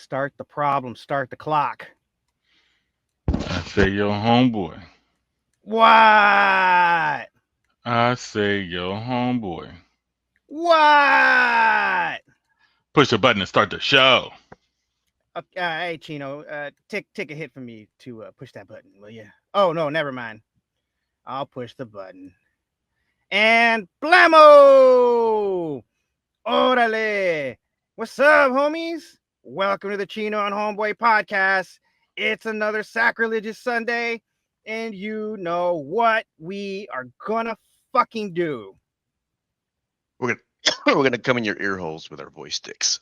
start the problem, start the clock. I say yo homeboy. What? I say yo homeboy. What? Push a button to start the show. Okay, hey Chino, take a hit from me to push that button, will you? Oh no, never mind. I'll push the button. And blammo! Orale! What's up, homies? Welcome to the Chino and Homeboy podcast. It's another sacrilegious Sunday, and you know what we are gonna fucking do. We're gonna we're gonna come in your ear holes with our voice sticks.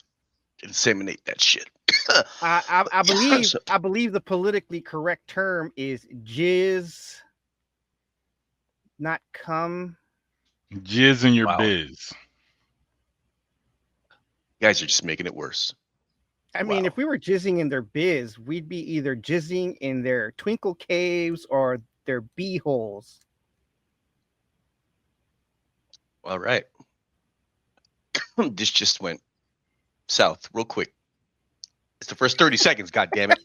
Inseminate that shit. I believe the politically correct term is jizz, not cum. Jizz in your Wow. biz. You guys are just making it worse. I mean, Wow. if we were jizzing in their biz, we'd be either jizzing in their twinkle caves or their bee holes. All right. This just went south real quick. It's the first 30 seconds, god damn it.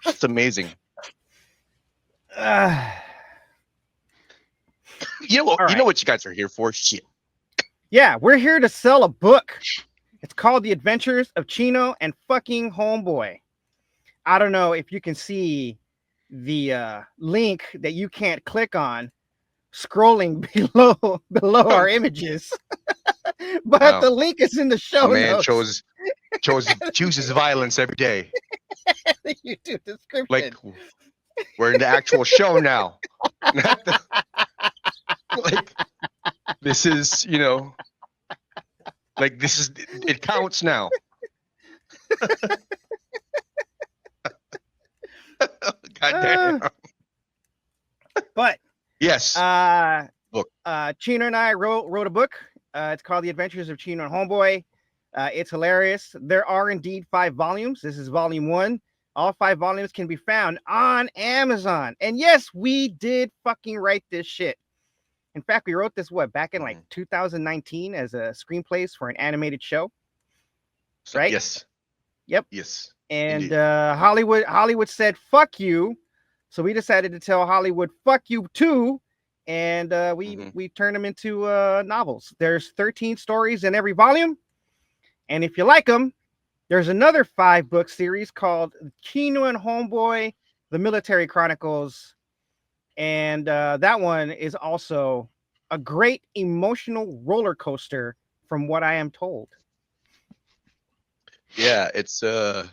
It's amazing. You know what? All You know right. what you guys are here for? Shit. Yeah, we're here to sell a book. It's called The Adventures of Chino and fucking Homeboy. I don't know if you can see the link that you can't click on scrolling below our images. But Wow. the link is in the show A man notes. chooses violence every day. The YouTube description. Like we're in the actual show now. Not the- like this is, like this is it counts now. God damn. But Yes. Book. Chino and I wrote a book. It's called The Adventures of Chino and Homeboy. It's hilarious. There are indeed 5 volumes. This is volume 1. All 5 volumes can be found on Amazon. And yes, we did fucking write this shit. In fact, we wrote this back in like 2019 as a screenplays for an animated show. Right? Yes. Yep. Yes. And Indeed. Hollywood said fuck you. So we decided to tell Hollywood fuck you too. And we turned them into novels. There's 13 stories in every volume. And if you like them, there's another 5-book series called Chino and Homeboy, The Military Chronicles. And that one is also a great emotional roller coaster from what I am told. Yeah, it's Are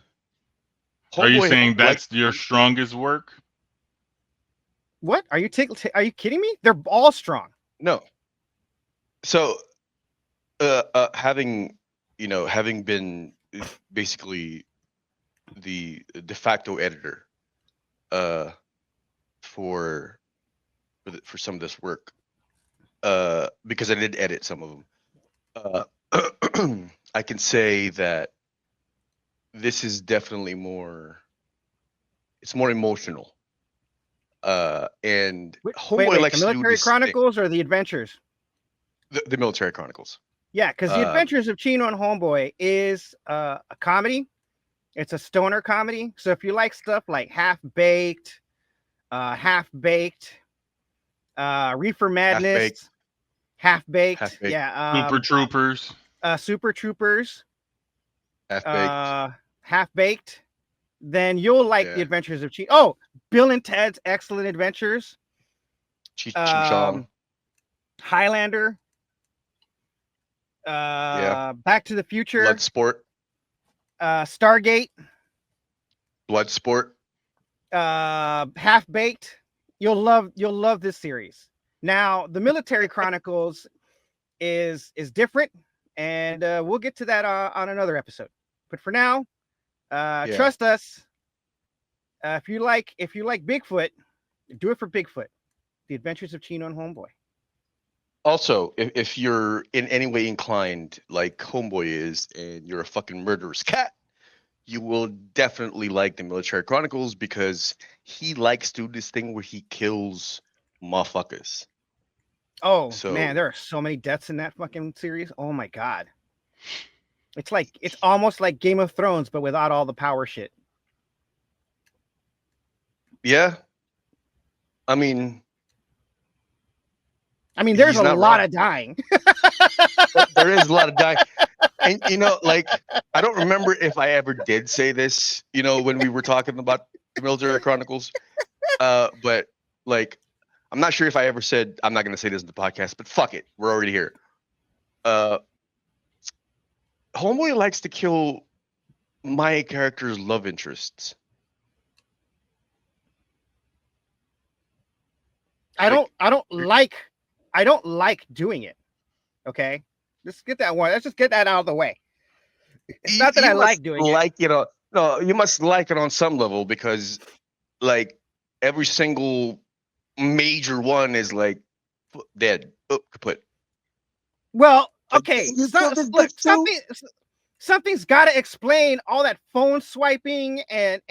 you Homeboy, saying that's like, your strongest work? What? Are you kidding me? They're all strong. no. So having been basically the de facto editor for some of this work, because I did edit some of them, I can say that this is definitely it's more emotional, and Homeboy Wait, likes the to do Military this Chronicles or the Adventures? the Military Chronicles. Yeah, because the Adventures of Chino and Homeboy is a comedy. It's a stoner comedy. So if you like stuff like Half Baked, Reefer Madness, Half Baked, yeah, Super Troopers. Super Troopers, Half-Baked. Half Baked, then you'll like the Adventures of Chino. Oh, Bill and Ted's Excellent Adventures, Cheech and Chong. Highlander, Back to the Future, Bloodsport. Stargate, Bloodsport. Half Baked. You'll love this series. Now, the Military Chronicles is different, and we'll get to that on another episode. But for now, trust us. If you like Bigfoot, do it for Bigfoot. The Adventures of Chino and Homeboy. Also, if you're in any way inclined like Homeboy is, and you're a fucking murderous cat, you will definitely like the Military Chronicles, because he likes to do this thing where he kills motherfuckers. Oh So man, there are so many deaths in that fucking series. Oh my god. It's almost like Game of Thrones, but without all the power shit. yeah, I mean, There's he's a not lot wrong. of dying. There is a lot of dying, and like I don't remember if I ever did say this, when we were talking about the Military Chronicles, but like I'm not sure if I ever said, I'm not going to say this in the podcast, but fuck it, we're already here. Homeboy likes to kill my character's love interests. I don't like doing it. Okay, let's get that one. Let's just get that out of the way. It's not that I like doing it. No, you must like it on some level, because like every single major one is like dead, kaput. Well, okay, something's got to explain all that phone swiping and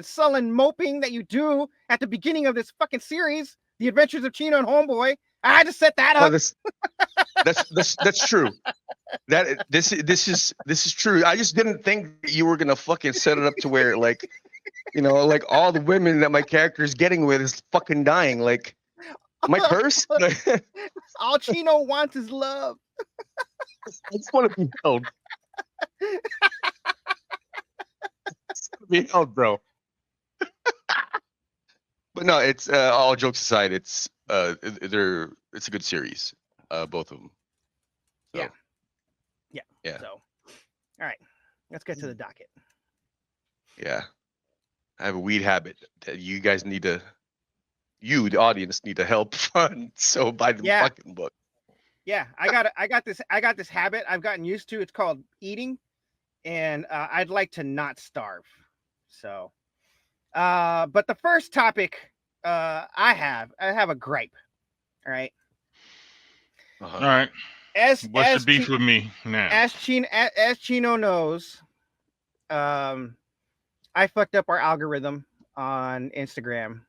sullen moping that you do at the beginning of this fucking series, The Adventures of Chino and Homeboy. I had to set that up. That's true. This is true. I just didn't think that you were gonna fucking set it up to where like all the women that my character is getting with is fucking dying. Like, am I cursed? All Chino wants is love. I just want to be held. Be held, bro. But no, it's all jokes aside, it's it's a good series, both of them. So. Yeah. So, all right, let's get to the docket. Yeah, I have a weed habit that you guys the audience, need to help fund. So buy the fucking book. Yeah, I got this habit I've gotten used to. It's called eating, and I'd like to not starve. So, but the first topic I have a gripe. All right. All right. What's the beef with me now? As Chino knows, I fucked up our algorithm on Instagram,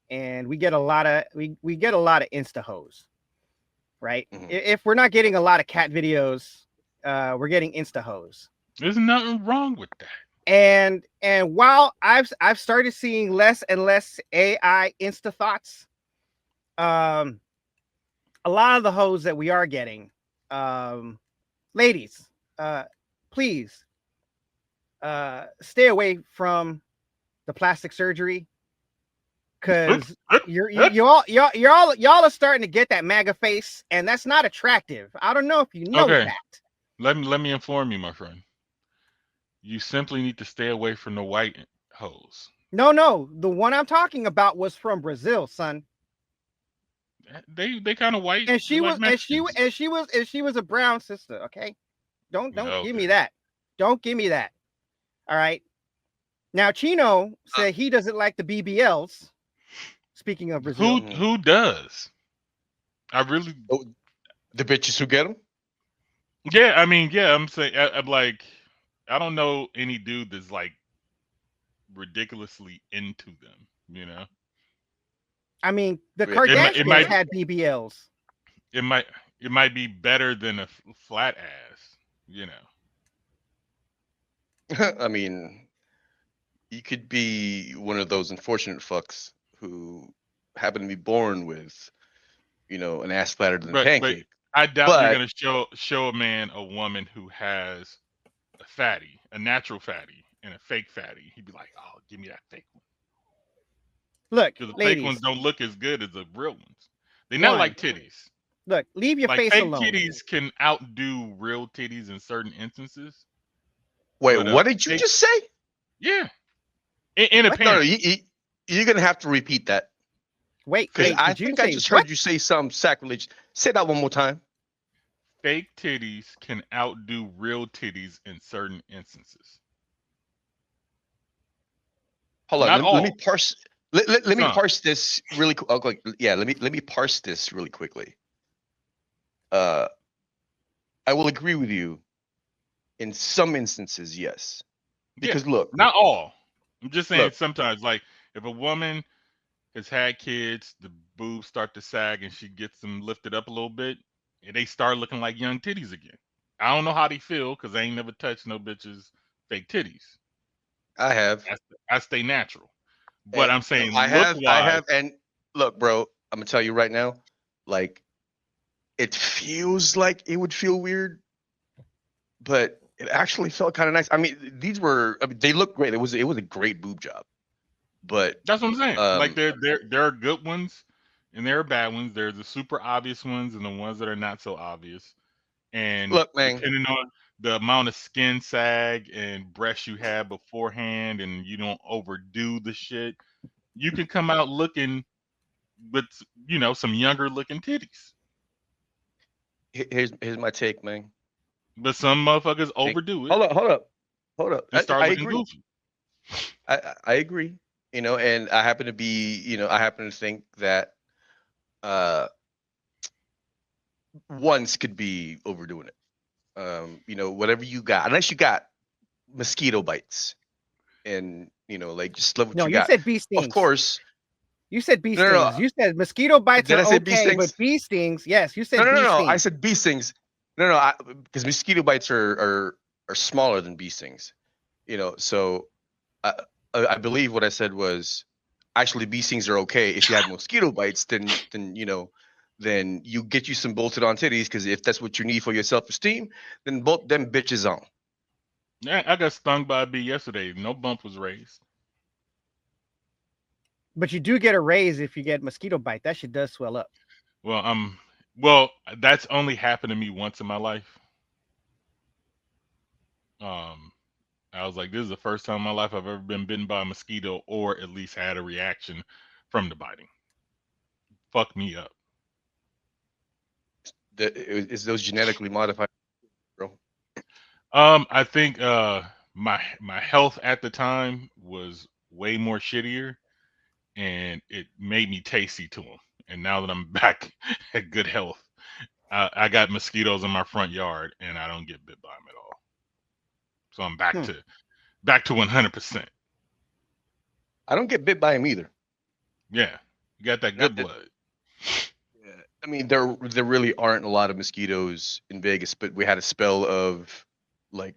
and we get a lot of Insta hoes, right? Mm-hmm. If we're not getting a lot of cat videos, we're getting Insta hoes. There's nothing wrong with that. And while I've started seeing less and less AI Insta thoughts, a lot of the hoes that we are getting, ladies, please stay away from the plastic surgery, because y'all are starting to get that MAGA face, and that's not attractive. I don't know if you know that. Let me inform you, my friend. You simply need to stay away from the white hoes. No, the one I'm talking about was from Brazil, son. They kind of white, and she was a brown sister. Okay, don't give me that. Don't give me that. All right. Now Chino said he doesn't like the BBLs. Speaking of Brazil, who does? I really the bitches who get them. Yeah, I'm saying I'm like, I don't know any dude that's like ridiculously into them. The Kardashians had BBLs. It might be better than a flat ass, You could be one of those unfortunate fucks who happen to be born with, an ass flatter than a pancake. But I doubt you're gonna show a man a woman who has a fatty, a natural fatty, and a fake fatty. He'd be like, "Oh, give me that fake one." Look, because the ladies, fake ones don't look as good as the real ones. They're not like titties. Look, leave your face fake alone. Titties can outdo real titties in certain instances. Wait, what did you just say? Yeah, in appearance. No, you're gonna have to repeat that. Wait, because I think I just heard you say some sacrilege. Say that one more time. Fake titties can outdo real titties in certain instances. Hold on, let me parse. Let me parse this really quick. Okay, yeah, let me parse this really quickly. I will agree with you. In some instances, yes. Because look, not all. I'm just saying sometimes, like if a woman has had kids, the boobs start to sag and she gets them lifted up a little bit, and they start looking like young titties again. I don't know how they feel because I ain't never touched no bitches fake titties. I have. I stay natural. But And I'm saying I look have. I wise, have. And look, bro, I'm gonna tell you right now, like, it feels like it would feel weird, but it actually felt kind of nice. I mean, they look great. It was a great boob job. But that's what I'm saying. Like um, there are good ones and there are bad ones. There's the super obvious ones and the ones that are not so obvious. And look, man, depending on the amount of skin sag and breast you have beforehand and you don't overdo the shit, you can come out looking with some younger looking titties. here's my take, man. But some motherfuckers overdo it Hold up. and start I looking agree. goofy. I agree. And I happen to be, I happen to think that ones could be overdoing it. Whatever you got, unless you got mosquito bites, and like just love what No, you you got. said bee Of stings. course. You said bee No, no, stings. no. You said mosquito bites Did are I say bee okay, stings? but bee stings, yes, you said No, no, bee no, no. stings. I said bee stings. No, because mosquito bites are smaller than bee stings. So I I believe what I said was actually bee stings are okay if you have mosquito bites. Then you get you some bolted on titties, because if that's what you need for your self esteem, then bolt them bitches on. Yeah, I got stung by a bee yesterday. No bump was raised. But you do get a raise if you get mosquito bite. That shit does swell up. Well, that's only happened to me once in my life. Um, I was like, this is the first time in my life I've ever been bitten by a mosquito or at least had a reaction from the biting. Fuck me up. Is those genetically modified, bro? I think my health at the time was way more shittier, and it made me tasty to them. And now that I'm back at good health, I got mosquitoes in my front yard, and I don't get bit by them at all. So I'm back to 100%. I don't get bit by them either. Yeah, you got that Not good that. blood. Yeah. I mean, there really aren't a lot of mosquitoes in Vegas, but we had a spell of like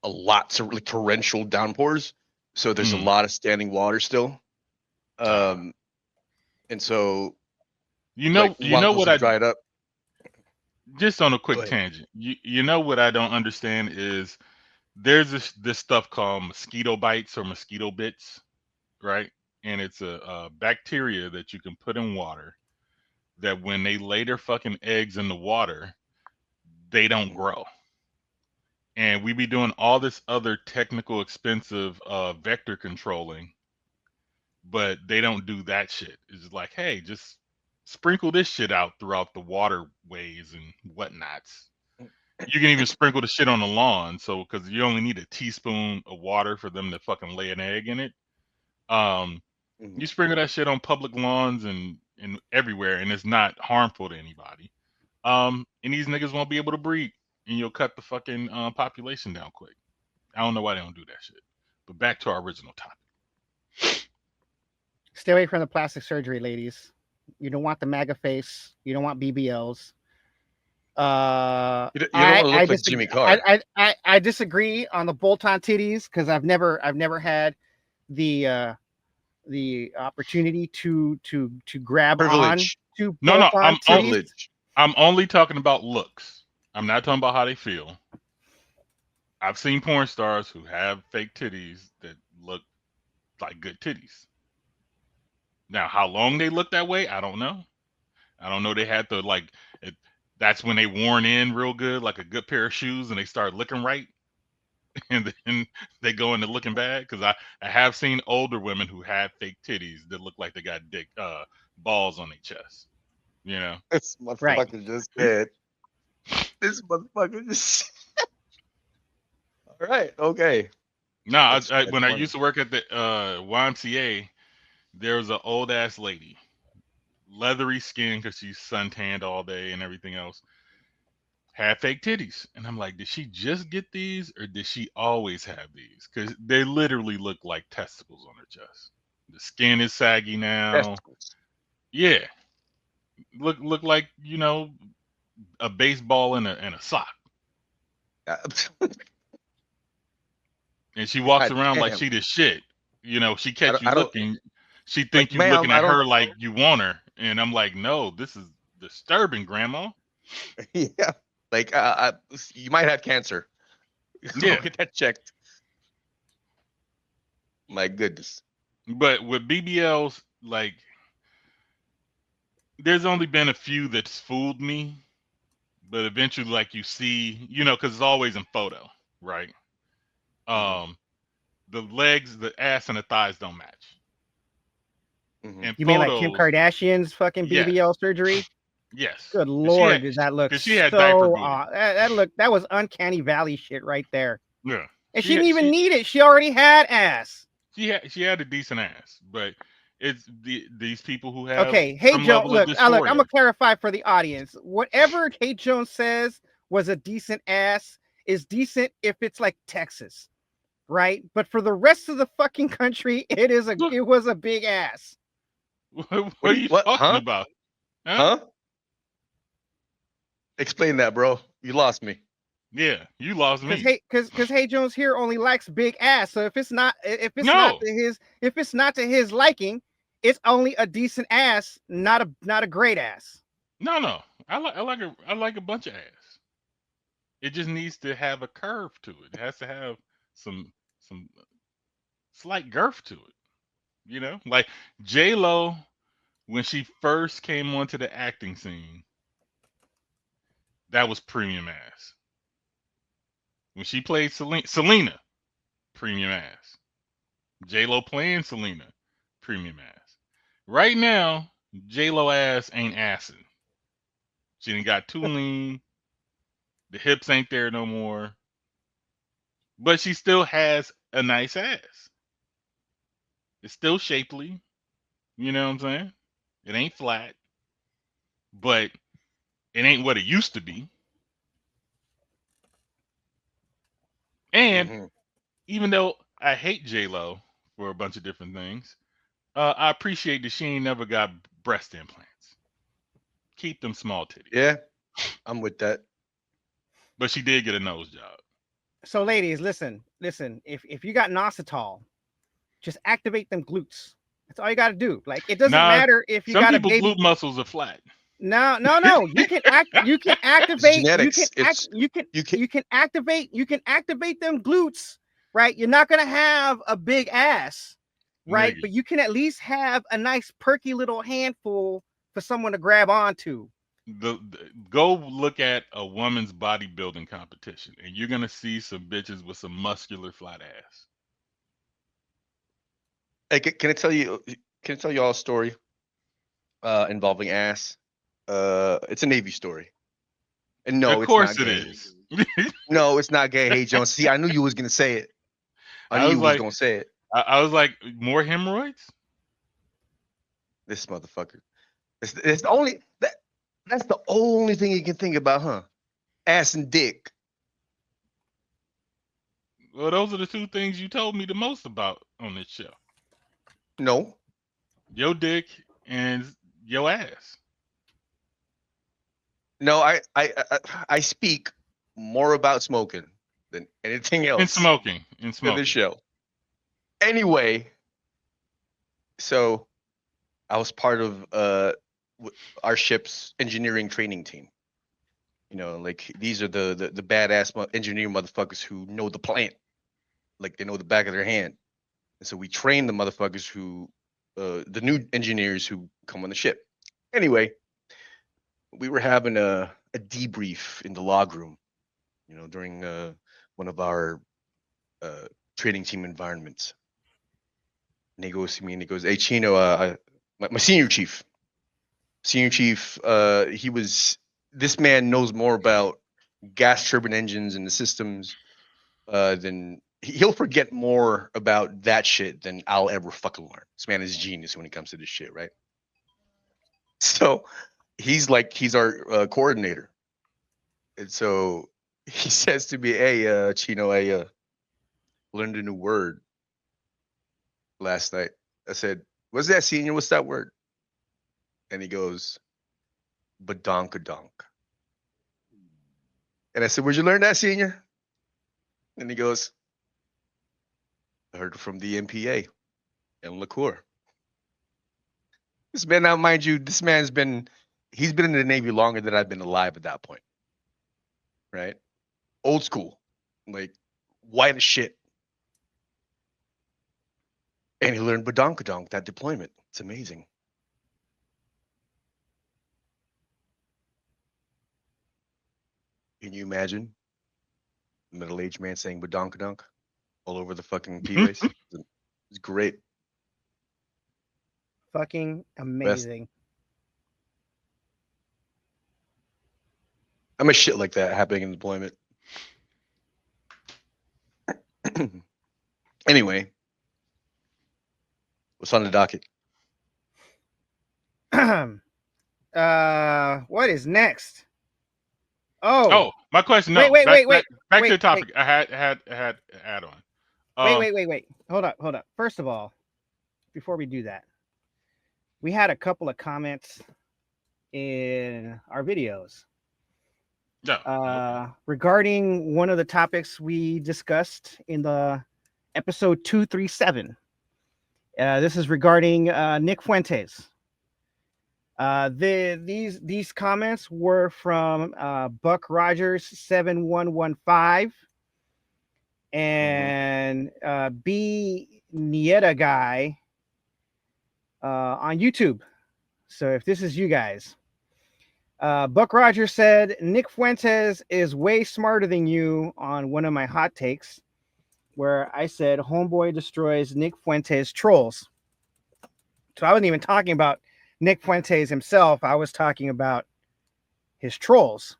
a lot of like torrential downpours, so there's a lot of standing water still. Um, and so like You while know those what have I dried up. just on a Go quick ahead. tangent. You know what I don't understand is there's this stuff called mosquito bites or mosquito bits, right? And it's a bacteria that you can put in water that when they lay their fucking eggs in the water, they don't grow. And we be doing all this other technical, expensive vector controlling, but they don't do that shit. It's just like, hey, just sprinkle this shit out throughout the waterways and whatnots. You can even sprinkle the shit on the lawn, so because you only need a teaspoon of water for them to fucking lay an egg in it. Um, Mhm. you sprinkle that shit on public lawns and everywhere, and it's not harmful to anybody. And these niggas won't be able to breed, and you'll cut the fucking population down quick. I don't know why they don't do that shit. But back to our original topic. Stay away from the plastic surgery, ladies. You don't want the MAGA face. You don't want BBLs. You don't want to look like Jimmy Carr. I disagree on the bolt-on titties because I've never had the opportunity to grab Privilege. on to No, bolt-on titties. Privilege. I'm only talking about looks. I'm not talking about how they feel. I've seen porn stars who have fake titties that look like good titties. Now, how long they look that way, I don't know. I don't know. They had to that's when they worn in real good, like a good pair of shoes, and they start looking right, and then they go into looking bad. Because I have seen older women who have fake titties that look like they got balls on their chest. You know. This Right. motherfucker just said. This motherfucker just. All right. Okay. No, That's when I funny. used to work at the YMCA, there was an old ass lady, leathery skin because she's suntanned all day and everything else, had fake titties. And I'm like, did she just get these or did she always have these? Because they literally look like testicles on her chest. The skin is saggy now. Testicles. Yeah, look like a baseball and a sock. Uh, And she walks God around like damn. she the shit. She I catch don't, you I don't looking. She like, think you ma'am. looking I at don't. her like you want her, and I'm like, no, this is disturbing, Grandma. Yeah, like you might have cancer. Go Yeah, get that checked. My goodness. but with BBLs, like, there's only been a few that's fooled me, but eventually, like, you see, because it's always in photo, right? Mm-hmm. The legs, the ass, and the thighs don't match. Mm-hmm. In You mean like Kim photos, Kardashian's fucking yes, BBL surgery? yes, Good because lord, did that look she had diaper so booty. that was uncanny valley shit right there. Yeah, And she didn't even need it. She already had ass. she had a decent ass, but it's these people who have Okay, hey some Joe, level of look, I'm dysphoria. gonna clarify for the audience. Whatever Kate Jones says was a decent ass is decent if it's like Texas, right? But for the rest of the fucking country, it was a big ass. What are you What? talking Huh? about? Huh? Explain that, bro. You lost me. Yeah, you lost Because me. Hey Jones here only likes big ass. So if it's not No, to his liking, it's only a decent ass, not a great ass. no. I like a bunch of ass. It just needs to have a curve to it. It has to have some slight girth to it. Like J-Lo, when she first came onto the acting scene, that was premium ass. When she played Selena, premium ass. J-Lo playing Selena, premium ass. Right now, J-Lo ass ain't assing. She done got too lean. The hips ain't there no more. But she still has a nice ass. It's still shapely. You know what I'm saying? It ain't flat, but it ain't what it used to be. And Mm-hmm. even though I hate J-Lo for a bunch of different things, I appreciate that she ain't never got breast implants. Keep them small titties. Yeah, I'm with that. But she did get a nose job. So ladies, listen. If you got Nositol, just activate them glutes. That's all you got to do. Like it doesn't Nah, matter if you some got a people baby. glute muscles are flat. No. You can It's activate. genetics. You can. You can activate them glutes. Right. You're not gonna have a big ass. Right. Nigga, But you can at least have a nice perky little handful for someone to grab onto. go look at a woman's bodybuilding competition, and you're gonna see some bitches with some muscular flat ass. Hey, can I tell you? Can I tell you all a story involving ass? It's a Navy story. And no, Of it's not course it gay. is. No, it's not gay. Hey, Jones. See, I knew you was gonna say it. I knew I was you was like, gonna say it. I was like, more hemorrhoids? This motherfucker. It's the only that's the only thing you can think about, huh? Ass and dick. Well, those are the two things you told me the most about on this show. No, Your dick and your ass. no. I speak more about smoking than anything And else smoking. And in smoking. this show. Anyway, so I was part of our ship's engineering training team. You know, like these are the badass engineering motherfuckers who know the plant, like they know the back of their hand. And so we train the motherfuckers who, the new engineers who come on the ship. Anyway, we were having a debrief in the log room, you know, during one of our training team environments. And he goes to me and he goes, "Hey, Chino, my senior chief, this man knows more about gas turbine engines and the systems than he'll forget more about that shit than I'll ever fucking learn. This man is genius when it comes to this shit, right?" So he's our coordinator, and so he says to me, "Hey, Chino, I learned a new word last night. I said, "What's that, senior? What's that word?" And he goes, "Badonkadonk." And I said, "Where'd you learn that, senior?" And he goes, "I heard it from the MPA and liqueur." This man, now mind you, he's been in the Navy longer than I've been alive at that point. Right? Old school, like white as shit. And he learned badonkadonk, that deployment. It's amazing. Can you imagine a middle-aged man saying badonkadonk all over the fucking P-base? It's great. Fucking amazing. I'm a shit like that happening in deployment. Anyway, what's on the docket? What is next? Oh, my question. No, wait. Back to the topic. I had an add-on. Wait. Hold up. First of all, before we do that, we had a couple of comments in our videos. Regarding one of the topics we discussed in the episode 237. This is regarding Nick Fuentes. These comments were from Buck Rogers 7115 and B Nieta guy on YouTube. So if this is you guys. Buck Rogers said, Nick Fuentes is way smarter than you on one of my hot takes, where I said Homeboy destroys Nick Fuentes trolls. So I wasn't even talking about Nick Fuentes himself. I was talking about his trolls.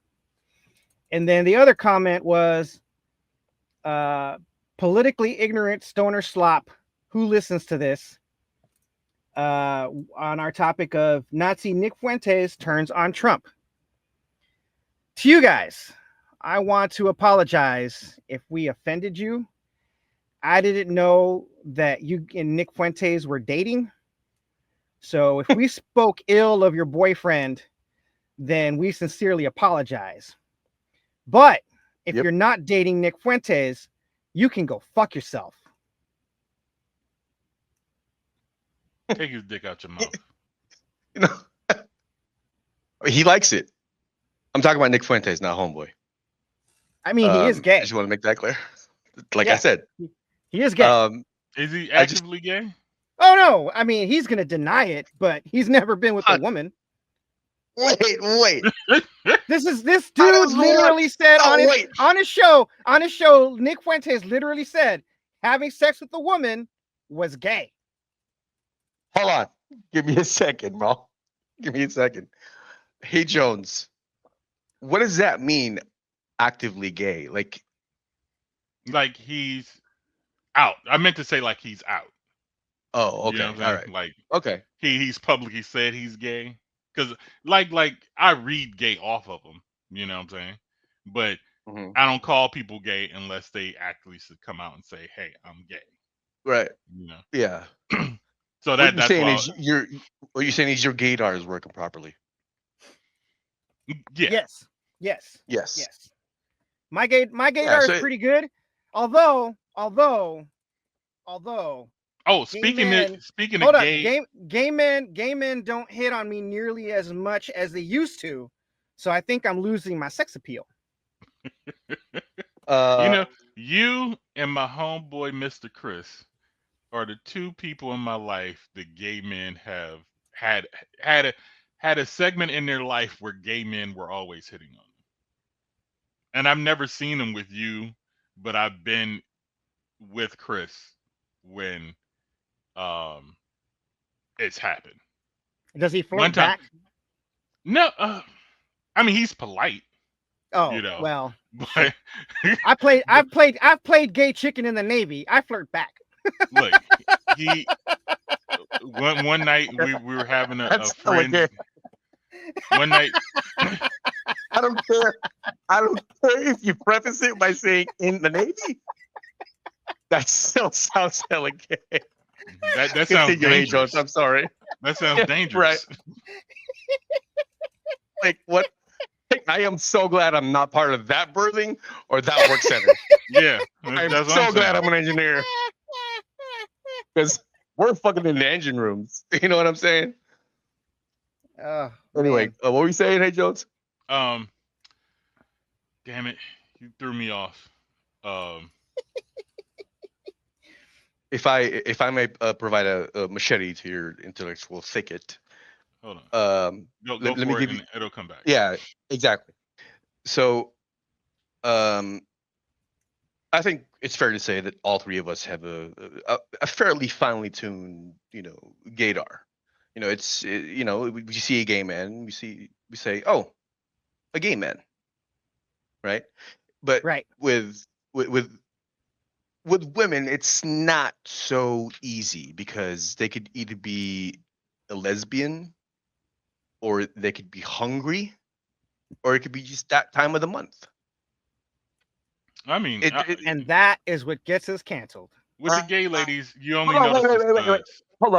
And then the other comment was politically ignorant stoner slop who listens to this on our topic of Nazi Nick Fuentes turns on Trump. To you guys, I want to apologize if we offended you. I didn't know that you and Nick Fuentes were dating. So if we spoke ill of your boyfriend, then we sincerely apologize. But if you're not dating Nick Fuentes, you can go fuck yourself. Take his dick out your mouth. You know, he likes it. I'm talking about Nick Fuentes, not Homeboy. I mean, he is gay. I just want to make that clear. Like I said, he is gay. Is he actively gay? Oh no! I mean, he's gonna deny it, but he's never been with a woman. Wait. This dude literally said on his show, Nick Fuentes literally said having sex with a woman was gay. Hold on. Give me a second, bro. Give me a second. Hey, Jones, what does that mean, actively gay? Like he's out. I meant to say like he's out. Oh, okay. You know all right. Like, okay. He's publicly said he's gay. Because like I read gay off of him. You know what I'm saying? But I don't call people gay unless they actually should come out and say, hey, I'm gay. Right. You know? Yeah. So that's what you're saying is your gaydar is working properly. Yeah. Yes. My gaydar is pretty good. Although speaking hold of gay men don't hit on me nearly as much as they used to. So I think I'm losing my sex appeal. You and my homeboy Mr. Chris are the two people in my life that gay men have had a segment in their life where gay men were always hitting on them. And I've never seen them with you, but I've been with Chris when it's happened. Does he flirt back? No, I mean he's polite. Oh, well. But I've played gay chicken in the Navy. I flirt back. Look, one night we were having a friend. One night, I don't care if you preface it by saying in the Navy. That still sounds hella gay. That sounds dangerous. I'm sorry. That sounds dangerous. Right. Like what? Like, I am so glad I'm not part of that birthing or that work center. Yeah, I'm that's what so I'm glad saying. I'm an engineer because we're fucking in the engine rooms. You know what I'm saying? Anyway, what were you saying, hey Jones? Damn it, you threw me off. If I may provide a machete to your intellectual thicket. Hold on. Go let for me it give and you. it'll come back. Yeah, exactly. So, I think it's fair to say that all three of us have a fairly finely tuned, gaydar. We see a gay man, we say, oh, a gay man, right? But Right. with women, it's not so easy because they could either be a lesbian, or they could be hungry, or it could be just that time of the month. I mean, and that is what gets us canceled. With the gay ladies, you only notice the studs. Hold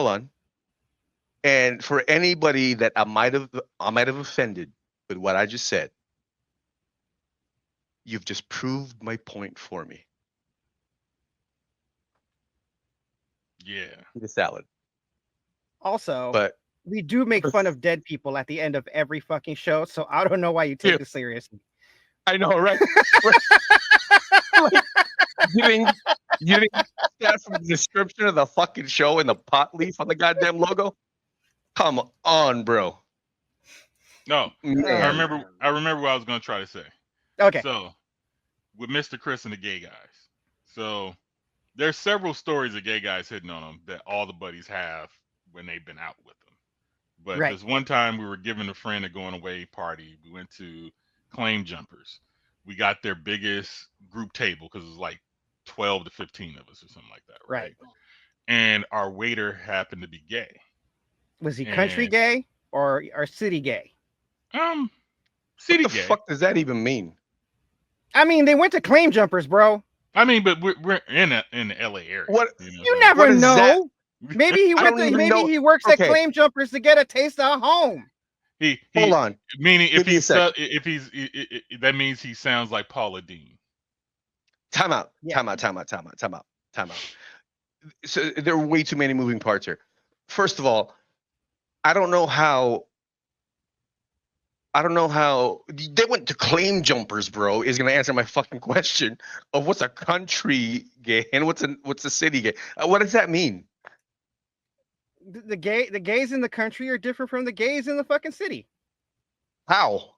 on. And for anybody that I might have offended with what I just said, you've just proved my point for me. Yeah. Eat a salad. Also, but we do make fun of dead people at the end of every fucking show, so I don't know why you take this seriously. I know, right? Like, you didn't get from the description of the fucking show and the pot leaf on the goddamn logo? Come on, bro. No, Man. I remember what I was gonna try to say. Okay. So, with Mr. Chris and the gay guys. So, there's several stories of gay guys hitting on them that all the buddies have when they've been out with them. But Right. this one time we were giving a friend a going away party. We went to Claim Jumpers. We got their biggest group table because it was like 12 to 15 of us or something like that. Right. And our waiter happened to be gay. Was he country gay or city gay? City what the gay. Fuck does that even mean? I mean, they went to Claim Jumpers, bro. I mean, but we're in the LA area. What you never know. Maybe he went to he works at Okay. Claim Jumpers to get a taste of home. Hold on. Meaning if he's that means he sounds like Paula Deen. Time out. So there are way too many moving parts here. First of all, I don't know how they went to Claim Jumpers, bro, is going to answer my fucking question of what's a country gay and what's a city gay. What does that mean? The gays in the country are different from the gays in the fucking city. How?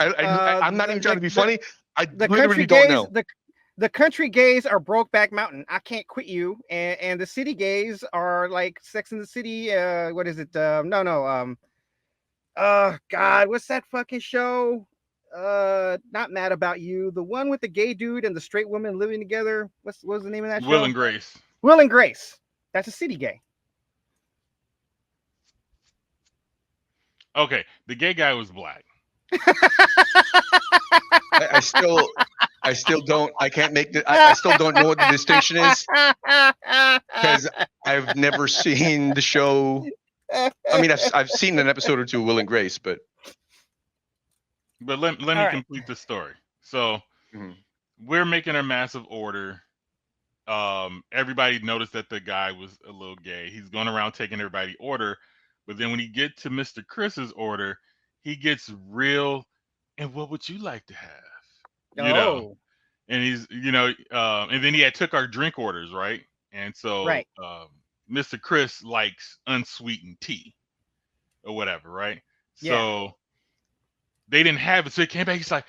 I'm not even trying to be funny. I literally don't know. The country gays are Brokeback Mountain. I Can't Quit You, and the city gays are like Sex in the City. What is it? God, what's that fucking show? Not Mad About You. The one with the gay dude and the straight woman living together. What was the name of that show? Will and Grace. Will and Grace. That's a city gay. Okay, the gay guy was black. I still don't. I can't make the. I still don't know what the distinction is because I've never seen the show. I mean, I've seen an episode or two of Will and Grace, but let me complete the story. So we're making a massive order. Everybody noticed that the guy was a little gay. He's going around taking everybody's order, but then when he get to Mr. Chris's order, he gets real. And what would you like to have? You know, and he's and then he had took our drink orders, right? And so Mr. Chris likes unsweetened tea or whatever, right? Yeah. So they didn't have it, so he came back. He's like,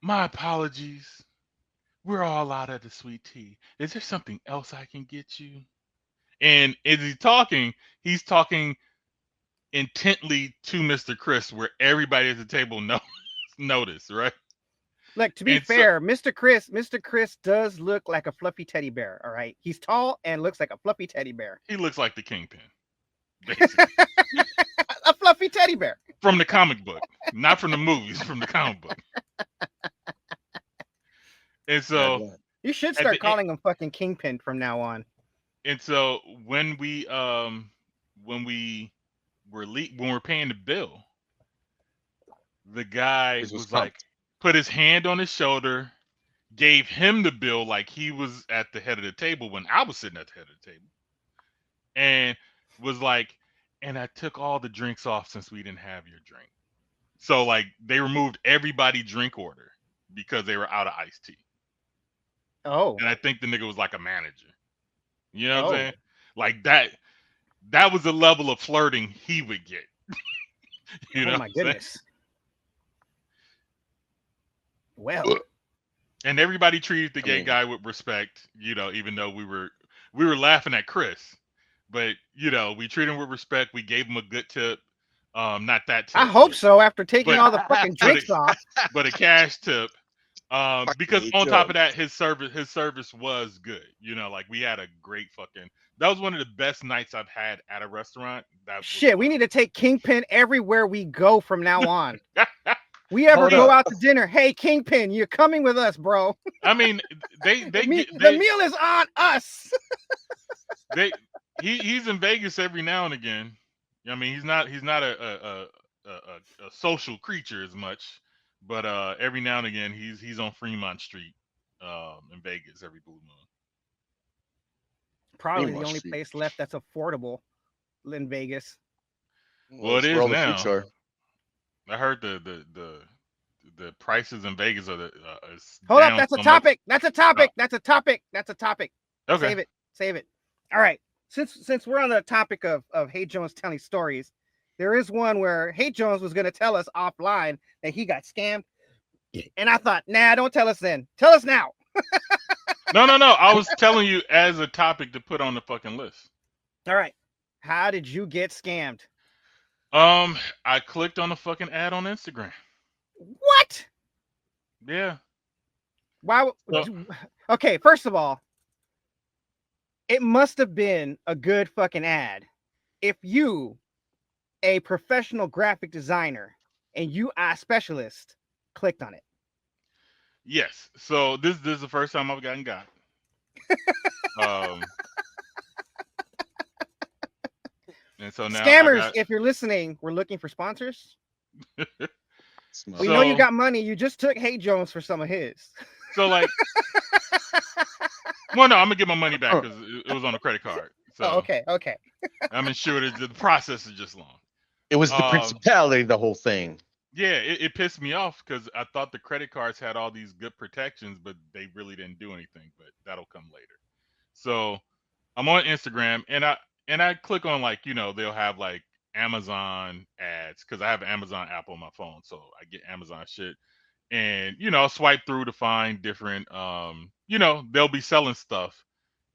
"My apologies. We're all out of the sweet tea. Is there something else I can get you?" And as he's talking intently to Mr. Chris, where everybody at the table noticed, right? Look, to be fair, Mr. Chris does look like a fluffy teddy bear. All right, he's tall and looks like a fluffy teddy bear. He looks like the Kingpin, basically. A fluffy teddy bear from the comic book, not from the movies, from the comic book. And so You should start calling him fucking Kingpin from now on. And so when we were paying the bill, the guy was like, put his hand on his shoulder, gave him the bill like he was at the head of the table when I was sitting at the head of the table, and was like, and I took all the drinks off since we didn't have your drink. So like they removed everybody's drink order because they were out of iced tea. Oh. And I think the nigga was like a manager. You know what I'm saying? Like that was the level of flirting he would get. You know my goodness. Well. And everybody treated the gay guy with respect, you know, even though we were laughing at Chris. But, you know, we treated him with respect. We gave him a good tip. Not that tip. I hope so after taking all the fucking drinks off. But a cash tip. Because on top of that, his service was good. You know, like we had a great that was one of the best nights I've had at a restaurant. We need to take Kingpin everywhere we go from now on. We ever go out to dinner? Hey, Kingpin, you're coming with us, bro. I mean, the meal is on us. He's in Vegas every now and again. I mean, he's not a social creature as much, but every now and again he's on Fremont Street in Vegas every blue moon. Probably the only place left that's affordable in Vegas. Well, it is now. I heard the prices in Vegas are hold up, that's a topic. That's a topic. That's a topic. That's a topic. Okay. Save it. All right. Since we're on the topic of Hey Jones telling stories, there is one where Hey Jones was gonna tell us offline that he got scammed. And I thought, nah, don't tell us then. Tell us now. No. I was telling you as a topic to put on the fucking list. All right. How did you get scammed? I clicked on a fucking ad on Instagram. What? Yeah. Why? Okay, first of all, it must have been a good fucking ad. If you, a professional graphic designer, and you are a specialist, clicked on it. Yes. So this is the first time I've gotten got. And so now scammers, if you're listening, we're looking for sponsors. We know you got money. You just took Hey Jones for some of his. So like, well, no, I'm gonna get my money back because it was on a credit card. So okay. I'm insured. The process is just long. It was the principality, the whole thing. Yeah, it pissed me off because I thought the credit cards had all these good protections, but they really didn't do anything. But that'll come later. So I'm on Instagram and I click on, like, you know, they'll have like Amazon ads because I have an Amazon app on my phone, so I get Amazon shit. And you know, I'll swipe through to find different you know, they'll be selling stuff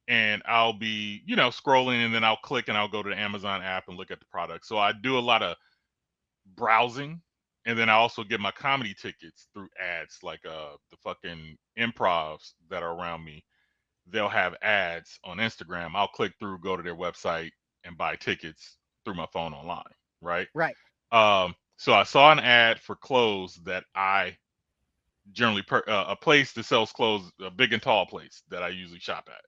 and I'll be, you know, scrolling and then I'll click and I'll go to the Amazon app and look at the product. So I do a lot of browsing, and then I also get my comedy tickets through ads, like the fucking improvs that are around me. They'll have ads on Instagram. I'll click through, go to their website and buy tickets through my phone online, right? Right. So I saw an ad for clothes that I generally a place that sells clothes, a big and tall place that I usually shop at.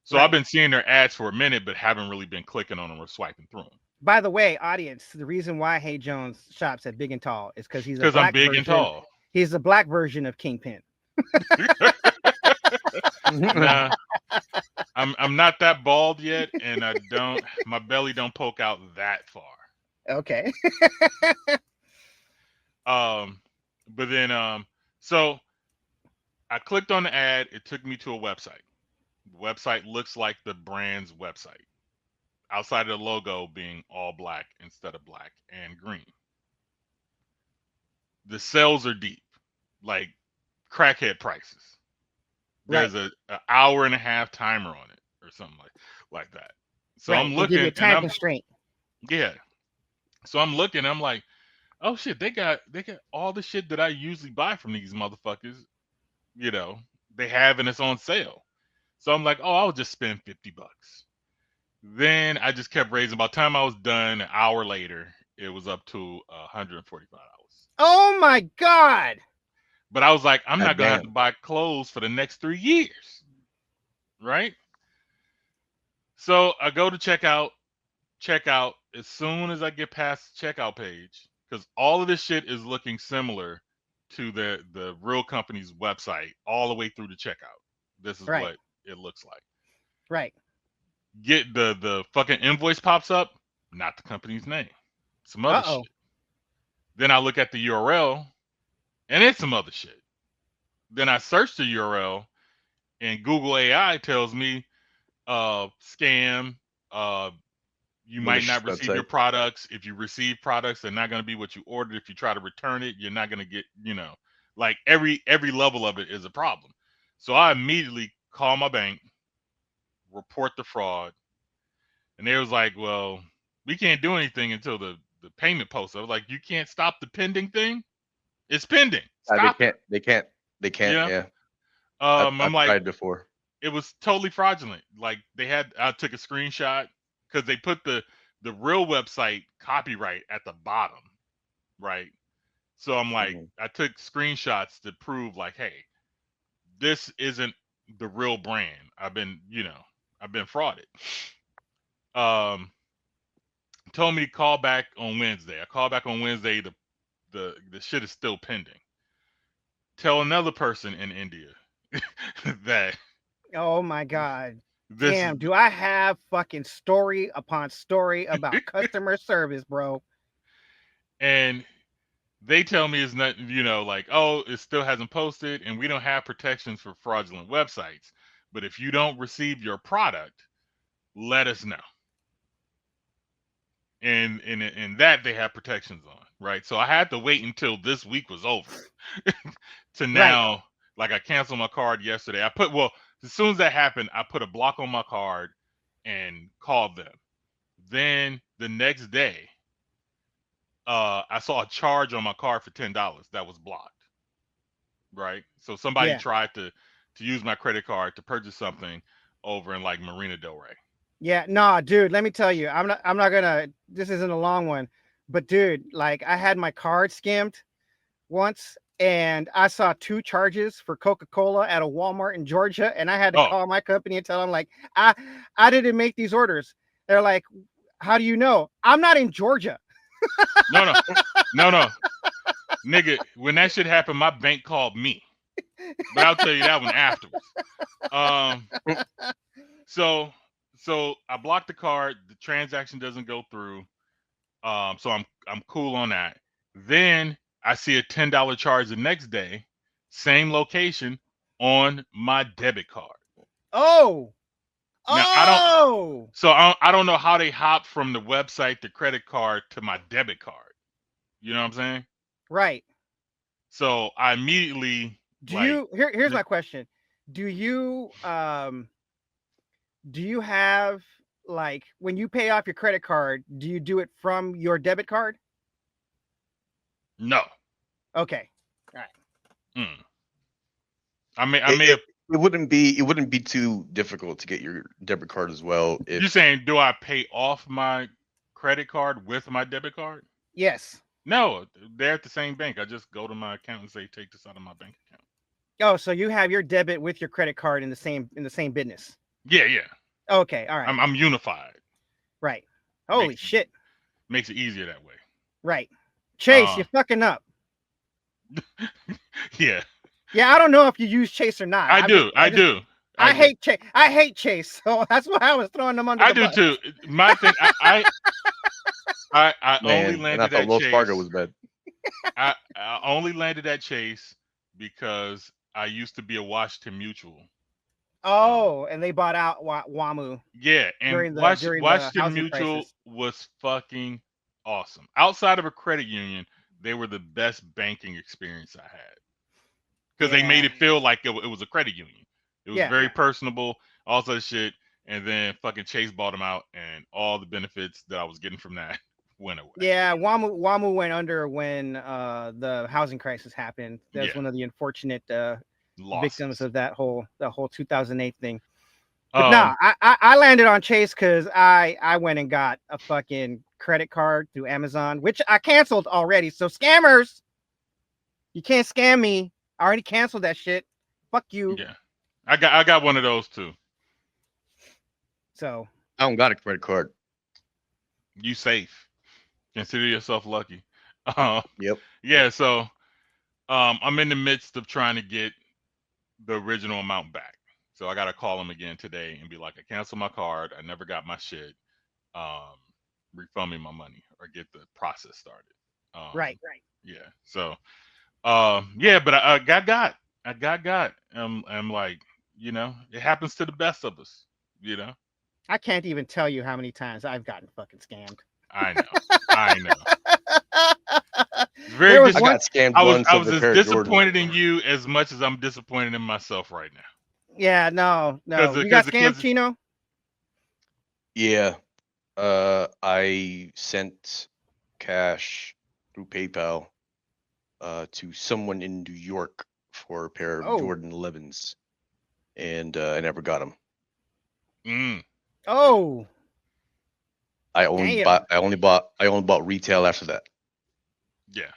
So right. I've been seeing their ads for a minute, but haven't really been clicking on them or swiping through them. By the way, audience, the reason why Hey Jones shops at Big and Tall is because I'm big and tall. He's the black version of Kingpin. Nah, I'm not that bald yet, and my belly don't poke out that far. Okay. But then so I clicked on the ad. It took me to a website. The website looks like the brand's website, outside of the logo being all black instead of black and green. The sales are deep, like crackhead prices. There's an hour and a half timer on it or something like that. So I'm looking, give you a time constraint. Yeah. So I'm looking, I'm like, oh shit, they got all the shit that I usually buy from these motherfuckers, you know, they have and it's on sale. So I'm like, oh, I'll just spend $50. Then I just kept raising. By the time I was done, an hour later, it was up to $145. Oh my God. But I was like, I'm not gonna have to Goddamn. buy clothes for the next 3 years, right? So I go to checkout. As soon as I get past the checkout page, because all of this shit is looking similar to the real company's website all the way through the checkout. This is Right. what it looks like. Right. Get the fucking invoice pops up, not the company's name, some other Uh-oh. shit. Then I look at the URL, and it's some other shit. Then I search the URL, and Google AI tells me, scam, you might Malicious not receive your website. products. If you receive products, they're not going to be what you ordered. If you try to return it, you're not going to get, like every level of it is a problem. So I immediately call my bank, report the fraud, and they was like, well, we can't do anything until the payment post. I was like, you can't stop the pending thing? It's pending. Stop it. They can't. Yeah. Yeah. I'm I've like, tried before. it was totally fraudulent. Like I took a screenshot because they put the real website copyright at the bottom, right? So I'm like, I took screenshots to prove like, hey, this isn't the real brand. I've been frauded. Told me to call back on Wednesday. I called back on Wednesday. The shit is still pending. Tell another person in India that. Oh my God. This Damn, do I have fucking story upon story about customer service, bro? And they tell me it's not, like, oh, it still hasn't posted and we don't have protections for fraudulent websites. But if you don't receive your product, let us know. And that they have protections on, right? So I had to wait until this week was over to now, right. Like I canceled my card yesterday. As soon as that happened, I put a block on my card and called them. Then the next day, I saw a charge on my card for $10 that was blocked. Right. So somebody tried to use my credit card to purchase something over in like Marina Del Rey. Yeah, nah, dude, let me tell you, I'm not gonna, this isn't a long one, but dude, like I had my card skimmed once and I saw 2 charges for Coca-Cola at a Walmart in Georgia, and I had to call my company and tell them like, I didn't make these orders. They're like, how do you know? I'm not in Georgia. No. Nigga, when that shit happened, my bank called me. But I'll tell you that one afterwards. So I blocked the card, the transaction doesn't go through. So I'm cool on that. Then I see a $10 charge the next day, same location on my debit card. Oh. Now, I don't know how they hop from the website, the credit card to my debit card. You know what I'm saying? Right. So I immediately here's my question. Do you have, like, when you pay off your credit card, do you do it from your debit card? No. Okay. All right. I may have. It wouldn't be too difficult to get your debit card as well. You're saying, do I pay off my credit card with my debit card? Yes. No, they're at the same bank. I just go to my account and say, take this out of my bank account. Oh, so you have your debit with your credit card in the same business? Yeah. Okay, all right. I'm unified. Right. Holy shit. Makes it easier that way. Right. Chase, you're fucking up. Yeah. Yeah, I don't know if you use Chase or not. I do. I hate Chase. I hate Chase, so that's why I was throwing them under the bus. I do too. My thing, I only landed at Chase. Wells Fargo was bad. I only landed at Chase because I used to be a Washington Mutual. Oh, and they bought out WAMU. Yeah, and Washington Mutual was fucking awesome. Outside of a credit union, they were the best banking experience I had. Because they made it feel like it was a credit union. It was very personable, all that shit. And then fucking Chase bought them out, and all the benefits that I was getting from that went away. Yeah, WAMU went under when the housing crisis happened. That's one of the unfortunate victims of that whole 2008 thing. But I landed on Chase because I went and got a fucking credit card through Amazon, which I canceled already. So scammers, you can't scam me. I already canceled that shit. Fuck you. Yeah, I got one of those too. So I don't got a credit card. You safe. Consider yourself lucky. Yep. Yeah. So I'm in the midst of trying to get the original amount back. So I got to call him again today and be like, I canceled my card. I never got my shit. Refund me my money or get the process started. right. Yeah. So, yeah, but I got. I'm like, it happens to the best of us. I can't even tell you how many times I've gotten fucking scammed. I know. It's There very was I one. got scammed I was once I over was a as pair of Jordans. disappointed in you as much as I'm disappointed in myself right now. Yeah, no. You got scammed, Chino? Yeah. I sent cash through PayPal to someone in New York for a pair of Jordan 11s, and I never got them. Oh. I only bought retail after that. Yeah.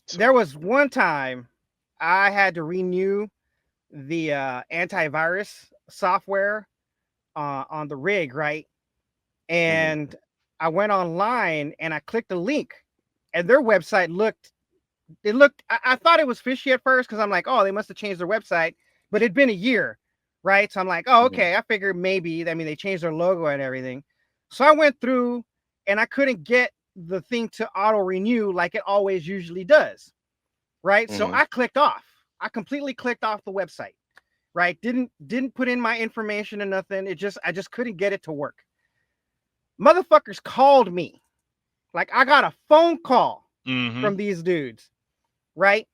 So, there was one time I had to renew the antivirus software on the rig, right? And I went online and I clicked a link, and their website looked. I thought it was fishy at first because I'm like, oh, they must have changed their website, but it'd been a year, right? So I'm like, oh, okay. I figured maybe. I mean, they changed their logo and everything. So I went through and I couldn't get the thing to auto renew like it always usually does, right? So I clicked off. I completely clicked off the website, right? Didn't put in my information or nothing. I just couldn't get it to work. Motherfuckers called me. Like I got a phone call from these dudes, right?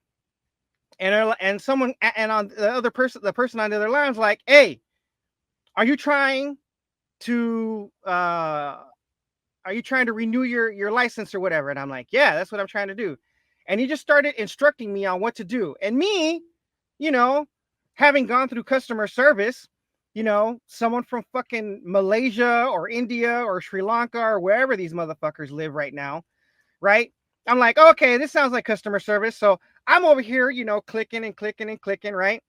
And someone on the person on the other line was like, "Hey, are you trying to renew your license or whatever?" And I'm like, "Yeah, that's what I'm trying to do." And he just started instructing me on what to do. And me, having gone through customer service, someone from fucking Malaysia or India or Sri Lanka or wherever these motherfuckers live right now, right? I'm like, okay, this sounds like customer service. So I'm over here, clicking and clicking and clicking, right?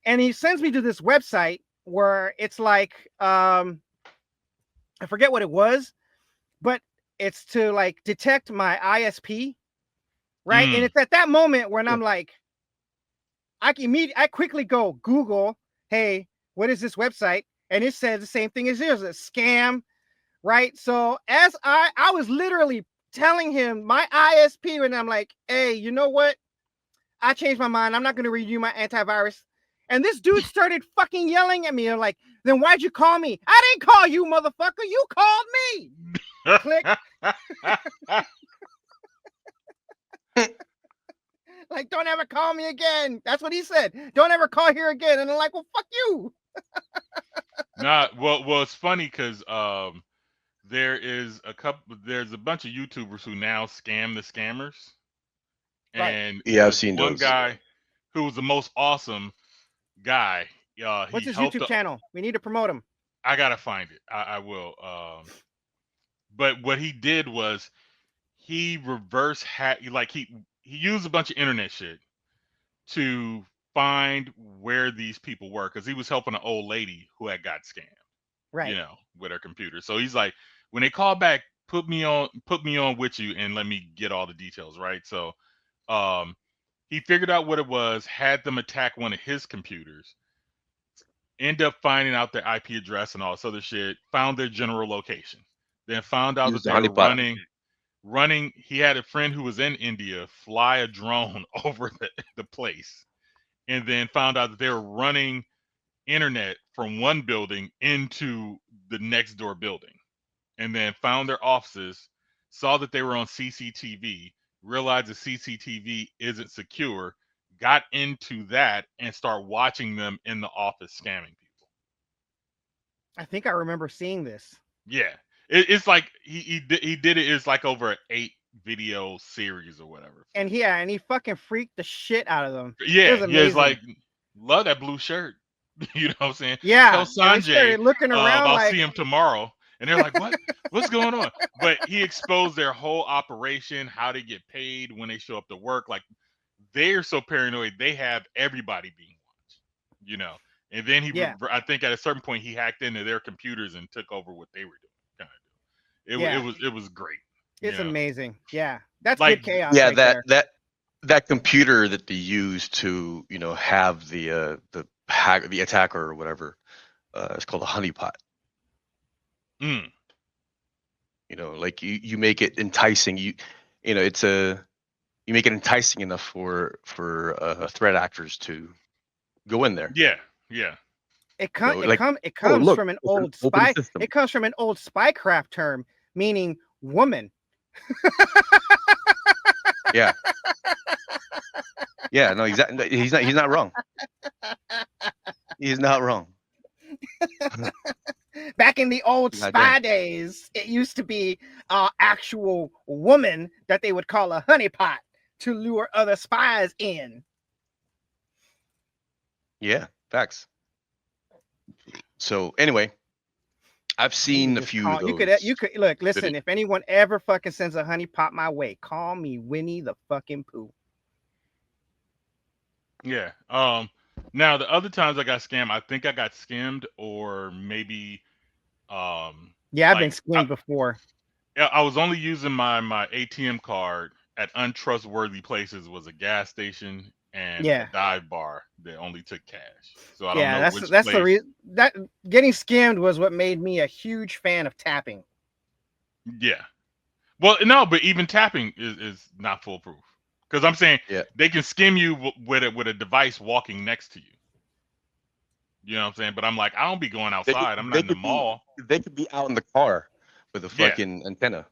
And he sends me to this website where it's like, I forget what it was, but it's to like detect my ISP, right? And it's at that moment when I'm like, I quickly go Google, hey, what is this website? And it says the same thing as yours, a scam, right? So as I was literally telling him my ISP, and I'm like, hey, you know what? I changed my mind. I'm not going to renew my antivirus. And this dude started fucking yelling at me. I'm like, then why'd you call me? I didn't call you, motherfucker. You called me. Click. Like, don't ever call me again. That's what he said. Don't ever call here again. And I'm like, well, fuck you. Well, it's funny because there's a bunch of YouTubers who now scam the scammers. Right. And yeah, I've seen one those. guy who was the most awesome guy. What's his YouTube channel? We need to promote him. I gotta find it. I will. But what he did was he reverse hack, like he used a bunch of internet shit to find where these people were, because he was helping an old lady who had got scammed, right? With her computer. So he's like, when they call back, put me on with you and let me get all the details, right? So he figured out what it was, had them attack one of his computers, end up finding out their IP address and all this other shit, found their general location, then found out that they were running. He had a friend who was in India fly a drone over the place, and then found out that they were running internet from one building into the next door building, and then found their offices, saw that they were on CCTV, realized the CCTV isn't secure, got into that and start watching them in the office scamming people. I think I remember seeing this. Yeah. It's like he did it. It's like over an 8-video series or whatever. And he fucking freaked the shit out of them. Yeah, it's like, love that blue shirt. You know what I'm saying? Yeah. Tell Sanjay looking around. I'll see him tomorrow. And they're like, what? What's going on? But he exposed their whole operation, how they get paid when they show up to work. Like, they're so paranoid they have everybody being watched, you know. And then I think at a certain point he hacked into their computers and took over what they were doing. Kind of. It was great. It's amazing. Yeah, that's like, good chaos. Yeah, right there. that computer that they use to, you know, have the attacker or whatever, it's called a honeypot. Mm. You know, like you make it enticing. You know, you make it enticing enough for threat actors to go in there. Yeah. It comes look, from an open old spy. system. It comes from an old spycraft term meaning woman. Yeah. Yeah, no, exactly. He's not wrong. He's not wrong. Back in the old spy days, it used to be an actual woman that they would call a honeypot to lure other spies in. Yeah, facts. So anyway, I've seen a few of those. You could look, listen, if anyone ever fucking sends a honeypot my way, call me Winnie the fucking Pooh. Yeah. Now the other times I got scammed, I think I got scammed, or maybe yeah, I've been scammed before. I was only using my ATM card at untrustworthy places. Was a gas station and a dive bar that only took cash. So I don't know which that's place. the reason that getting scammed was what made me a huge fan of tapping. Yeah. Well, no, but even tapping is not foolproof. Because I'm saying they can skim you with a device walking next to you. You know what I'm saying? But I'm like, I don't be going outside. I'm not in the mall. They could be out in the car with a fucking antenna.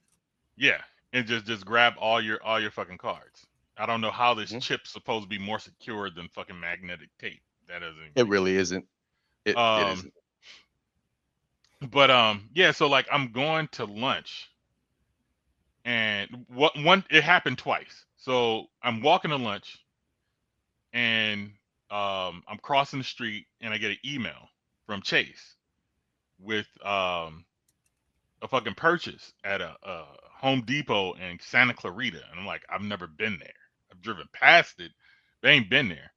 Yeah, and just grab all your fucking cards. I don't know how this chip's supposed to be more secure than fucking magnetic tape. That doesn't. It really isn't. It isn't. But yeah. So like, I'm going to lunch, and it happened twice. So I'm walking to lunch, and I'm crossing the street, and I get an email from Chase with a fucking purchase at a Home Depot in Santa Clarita, and I'm like, I've never been there. I've driven past it, but I ain't been there.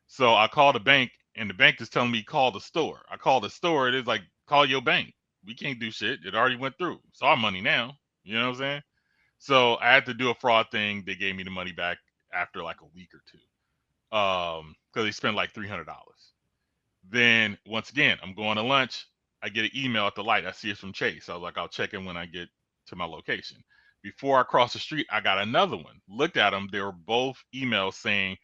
So I called the bank, and the bank is telling me call the store. I call the store, it is like, call your bank. We can't do shit. It already went through. It's our money now. You know what I'm saying? So I had to do a fraud thing. They gave me the money back after like a week or two, because they spent like $300. Then once again, I'm going to lunch. I get an email at the light. I see it's from Chase. I was like, I'll check in when I get to my location. Before I cross the street, I got another one. Looked at them. They were both emails saying,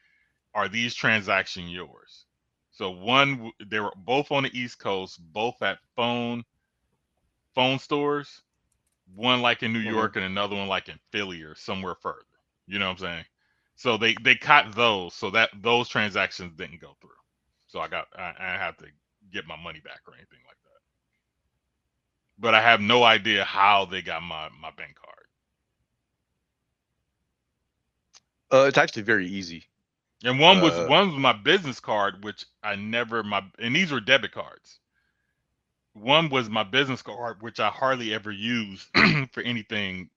are these transactions yours? So one, they were both on the East Coast, both at phone stores. One like in New York and another one like in Philly or somewhere further. You know what I'm saying? So they caught those, so that those transactions didn't go through. So I have to get my money back or anything like that. But I have no idea how they got my bank card. It's actually very easy. And one was my business card, which I never and these were debit cards. One was my business card, which I hardly ever use for anything,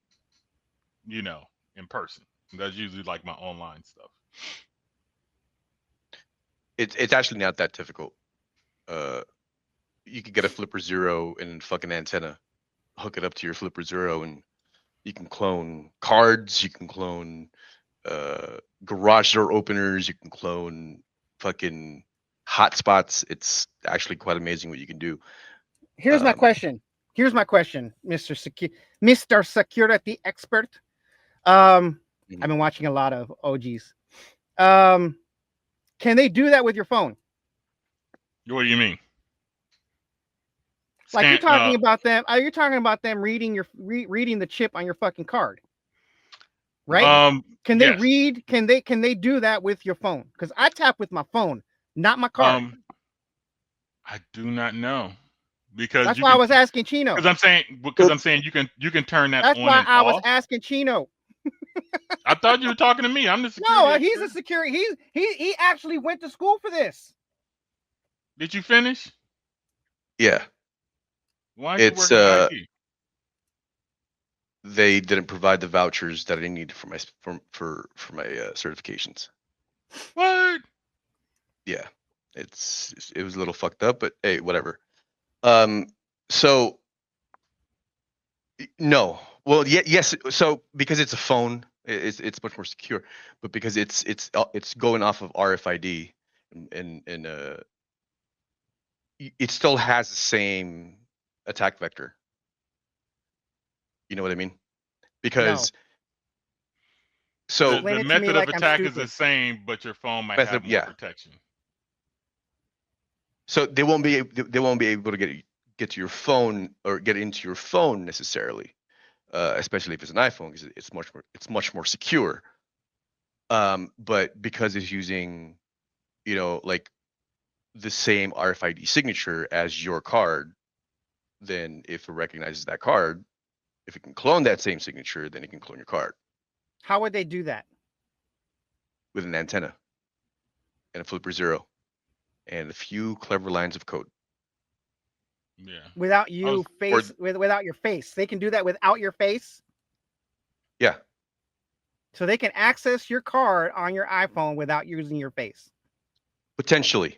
you know, in person. That's usually like my online stuff. It's actually not that difficult. You could get a Flipper Zero and fucking antenna, hook it up to your Flipper Zero, and you can clone cards. You can clone garage door openers. You can clone fucking hotspots. It's actually quite amazing what you can do. Here's my question, Mr. Security Expert. I've been watching a lot of OGs. Can they do that with your phone? What do you mean? Like you're talking about them? Are you talking about them reading reading the chip on your fucking card? Right? Can they read? Can they do that with your phone? Because I tap with my phone, not my card. I do not know. Because that's why I was asking Chino. Because I'm saying you can turn that that's on. That's why I was asking Chino. I thought you were talking to me. I'm the security. No, he's a security. He actually went to school for this. Did you finish? Yeah. Why are you working IT? They didn't provide the vouchers that I needed for my certifications. What? Yeah, it was a little fucked up, but hey, whatever. So no, well, yes. So because it's a phone, it's much more secure, but because it's going off of RFID, and it still has the same attack vector. You know what I mean? No. Because so Explain The it to me method like of I'm attack is the stupid. same, but your phone might have more yeah. protection. So they won't be able to get to your phone or get into your phone necessarily, especially if it's an iPhone, because it's much more secure. But because it's using, like the same RFID signature as your card, then if it recognizes that card, if it can clone that same signature, then it can clone your card How would they do that? with an antenna and a flipper zero and a few clever lines of code. Yeah. Without was- without your face. They can do that without your face. Yeah. So they can access your card on your iPhone without using your face. Potentially.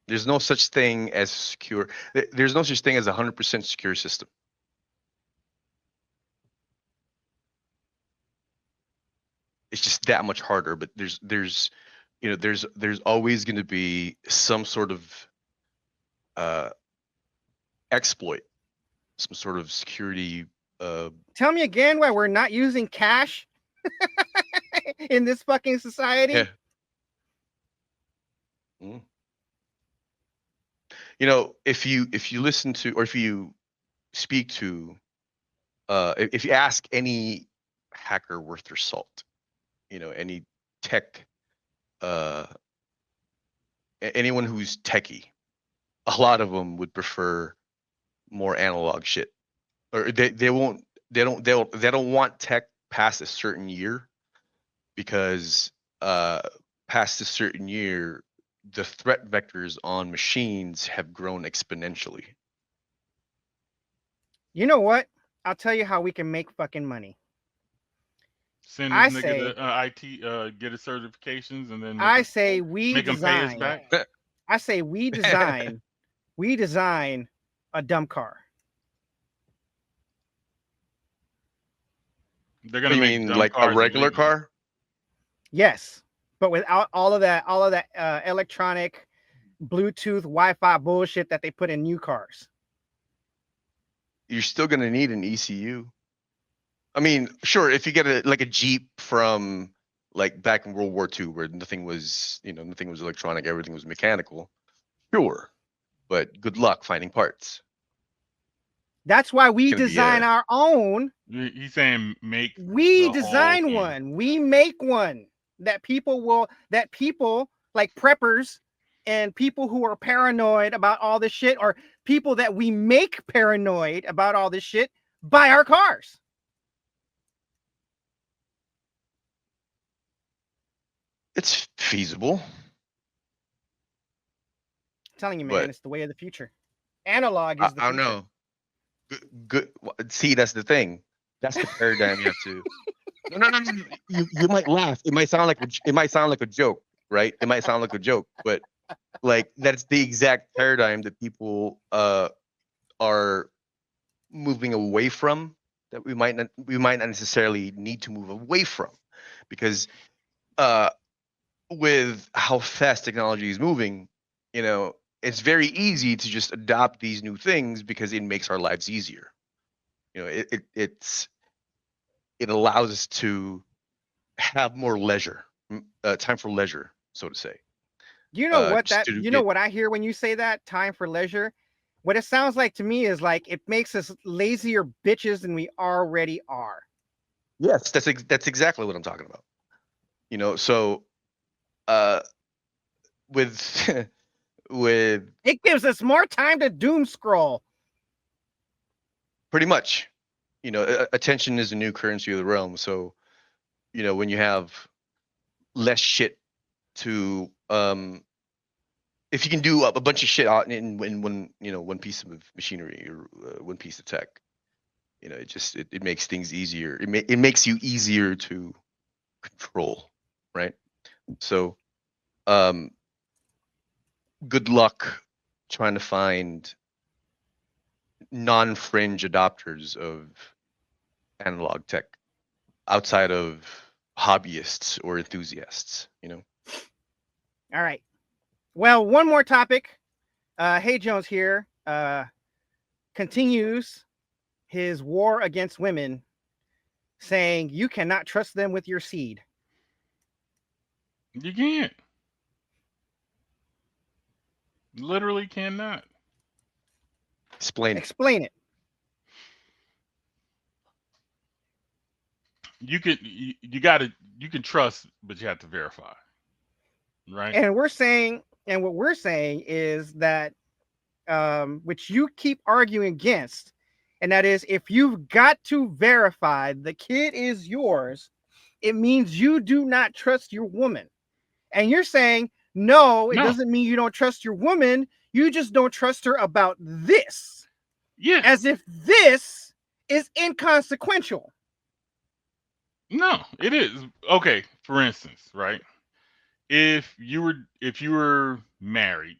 There's no such thing as secure. There's no such thing as a 100% secure system. It's just that much harder. But there's always going to be some sort of exploit, some sort of security. Tell me again why we're not using cash in this fucking society. Yeah. If you listen to, or if you speak to, if you ask any hacker worth their salt, any tech, anyone who's techie, a lot of them would prefer more analog shit, or they don't want tech past a certain year, because past a certain year, the threat vectors on machines have grown exponentially. You know what? I'll tell you how we can make fucking money. Send I this say- nigga to IT, get his certifications, and then I say we make him pay us design. back. I say we design. We design a dumb car. They're What gonna do you make mean, dumb like a cars regular illegal. car? Yes, but without all of that electronic, Bluetooth, Wi-Fi bullshit that they put in new cars. You're still going to need an ECU. I mean, sure, if you get a Jeep from like back in World War II, where nothing was electronic, everything was mechanical, sure, but good luck finding parts. That's why we It's gonna be design our own. He's saying make. We the whole design thing. one. We make one that people like preppers and people who are paranoid about all this shit, or people that we make paranoid about all this shit, buy our cars. It's feasible. I'm telling you, man, But it's the way of the future. Analog is the I future. don't know. Good. See, that's the thing. That's the paradigm you have to. No. You might laugh. It might sound like a joke, right? It might sound like a joke, but like that's the exact paradigm that people are moving away from, that we might not necessarily need to move away from, because with how fast technology is moving, it's very easy to just adopt these new things because it makes our lives easier. It allows us to have more leisure, time for leisure, so to say. You know what what I hear when you say that, time for leisure? What it sounds like to me is like it makes us lazier bitches than we already are. Yes, that's exactly what I'm talking about. So with with It gives us more time to doom scroll. pretty much, attention is a new currency of the realm. So, when you have less shit to if you can do a bunch of shit in one piece of machinery, or one piece of tech, it makes things easier. It makes you easier to control, right? So, good luck trying to find non-fringe adopters of analog tech outside of hobbyists or enthusiasts, you know? All right. Well, one more topic. Hey Jones here continues his war against women, saying you cannot trust them with your seed. You can't. Literally cannot. Explain. Explain it. You can trust, but you have to verify. Right. And what we're saying is that which you keep arguing against, and that is if you've got to verify the kid is yours, it means you do not trust your woman. And you're saying, no, it doesn't mean you don't trust your woman. You just don't trust her about this. Yeah. As if this is inconsequential. No, it is. Okay, for instance, right? If you were married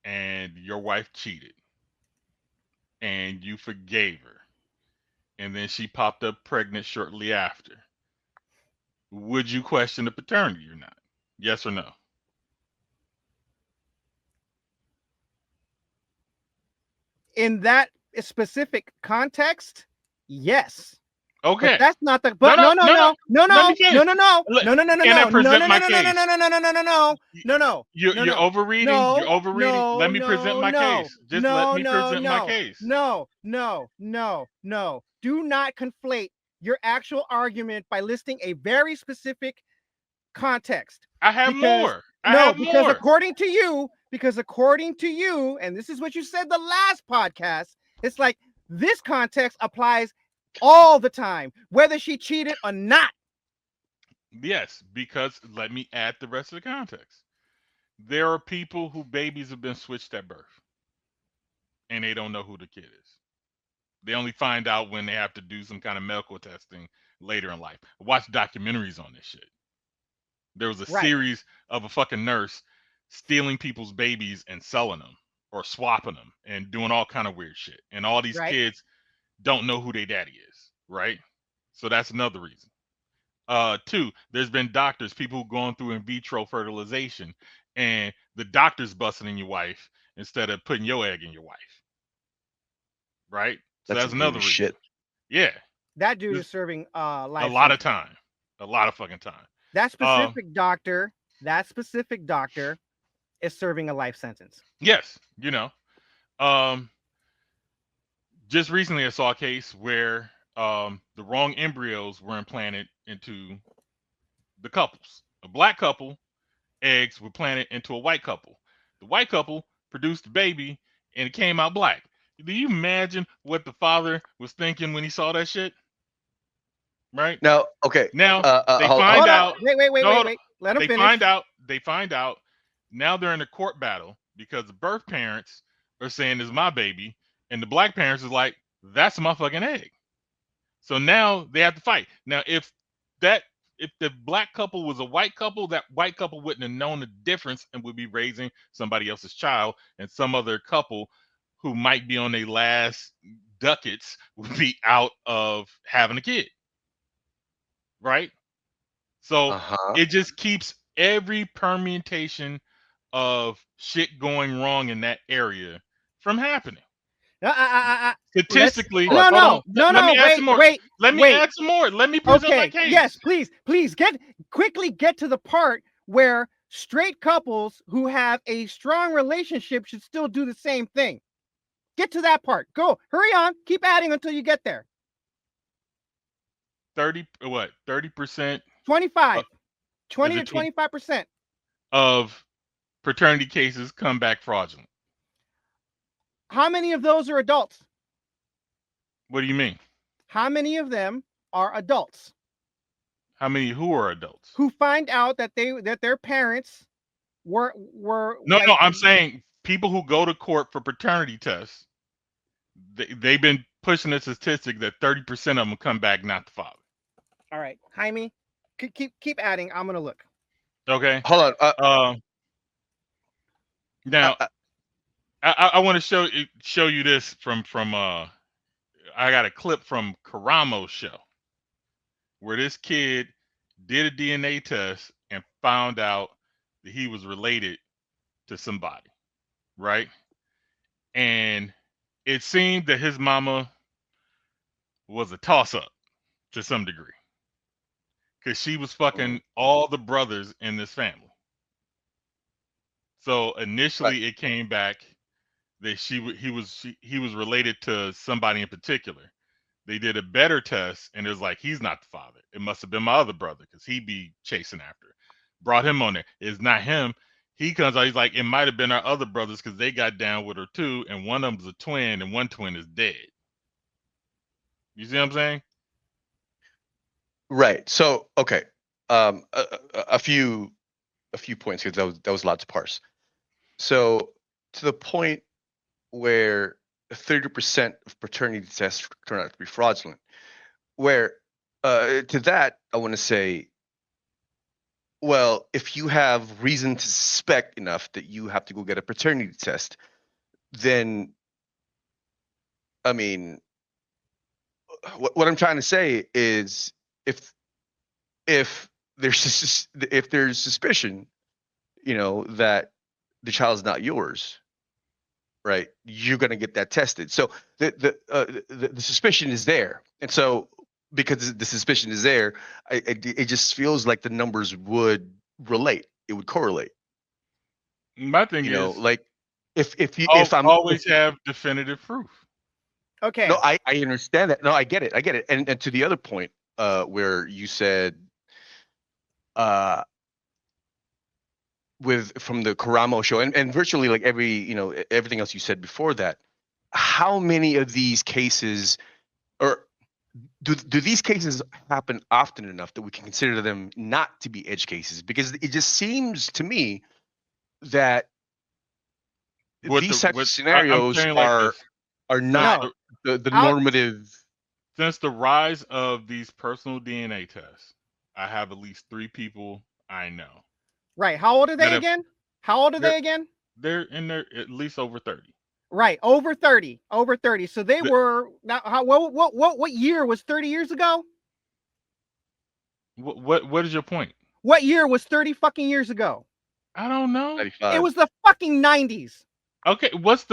and your wife cheated and you forgave her and then she popped up pregnant shortly after, would you question the paternity or not? Yes or no? In that specific context, yes. Okay. But that's not the but no. You're overreading. You're overreading. Let me present my case. Just let me present my case. No. Do not conflate your actual argument by listing a very specific context. I have more. Because according to you, and this is what you said the last podcast, it's like this context applies all the time, whether she cheated or not. Yes, because let me add the rest of the context. There are people who babies have been switched at birth and they don't know who the kid is. They only find out when they have to do some kind of medical testing later in life. Watch documentaries on this shit. There was a series of a fucking nurse stealing people's babies and selling them or swapping them and doing all kind of weird shit. And all these kids don't know who their daddy is, right? So that's another reason. Two, there's been doctors, people who going through in vitro fertilization, and the doctor's busting in your wife instead of putting your egg in your wife, right? So that's another reason. Shit. Yeah, that dude is serving life a lot of time, a lot of fucking time. That specific doctor is serving a life sentence. Yes, you know. Just recently I saw a case where the wrong embryos were implanted into the couples. A black couple, eggs were planted into a white couple. The white couple produced a baby and it came out black. Do you imagine what the father was thinking when he saw that shit? Right? Now, okay. Now they find out. Wait. Let them finish. They find out. Now they're in a court battle because the birth parents are saying it's my baby, and the black parents is like, that's my fucking egg. So now they have to fight. Now, if the black couple was a white couple, that white couple wouldn't have known the difference and would be raising somebody else's child, and some other couple who might be on their last ducats would be out of having a kid. Right? So it just keeps every permutation of shit going wrong in that area from happening. Statistically, let me add some more. Let me present my case. Yes, please quickly get to the part where straight couples who have a strong relationship should still do the same thing. Get to that part. Go. Hurry on. Keep adding until you get there. 30%? 25. 20 to 25% of paternity cases come back fraudulent. How many of those are adults? What do you mean? How many of them are adults? How many who are adults? Who find out that their parents were No, I'm saying people who go to court for paternity tests, they've been pushing the statistic that 30% of them come back not the father. All right, Jaime, Keep adding. I'm gonna look. Okay. Hold on. Now I want to show you this from I got a clip from Karamo's show where this kid did a DNA test and found out that he was related to somebody, right? And it seemed that his mama was a toss-up to some degree because she was fucking all the brothers in this family. So initially it came back that he was related to somebody in particular. They did a better test and it was like, he's not the father. It must have been my other brother because he'd be chasing after it. Brought him on there. It's not him. He comes out, he's like, it might have been our other brothers because they got down with her too, and one of them's a twin and one twin is dead. You see what I'm saying? Right. So, okay. A few points here. That was a lot to parse. So, to the point where 30% of paternity tests turn out to be fraudulent, where to that I want to say, well, if you have reason to suspect enough that you have to go get a paternity test, then, I mean, what I'm trying to say is, if there's suspicion, that the child is not yours, right? You're gonna get that tested. So the suspicion is there, and so because the suspicion is there, it just feels like the numbers would relate. It would correlate. My thing is, like if I'm always have definitive proof. Okay. No, I understand that. No, I get it. And to the other point, where you said, from the Karamo show and virtually like everything else you said before that, how many of these cases, or do these cases happen often enough that we can consider them not to be edge cases? Because it just seems to me that these types of scenarios are not the normative. Since the rise of these personal DNA tests, I have at least 3 people I know. Right. How old are they again? They're in their at least over 30. Right, over 30. So they were now. What year was 30 years ago? What is your point? What year was 30 fucking years ago? I don't know. 95. It was the fucking 90s. Okay,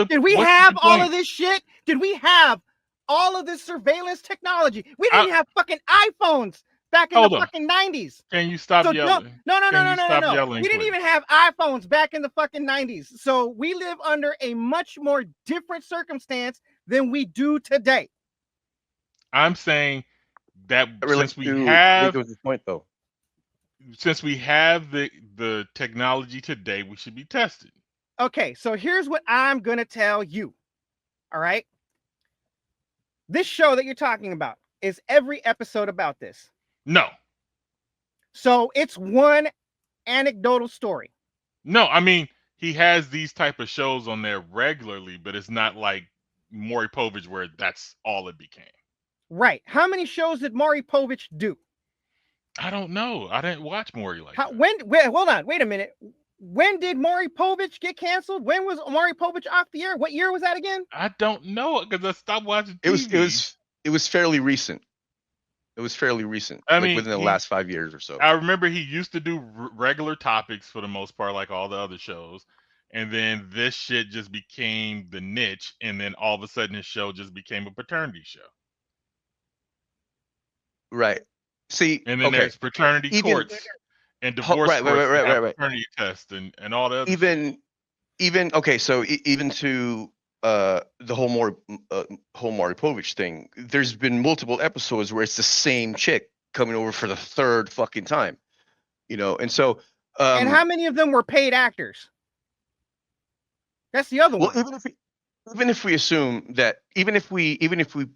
Did we have all of this shit? Did we have all of this surveillance technology? We didn't have fucking iPhones back in the fucking 90s. Can you stop yelling? No. We didn't even have iPhones back in the fucking 90s. So we live under a much more different circumstance than we do today. I'm saying that since we have the technology today, we should be tested. Okay, so here's what I'm going to tell you. All right. This show that you're talking about, is every episode about this? No. So it's one anecdotal story. No, I mean, he has these type of shows on there regularly, but it's not like Maury Povich where that's all it became. Right. How many shows did Maury Povich do? I don't know. I didn't watch Maury like that. Hold on. Wait a minute. When did Maury Povich get canceled? When was Maury Povich off the air? What year was that again? I don't know because I stopped watching TV. It was fairly recent. It was fairly recent. I mean, within the last 5 years or so. I remember he used to do regular topics for the most part, like all the other shows. And then this shit just became the niche. And then all of a sudden his show just became a paternity show. Right. See, and then there's paternity courts and divorce courts, and paternity tests and all the other even to the whole Maury Povich thing, there's been multiple episodes where it's the same chick coming over for the third fucking time, and so and how many of them were paid actors? That's the other one. Even if we assume that, even if we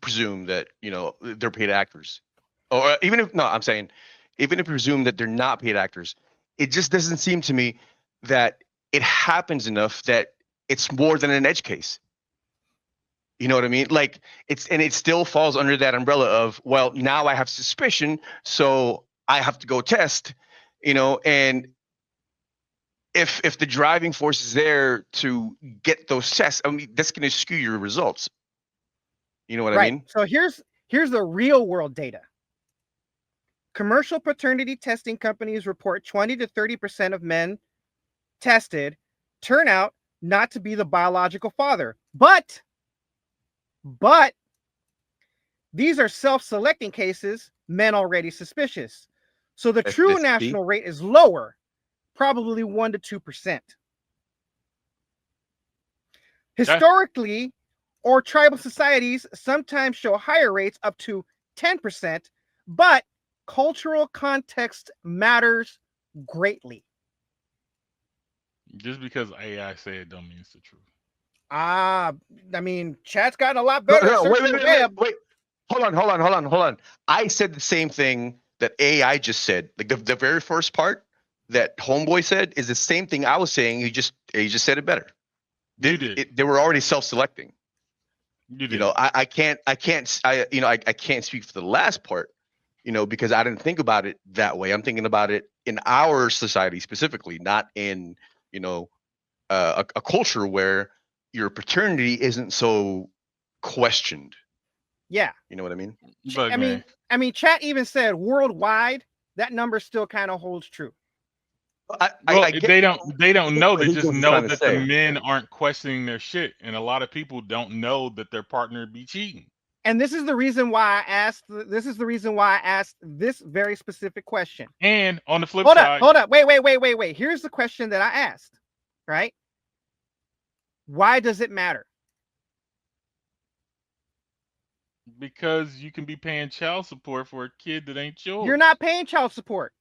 presume that they're paid actors, or even if we presume that they're not paid actors, it just doesn't seem to me that it happens enough that it's more than an edge case. You know what I mean? Like it still falls under that umbrella of, well, now I have suspicion, so I have to go test, and if the driving force is there to get those tests, I mean, that's going to skew your results. You know what I mean? So here's the real world data. Commercial paternity testing companies report 20 to 30% of men tested turn out not to be the biological father. But these are self-selecting cases, men already suspicious. So the true national rate is lower, probably 1 to 2%. Historically, or tribal societies sometimes show higher rates up to 10%, but cultural context matters greatly. Just because AI say it don't mean it's the truth. I mean, chat's gotten a lot better. Wait. Hold on. I said the same thing that AI just said. Like the very first part that Homeboy said is the same thing I was saying. He just said it better. They were already self-selecting. You did. I can't speak for the last part, because I didn't think about it that way. I'm thinking about it in our society specifically, not in, a culture where your paternity isn't so questioned. Yeah. You know what I mean? Look, I mean, chat even said worldwide, that number still kind of holds true. They don't know. They just know that the men aren't questioning their shit, and a lot of people don't know that their partner be cheating. And this is the reason why I asked. This is the reason why I asked this very specific question. And on the flip side, hold up, wait. Here's the question that I asked. Right? Why does it matter? Because you can be paying child support for a kid that ain't yours. You're not paying child support.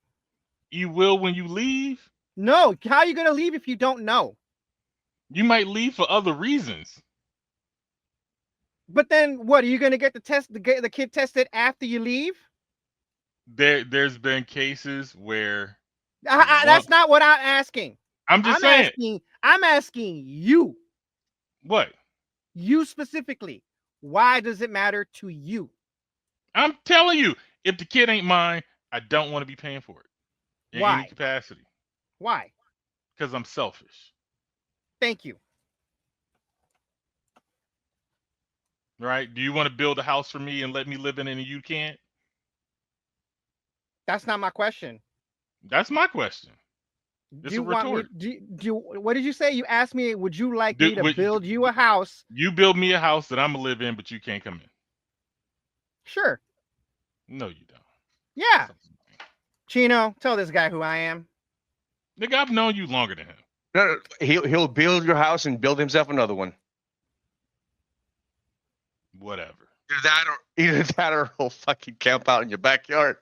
You will when you leave. No, how are you going to leave if you don't know? You might leave for other reasons. But then, what are you going to get the kid tested after you leave? There's been cases where that's not what I'm asking. I'm saying. I'm asking you. What? You specifically. Why does it matter to you? I'm telling you, if the kid ain't mine, I don't want to be paying for it. In any capacity. Why? Because I'm selfish. Thank you. Right? Do you want to build a house for me and let me live in it and you can't? That's not my question. That's my question. It's a retort. What did you say? You asked me, would you like me to build you a house? You build me a house that I'm going to live in, but you can't come in. Sure. No, you don't. Yeah. Chino, tell this guy who I am. Nigga, I've known you longer than him. No, he'll build your house and build himself another one. Whatever. Either that or he'll fucking camp out in your backyard.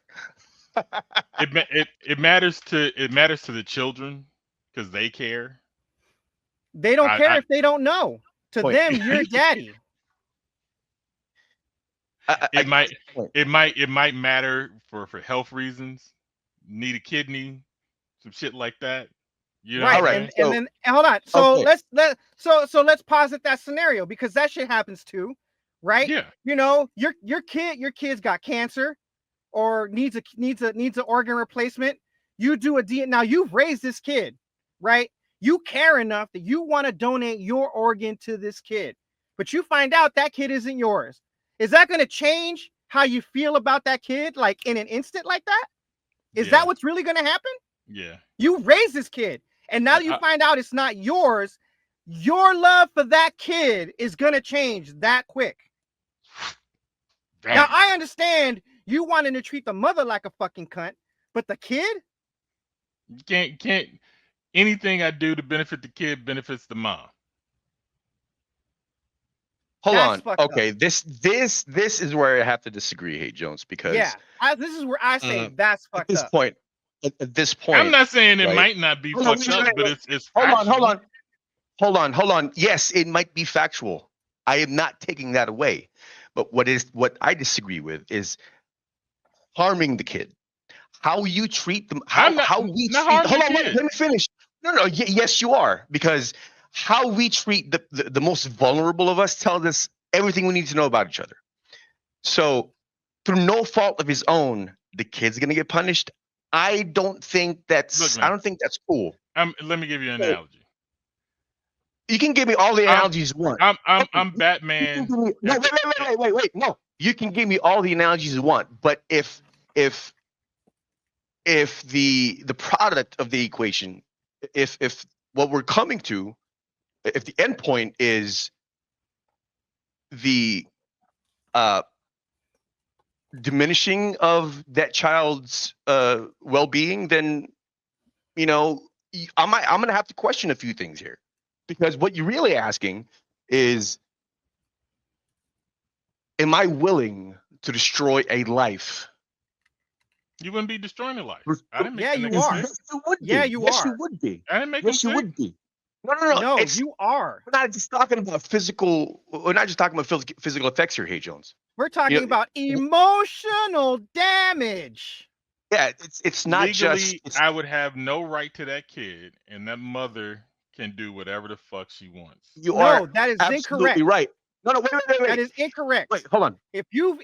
It matters to the children because they care. They don't care if they don't know. To them, you're daddy. It might matter for health reasons. Need a kidney, some shit like that. You know, right? And then hold on. So let's posit that scenario because that shit happens too, right? Yeah. Your kid's got cancer or needs an organ replacement. You do a DNA. Now you've raised this kid, right? You care enough that you want to donate your organ to this kid, but you find out that kid isn't yours. Is that going to change how you feel about that kid, like in an instant like that? Is that what's really going to happen? Yeah. You raised this kid, and now you find out it's not yours. Your love for that kid is going to change that quick. Damn. Now, I understand you wanting to treat the mother like a fucking cunt, but the kid? Can't anything I do to benefit the kid benefits the mom. Hold on. Okay, this is where I have to disagree, Hey Jones, because this is where I say that's fucked up. At this point, I'm not saying it might not be fucked up, but it's hold on. Yes, it might be factual. I am not taking that away. But what I disagree with is harming the kid. How you treat them, hold on, let me finish. No, yes, you are, because how we treat the most vulnerable of us tells us everything we need to know about each other. So, through no fault of his own, the kid's gonna get punished. I don't think that's. Look, I man. don't think that's cool. Let me give you an analogy. You can give me all the analogies you want. I'm Batman. Wait. No, you can give me all the analogies you want, but if the product of the equation, if what we're coming to, if the end point is the diminishing of that child's well-being, then I'm gonna have to question a few things here, because what you're really asking is, am I willing to destroy a life? You wouldn't be destroying a life. I didn't make Yeah, the you nigga are. sick. You would be. Yeah, you yes, are. you would be. I didn't make Yes, him you sick. would be. No. No, It's, you are. we're not just talking about physical. We're not just talking about physical effects here, Hey Jones. We're talking about emotional damage. Yeah, it's not Legally, just. I would have no right to that kid, and that mother can do whatever the fuck she wants. You No, are that is absolutely incorrect. right. No, wait. That is incorrect. Wait, hold on. If you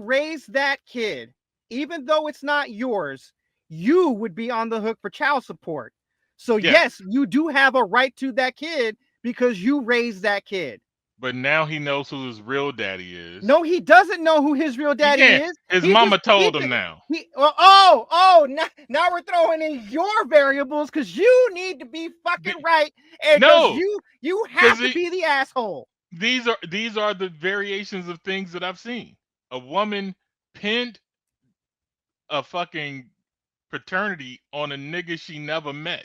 raise that kid, even though it's not yours, you would be on the hook for child support. So yes, you do have a right to that kid because you raised that kid. But now he knows who his real daddy is. No, he doesn't know who his real daddy is. His mama told him now. Now we're throwing in your variables because you need to be fucking right, and No, you have to be the asshole. These are the variations of things that I've seen. A woman pinned a fucking paternity on a nigga she never met,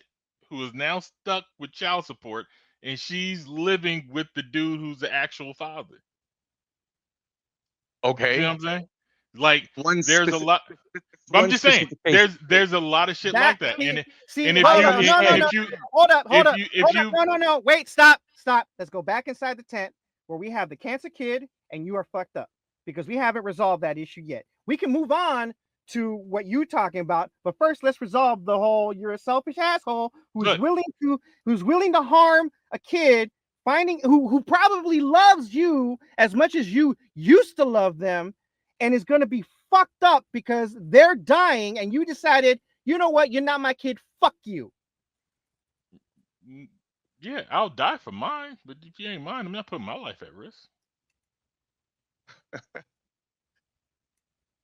who is now stuck with child support, and she's living with the dude who's the actual father. Okay. You know what I'm saying? Like, there's a lot. I'm just saying, there's a lot of shit like that. Wait, stop. Let's go back inside the tent where we have the cancer kid, and you are fucked up because we haven't resolved that issue yet. We can move on to what you're talking about, but first let's resolve the whole you're a selfish asshole who's willing to harm a kid, who probably loves you as much as you used to love them, and is going to be fucked up because they're dying and you decided, you know what, you're not my kid, fuck you. Yeah, I'll die for mine, but if you ain't mine, I'm not putting my life at risk.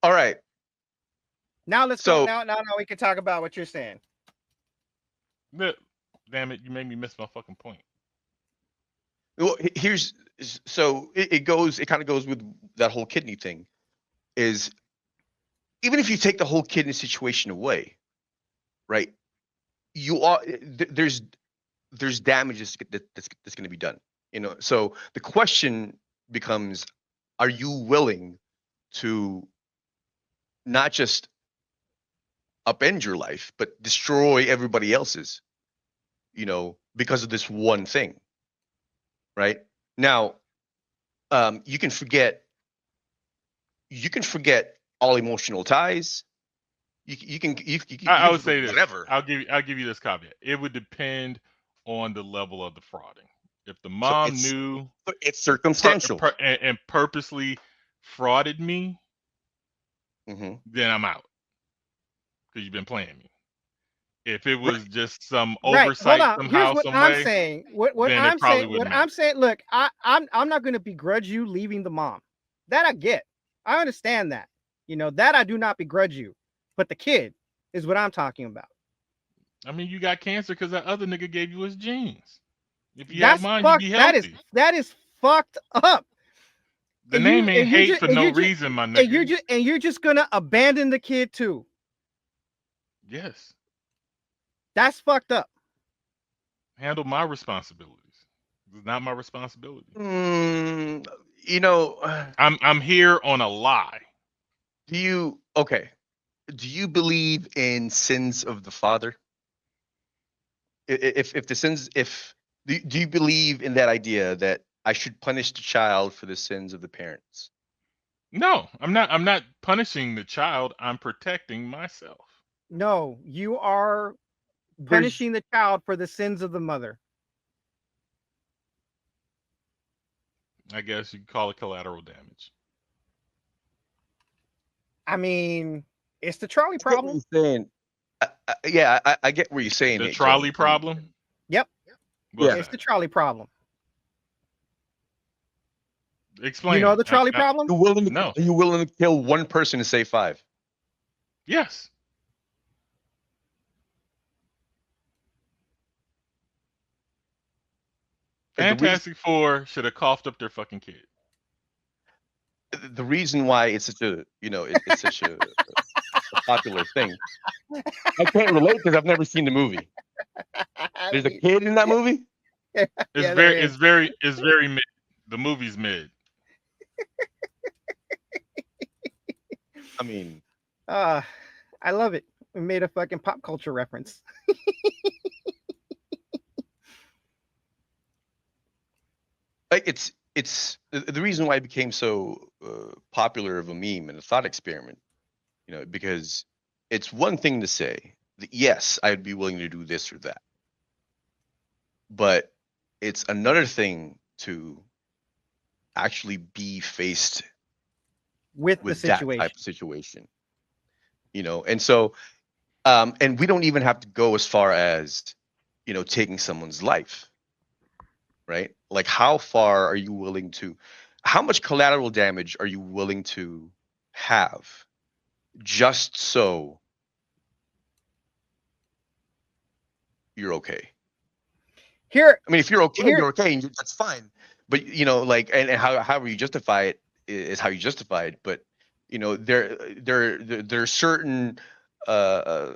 All right. Now let's go. Now we can talk about what you're saying. Damn it, you made me miss my fucking point. Well, it kind of goes with that whole kidney thing. Is even if you take the whole kidney situation away, right? There's damages that's going to be done. So the question becomes, are you willing to not just upend your life, but destroy everybody else's, because of this one thing, right? Now, you can forget all emotional ties. I would say this. Whatever. I'll give you this caveat. It would depend on the level of the frauding. If the mom knew, it's circumstantial and purposely frauded me, then I'm out because you've been playing me. If it was just some oversight somehow, Here's what I'm saying. What I'm saying. Look, I'm not going to begrudge you leaving the mom. That I get. I understand that. That I do not begrudge you. But the kid is what I'm talking about. I mean, you got cancer because that other nigga gave you his genes. If you have mine, you'd be healthy. That is fucked up. The name ain't hate for no reason, my nigga. And you're just gonna abandon the kid too. Yes. That's fucked up. Handle my responsibilities. It's not my responsibility. I'm here on a lie. Do you believe in sins of the father? Do you believe in that idea that I should punish the child for the sins of the parents? No, I'm not punishing the child. I'm protecting myself. No, you are punishing the child for the sins of the mother. I guess you could call it collateral damage. I mean, it's the trolley I get what problem. you're saying. Yeah, I get what you're saying. The Nate, trolley Jones. problem. Yep. What's Yeah. It's that? the trolley problem. Explain. You know it. the trolley problem? No. Are you willing to kill one person to save 5? Yes. Fantastic Four should have coughed up their fucking kid. The reason why it's such a, it's such a popular thing. I can't relate because I've never seen the movie. There's a kid in that movie. It's very mid. The movie's mid. I mean, I love it. We made a fucking pop culture reference. like it's the reason why it became so popular of a meme and a thought experiment, because it's one thing to say that, yes, I'd be willing to do this or that, but it's another thing to actually be faced with the that situation. type of situation, and so and we don't even have to go as far as taking someone's life, right? Like, how far are you willing to, how much collateral damage are you willing to have just so you're okay? Here, I mean, if you're okay, you're okay, and that's fine. But and however you justify it is how you justify it. But there are certain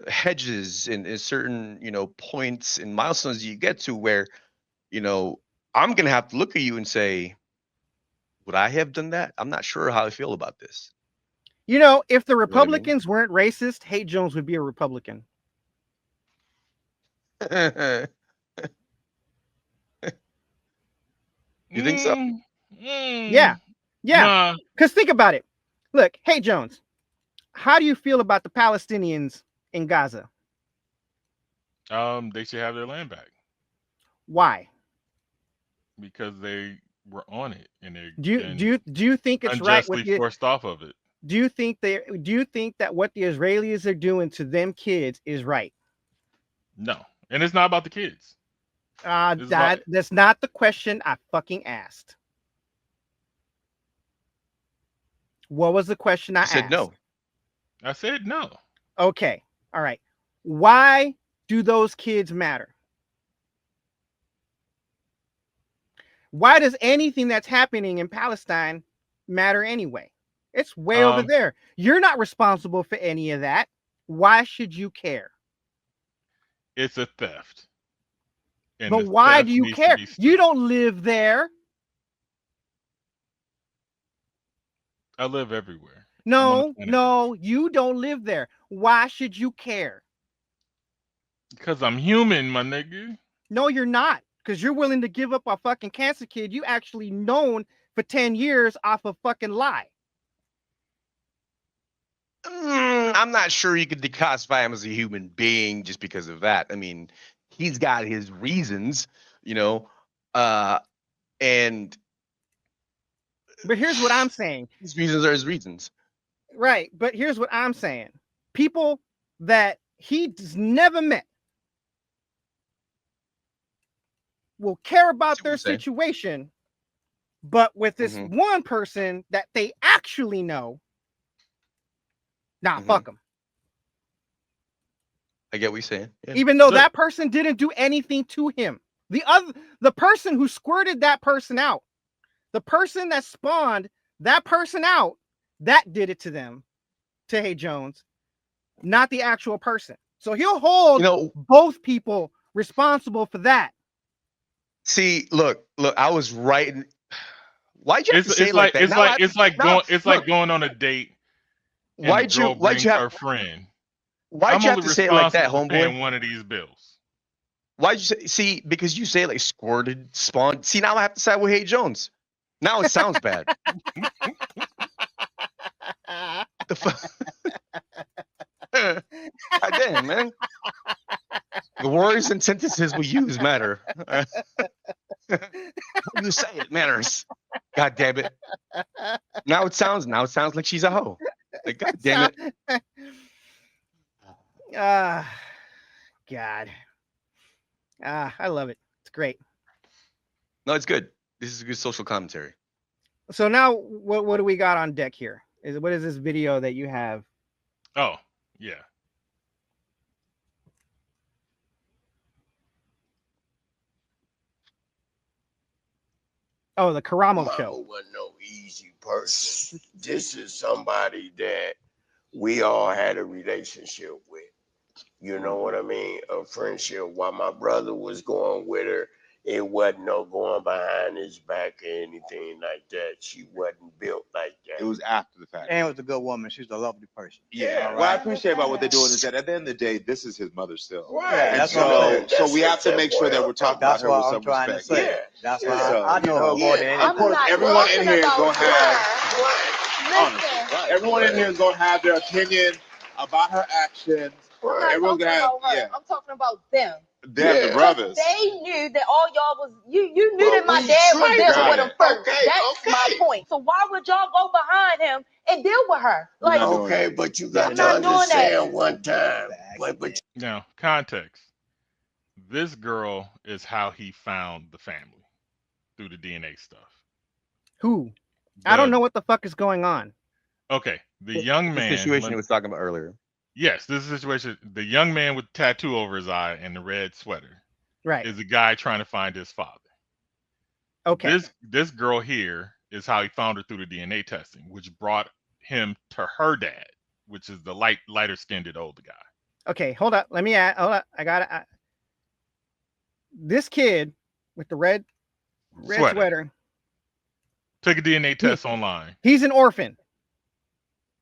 hedges and certain points and milestones you get to where I'm gonna have to look at you and say, would I have done that? I'm not sure how I feel about this. If the Republicans weren't racist, Hate Jones would be a Republican. You think so? Yeah. Nah. Because think about it. Look, Hate Jones, how do you feel about the Palestinians in Gaza? They should have their land back. Why? Because they were on it, and they do you think it's right with unjustly forced off of it? Do you think that what the Israelis are doing to them kids is right? No, and it's not about the kids. That's not the question I fucking asked. What was the question I asked? Said no. I said no. Okay. All right. Why do those kids matter? Why does anything that's happening in Palestine matter anyway? It's way over there. You're not responsible for any of that. Why should you care? It's a theft. But why do you care? You don't live there. I live everywhere. No, you don't live there. Why should you care? Because I'm human, my nigga. No, you're not. Because you're willing to give up a fucking cancer kid you actually known for 10 years off a fucking lie. I'm not sure you could declassify him as a human being just because of that. I mean, he's got his reasons, and but here's what I'm saying. His reasons are his reasons. Right, but here's what I'm saying. People that he's never met will care about their situation, but with this one person that they actually know, fuck them. I get what you're saying. Yeah. Even though that person didn't do anything to him. The person who squirted that person out, the person that spawned that person out, that did it to them, to Hate Jones, not the actual person. So he'll hold both people responsible for that. See, look, I was right. Why'd you have to say it's like that? It's like going on a date. Why'd you have our friend? Why'd you have to say it like that, homeboy? One of these bills. Why'd you say? See, because you say like squirted, spawned. See, now I have to side with Hate Jones. Now it sounds bad. The fuck? God damn, man. The words and sentences we use matter. How you say it matters. God damn it. Now it sounds like she's a hoe. Like, God damn it. God. I love it. It's great. No, it's good. This is a good social commentary. So now, what do we got on deck here? What is this video that you have? Oh, yeah. Oh, the Karamo Mama show. wasn't no easy person. This is somebody that we all had a relationship with. You know what I mean? A friendship. While my brother was going with her, it wasn't no going behind his back or anything like that. She wasn't built like that. It was after the fact. And was a good woman. She's a lovely person. Yeah. All What I right. appreciate about what they're doing is that at the end of the day, this is his mother still. Right. Yeah, And that's so we have to make sure that we're talking about That's her what with I'm some trying to respect. say. Yeah. That's Yeah. why So, I know her more than yeah. Of anything. course, not everyone in talking here is about gonna have her. honestly, Listen, right? Everyone in here is gonna have their opinion about her actions. I'm not Everyone's talking gonna have about her. I'm talking about them. them, the Yeah. brothers. They knew that all y'all was you knew But that my we dad was tried dealing with to- him first. Okay, That's my okay. point. So why would y'all go behind him and deal with her? We're Like, not doing Okay, that. but you got I'm to not doing that. understand one time. But Now, context. This girl is how he found the family through the DNA stuff. Who? I don't The- know what the fuck is going on. Okay, the young The man. situation he was talking about earlier. Yes, this is the situation. The young man with the tattoo over his eye and the red sweater Right. is the guy trying to find his father. Okay. This girl here is how he found her through the DNA testing, which brought him to her dad, which is the lighter skinned older guy. Okay. Hold up. Let me add. Hold up. I got it. This kid with the red sweater. Took a DNA test online. He's an orphan.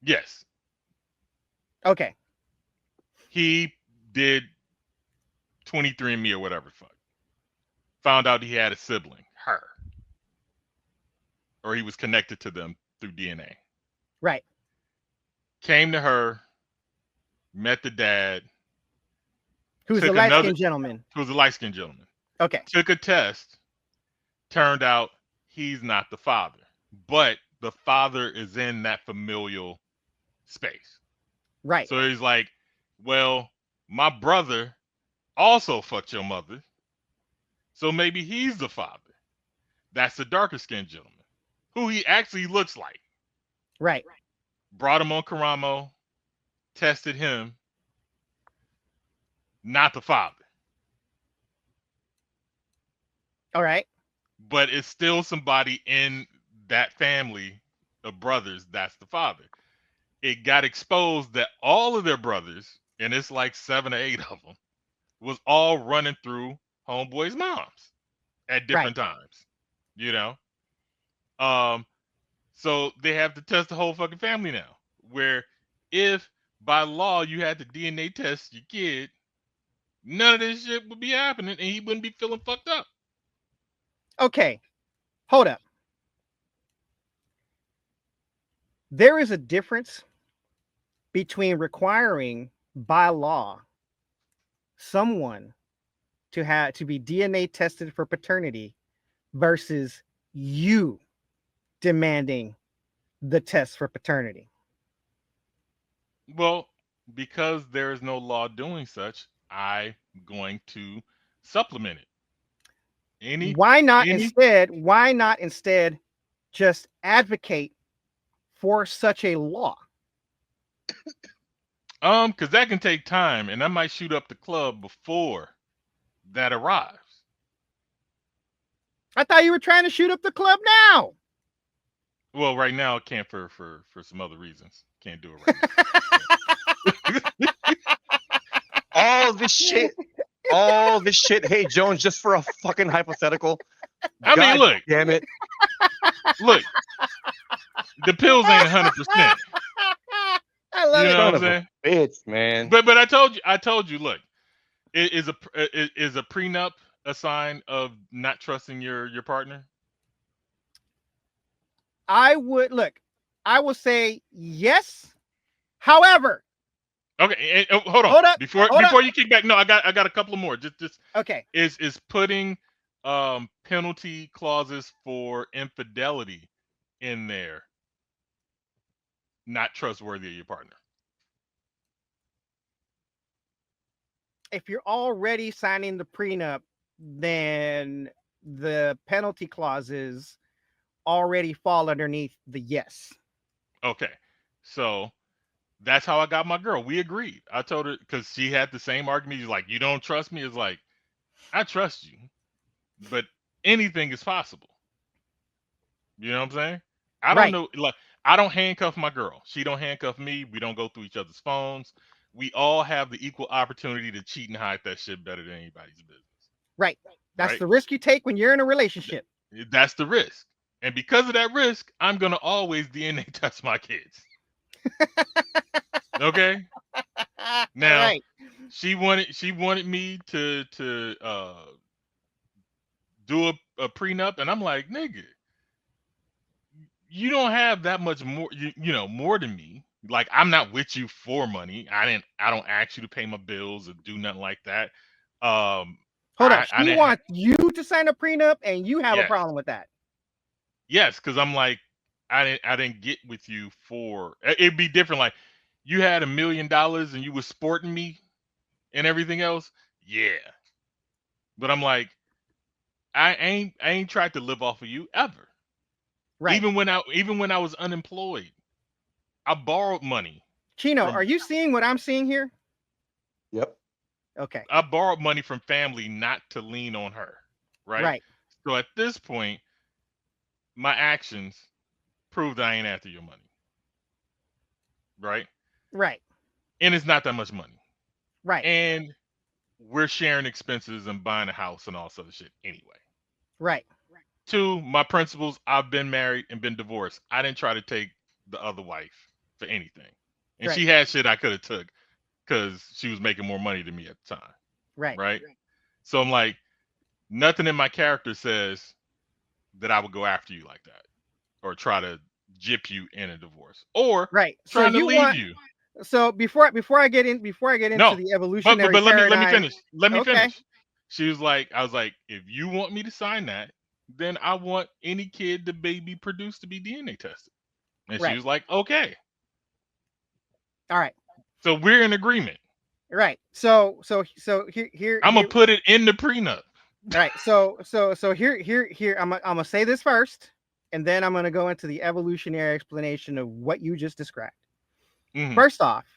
Yes, Okay. he did 23andMe or whatever the fuck. Found out he had a sibling, her, or he was connected to them through DNA. Right. Came to her, met the dad, Who's Took the light another- skinned gentleman? who was a light-skinned gentleman. Okay. Took a test. Turned out he's not the father, but the father is in that familial space. Right. So he's like, well, my brother also fucked your mother, so maybe he's the father. That's the darker skinned gentleman, who he actually looks like. Right. Brought him on Karamo, tested him, not the father. All right. But it's still somebody in that family of brothers that's the father. It got exposed that all of their brothers, and it's like 7 or 8 of them, was all running through Homeboy's moms at different times, you know? So they have to test the whole fucking family now, where if by law you had to DNA test your kid, none of this shit would be happening and he wouldn't be feeling fucked up. Okay. Hold up. There is a difference between requiring by law someone to be DNA tested for paternity versus you demanding the test for paternity. Well, because there is no law doing such, I'm going to supplement it. Why not instead just advocate for such a law? Because that can take time, and I might shoot up the club before that arrives. I thought you were trying to shoot up the club now. Well, right now I can't for some other reasons. Can't do it right now. All this shit. Hey, Jones, just for a fucking hypothetical. I mean, God look. damn it. Look, the pills ain't 100%. I love You it. know what I'm saying? Bitch, man. But I told you. Look, is a prenup a sign of not trusting your partner? I will say yes. However, okay, and, hold on. Hold up, Before hold up. you kick back, no, I got a couple of more. Just okay. is putting penalty clauses for infidelity in there not trustworthy of your partner? If you're already signing the prenup, then the penalty clauses already fall underneath the yes. Okay. So that's how I got my girl. We agreed. I told her, because she had the same argument. She's like, you don't trust me? It's like, I trust you, but anything is possible. You know what I'm saying? I don't Right. know. Like, I don't handcuff my girl. She don't handcuff me. We don't go through each other's phones. We all have the equal opportunity to cheat and hide that shit better than anybody's business. Right. That's Right? the risk you take when you're in a relationship. That's the risk. And because of that risk, I'm gonna always DNA test my kids. Okay. Now, Right. she wanted me to do a prenup, and I'm like, nigga, you don't have that much more, you know, more than me. Like, I'm not with you for money. I don't ask you to pay my bills or do nothing like that. Hold up. I She didn't wants you to sign a prenup, and you have a Yes. problem with that. Yes, because I'm like, I didn't get with you for, it'd be different. Like, you had $1 million and you was sporting me and everything else. Yeah. But I'm like, I ain't tried to live off of you ever. Right. Even when I was unemployed, I borrowed money. Chino, from- are you seeing what I'm seeing here? Yep. Okay. I borrowed money from family not to lean on her. Right. Right. So at this point, my actions prove that I ain't after your money. Right. Right. And it's not that much money. Right. And we're sharing expenses and buying a house and all sort of shit anyway. Right. 2, my principles, I've been married and been divorced. I didn't try to take the other wife for anything. And Right. she had shit I could have took because she was making more money than me at the time. Right. Right. So I'm like, nothing in my character says that I would go after you like that or try to gyp you in a divorce or Right. So trying to you leave want. you. So before I get into No, the evolutionary but let me paradigm, finish. Let me Okay. finish. She was like, I was like, if you want me to sign that, then I want any kid the baby produced to be DNA tested. And Right. she was like, okay. All right. So we're in agreement. Right. So here I'm gonna put it in the prenup. Right. So here I'm gonna say this first, and then I'm gonna go into the evolutionary explanation of what you just described. Mhm. First off,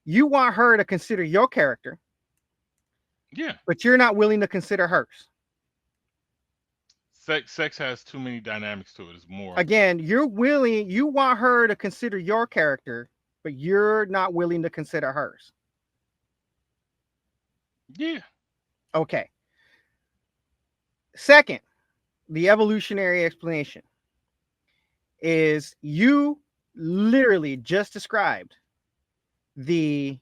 you want her to consider your character, Yeah. but you're not willing to consider hers. Sex has too many dynamics to it. It's more. Again, you want her to consider your character, but you're not willing to consider hers. Yeah. Okay. Second, the evolutionary explanation is you literally just described the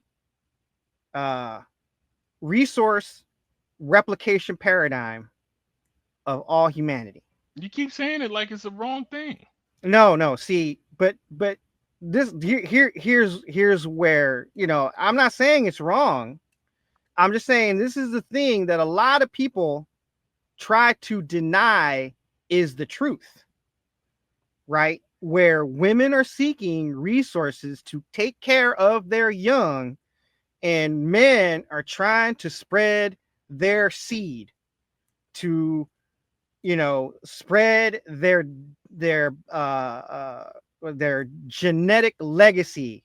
resource replication paradigm of all humanity. You keep saying it like it's the wrong thing. No. See, but this here's where, you know, I'm not saying it's wrong. I'm just saying this is the thing that a lot of people try to deny is the truth, right? Where women are seeking resources to take care of their young, and men are trying to spread their seed, to, you know, spread their genetic legacy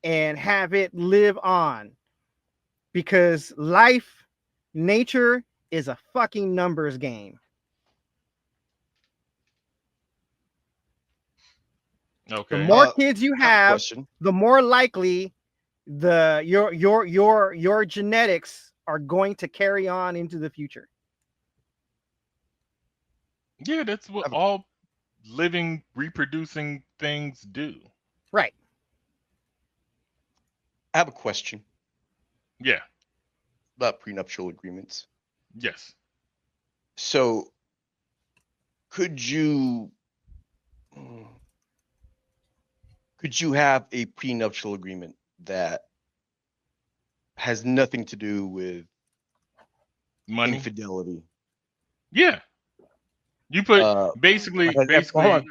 and have it live on, because nature is a fucking numbers game. Okay. The more kids you I have a have, question. the more likely your genetics are going to carry on into the future. Yeah, that's what all living, reproducing things do. Right. I have a question Yeah. about prenuptial agreements. Yes. So, could you have a prenuptial agreement that has nothing to do with Money. infidelity? Yeah. You put Hold on.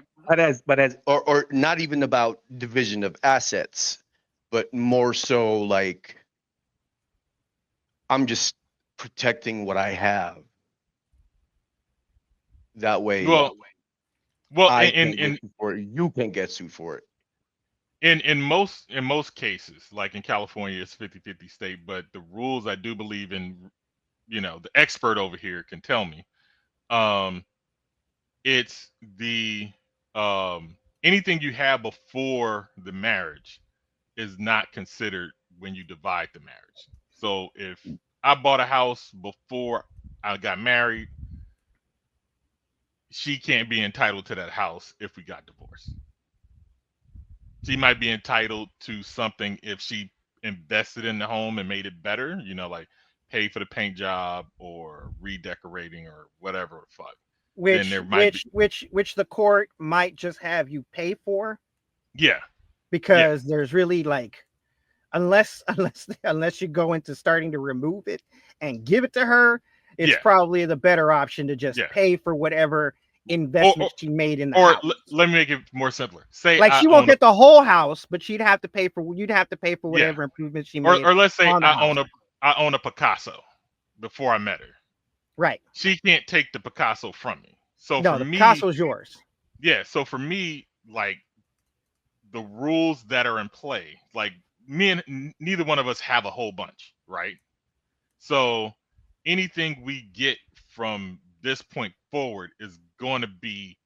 or not even about division of assets, but more so like I'm just protecting what I have. That way, Well, I in can't get sued for it. You can't get sued for it. in most cases, like in California, it's 50-50 state, but the rules I do believe in, the expert over here can tell me. It's the anything you have before the marriage is not considered when you divide the marriage. So if I bought a house before I got married, she can't be entitled to that house if we got divorced. She might be entitled to something if she invested in the home and made it better, like pay for the paint job or redecorating or whatever the fuck. Then there might be, which the court might just have you pay for. Yeah. Because there's really like, unless you go into starting to remove it and give it to her, it's probably the better option to just pay for whatever investment she made in the house. Let me make it more simpler. Say like she won't get the whole house, but you'd have to pay for whatever improvements she made. Or let's say I own a Picasso before I met her. Right. She can't take the Picasso from me. So no, for the me, Picasso's yours. Yeah. So for me, like the rules that are in play, like neither one of us have a whole bunch, right? So anything we get from this point forward is going to be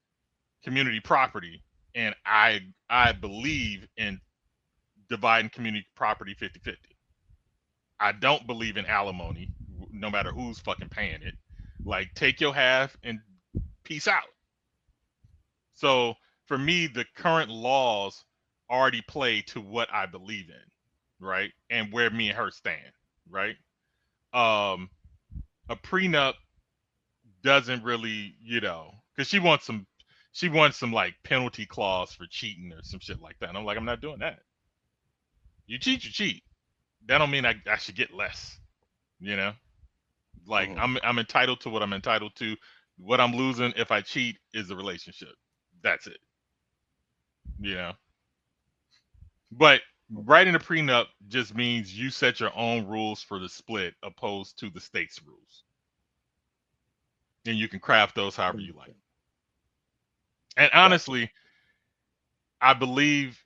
community property, and I believe in dividing community property 50-50. I don't believe in alimony, no matter who's fucking paying it. Like, take your half and peace out. So for me, the current laws already play to what I believe in, right? And where me and her stand, right? A prenup doesn't really, because she wants some like penalty clause for cheating or some shit like that. And I'm like, I'm not doing that. You cheat. That don't mean I should get less, Like I'm entitled to what I'm entitled to. What I'm losing if I cheat is the relationship. That's it. But writing a prenup just means you set your own rules for the split opposed to the state's rules. And you can craft those however you like. And honestly, I believe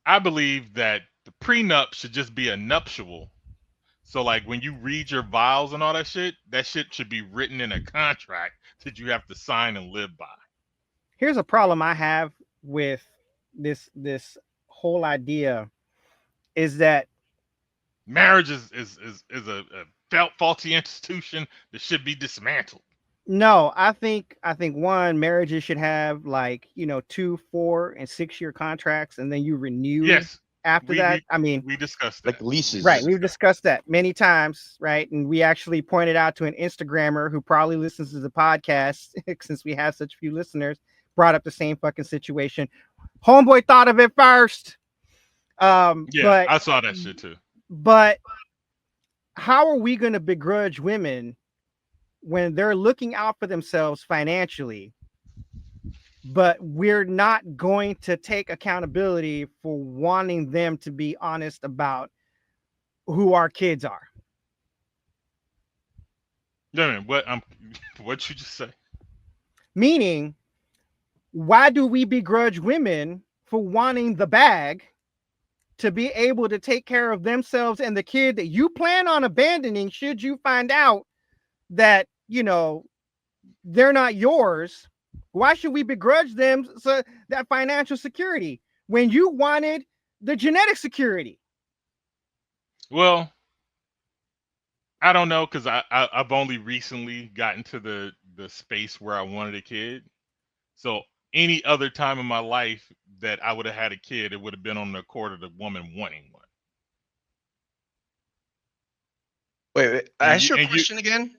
that the prenup should just be a nuptial. So like when you read your vows and all that shit should be written in a contract that you have to sign and live by. Here's a problem I have with this whole idea is that marriage is a faulty institution that should be dismantled. No, I think one, marriages should have like 2, 4, and 6 year contracts, and then you renew. Yes. After that, we discussed that. Like leases, right? We've discussed that many times, right? And we actually pointed out to an Instagrammer who probably listens to the podcast, since we have such few listeners, brought up the same fucking situation. Homeboy thought of it first. But I saw that shit too. But how are we going to begrudge women when they're looking out for themselves financially, but we're not going to take accountability for wanting them to be honest about who our kids are? No, what you just say? Meaning, why do we begrudge women for wanting the bag to be able to take care of themselves and the kid that you plan on abandoning should you find out that they're not yours? Why should we begrudge them that financial security when you wanted the genetic security? Well, I don't know, because I've only recently gotten to the space where I wanted a kid. So any other time in my life that I would have had a kid, it would have been on the accord of the woman wanting one. Wait. Ask your question again,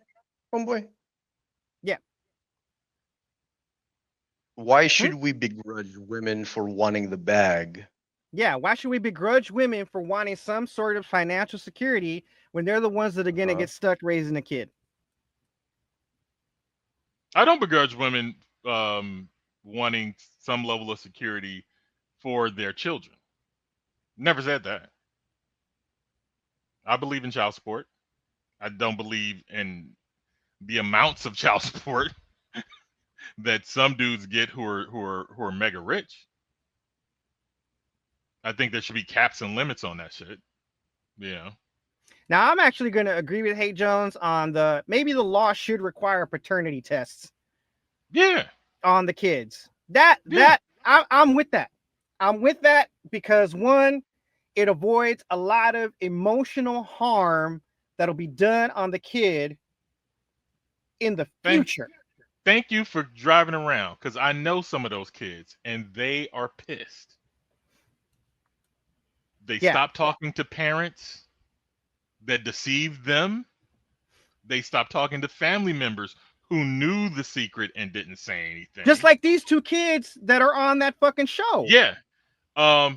homeboy. Yeah. Why should we begrudge women for wanting the bag? Yeah, why should we begrudge women for wanting some sort of financial security when they're the ones that are going to get stuck raising a kid? I don't begrudge women wanting some level of security for their children. Never said that. I believe in child support. I don't believe in the amounts of child support that some dudes get who are mega rich. I think there should be caps and limits on that shit. Yeah. Now, I'm actually going to agree with Hey Jones on maybe the law should require paternity tests. Yeah. On the kids. I'm with that. I'm with that because one, it avoids a lot of emotional harm that'll be done on the kid in the future. Thank you for driving around, because I know some of those kids and they are pissed. They stopped talking to parents that deceived them. They stopped talking to family members who knew the secret and didn't say anything. Just like these two kids that are on that fucking show. Yeah.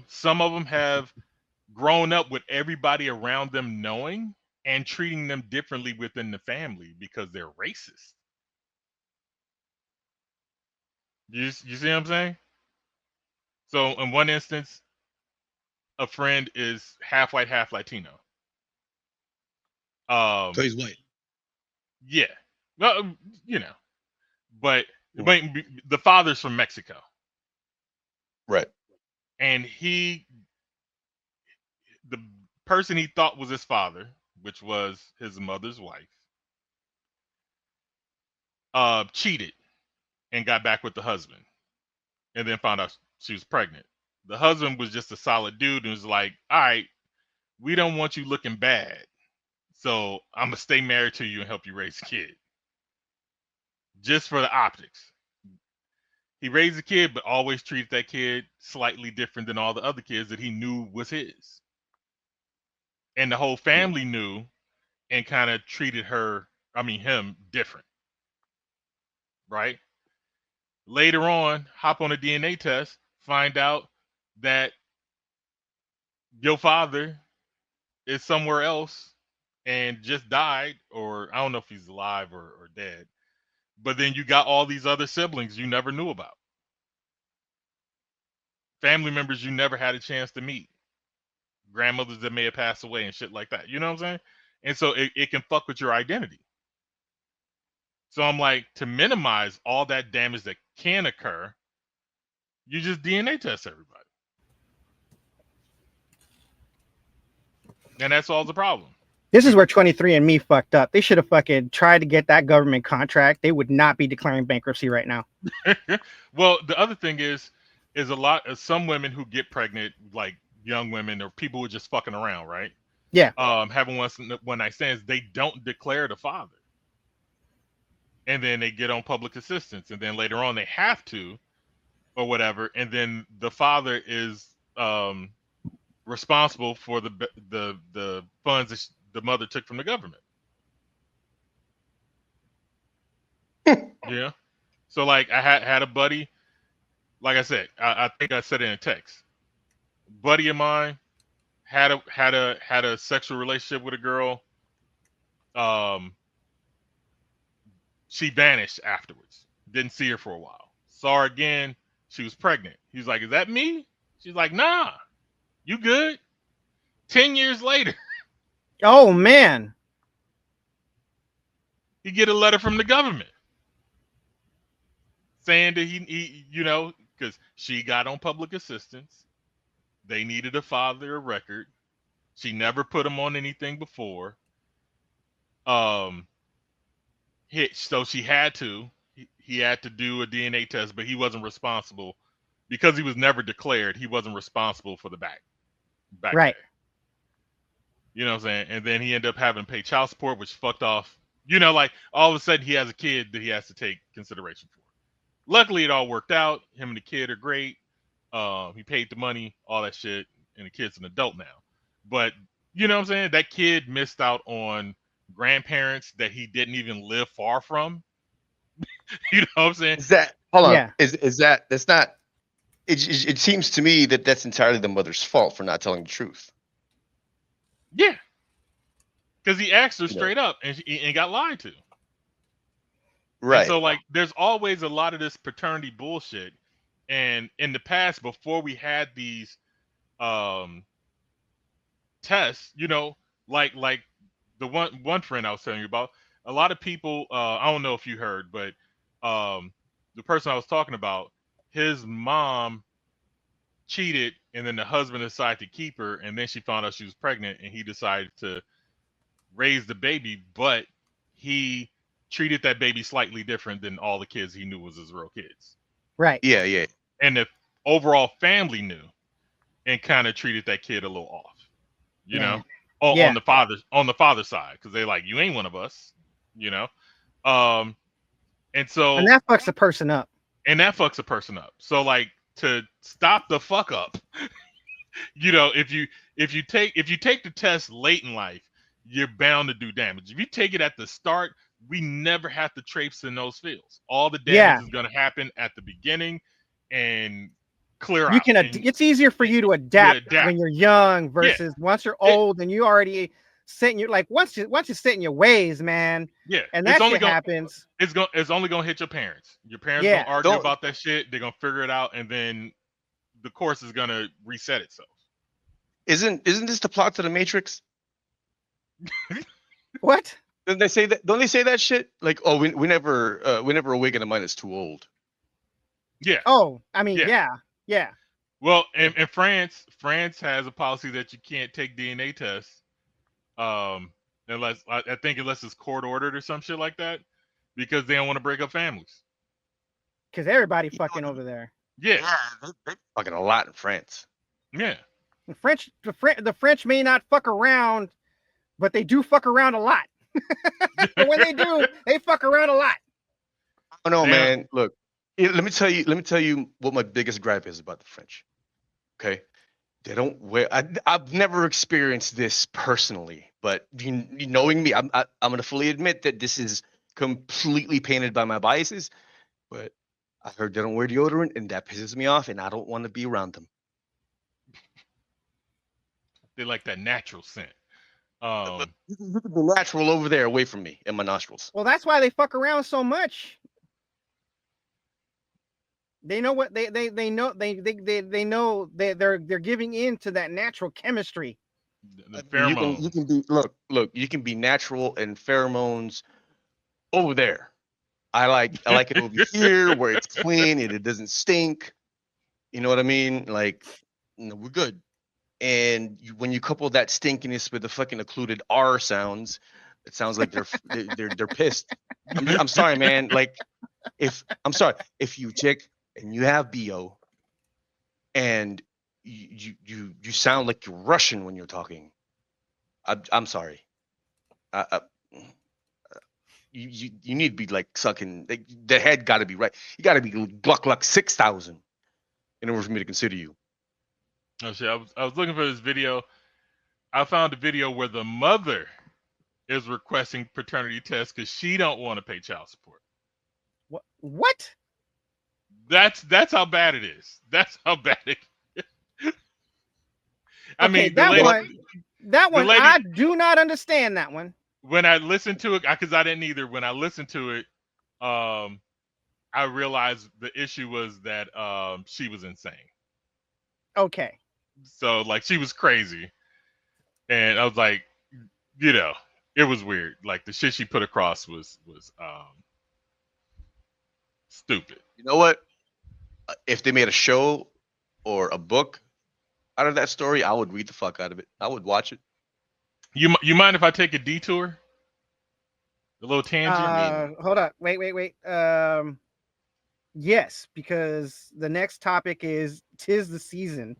Some of them have grown up with everybody around them knowing and treating them differently within the family because they're racist. You see what I'm saying? So in one instance, a friend is half white, half Latino. So he's white. Yeah. Well, you know, but the father's from Mexico. Right. And the person he thought was his father, which was his mother's wife, cheated and got back with the husband and then found out she was pregnant. The husband was just a solid dude and was like, all right, we don't want you looking bad, so I'm gonna stay married to you and help you raise a kid. Just for the optics. He raised a kid, but always treated that kid slightly different than all the other kids that he knew was his. And the whole family knew and kind of treated him different. Right? Later on, hop on a DNA test, find out that your father is somewhere else and just died, or I don't know if he's alive or dead. But then you got all these other siblings you never knew about. Family members you never had a chance to meet. Grandmothers that may have passed away and shit like that. You know what I'm saying? And so it can fuck with your identity. So I'm like, to minimize all that damage that can occur, you just DNA test everybody. And that's all the problem. This is where 23andMe fucked up. They should have fucking tried to get that government contract. They would not be declaring bankruptcy right now. Well, the other thing is some women who get pregnant, like young women or people who are just fucking around, right? Yeah. Having one night stands, they don't declare the father. And then they get on public assistance, and then later on they have to, or whatever, and then the father is responsible for the funds that the mother took from the government. Yeah. So like I had a buddy, like I said, I think I said it in a text. Buddy of mine had a sexual relationship with a girl. She vanished afterwards. Didn't see her for a while. Saw her again. She was pregnant. He was like, "Is that me?" She's like, "Nah, you good." 10 years later. Oh man. He get a letter from the government saying that he because she got on public assistance. They needed a father of record. She never put him on anything before. So she had to. He had to do a DNA test, but he wasn't responsible because he was never declared. He wasn't responsible for the back right. pay. You know what I'm saying? And then he ended up having to pay child support, which fucked off. Like all of a sudden he has a kid that he has to take consideration for. Luckily, it all worked out. Him and the kid are great. He paid the money, all that shit, and the kid's an adult now. But you know what I'm saying? That kid missed out on grandparents that he didn't even live far from. You know what I'm saying? Is that hold on? Yeah. Is that's not? It seems to me that that's entirely the mother's fault for not telling the truth. Yeah, because he asked her straight up and got lied to. Right. And so like there's always a lot of this paternity bullshit. And in the past, before we had these tests, you know, like the one friend I was telling you about, a lot of people, I don't know if you heard, but the person I was talking about, his mom cheated, and then the husband decided to keep her, and then she found out she was pregnant, and he decided to raise the baby, but he treated that baby slightly different than all the kids he knew was his real kids. Right. Yeah, yeah. And the overall family knew and kind of treated that kid a little off, you Man. know, Yeah. on the father's side, because they like, you ain't one of us, you know. And so And that fucks a person up. and that fucks a person up. So like, to stop the fuck up, you know, if you take the test late in life, you're bound to do damage. If you take it at the start, we never have to traipse in those fields. All the damage is going to happen at the beginning and clear You out. can. It's easier for you to adapt when you're young versus once you're old and you already set in your, like, once you set in your ways, man. Yeah, and that shit happens. It's only gonna hit your parents. Your parents Yeah. gonna argue about that shit. They're gonna figure it out, and then the course is gonna reset itself. Isn't this the plot to the Matrix? What? Don't they say that? Don't they say that shit? Like, oh, we never awaken a mind that's too old. Yeah. Oh, I mean, yeah. Well, in France has a policy that you can't take DNA tests, unless I think unless it's court ordered or some shit like that, because they don't want to break up families. Because everybody fucking over there. Yeah, they fucking a lot in France. Yeah. The French may not fuck around, but they do fuck around a lot. But when they do, they fuck around a lot. I don't know, man. Look, let me tell you what my biggest gripe is about the French. Okay, they don't wear. I've never experienced this personally, but you knowing me, I'm gonna fully admit that this is completely painted by my biases. But I heard they don't wear deodorant, and that pisses me off, and I don't want to be around them. They like that natural scent. You can be natural over there, away from me and my nostrils. Well, that's why they fuck around so much. They know what they know they know they're giving in to that natural chemistry. The pheromones. You can be look. You can be natural and pheromones over there. I like it over here where it's clean and it doesn't stink. You know what I mean? Like, we're good. And when you couple that stinkiness with the fucking occluded R sounds, it sounds like they're pissed. I'm sorry, man. Like, if you chick and you have BO and you sound like you're Russian when you're talking, I'm sorry. You need to be like sucking. Like, the head got to be right. You got to be Gluck 6,000 in order for me to consider you. Oh shit! I was looking for this video. I found a video where the mother is requesting paternity tests because she don't want to pay child support. What? That's how bad it is. That's how bad it is. I mean, that one, lady, I do not understand that one. When I listened to it, because I didn't either. When I listened to it, I realized the issue was that she was insane. Okay. So like, she was crazy, and I was like, you know, it was weird. Like, the shit she put across was stupid. You know what? If they made a show or a book out of that story, I would read the fuck out of it. I would watch it. You mind if I take a detour? A little tangent? Hold up. Wait. Yes, because the next topic is 'tis the season.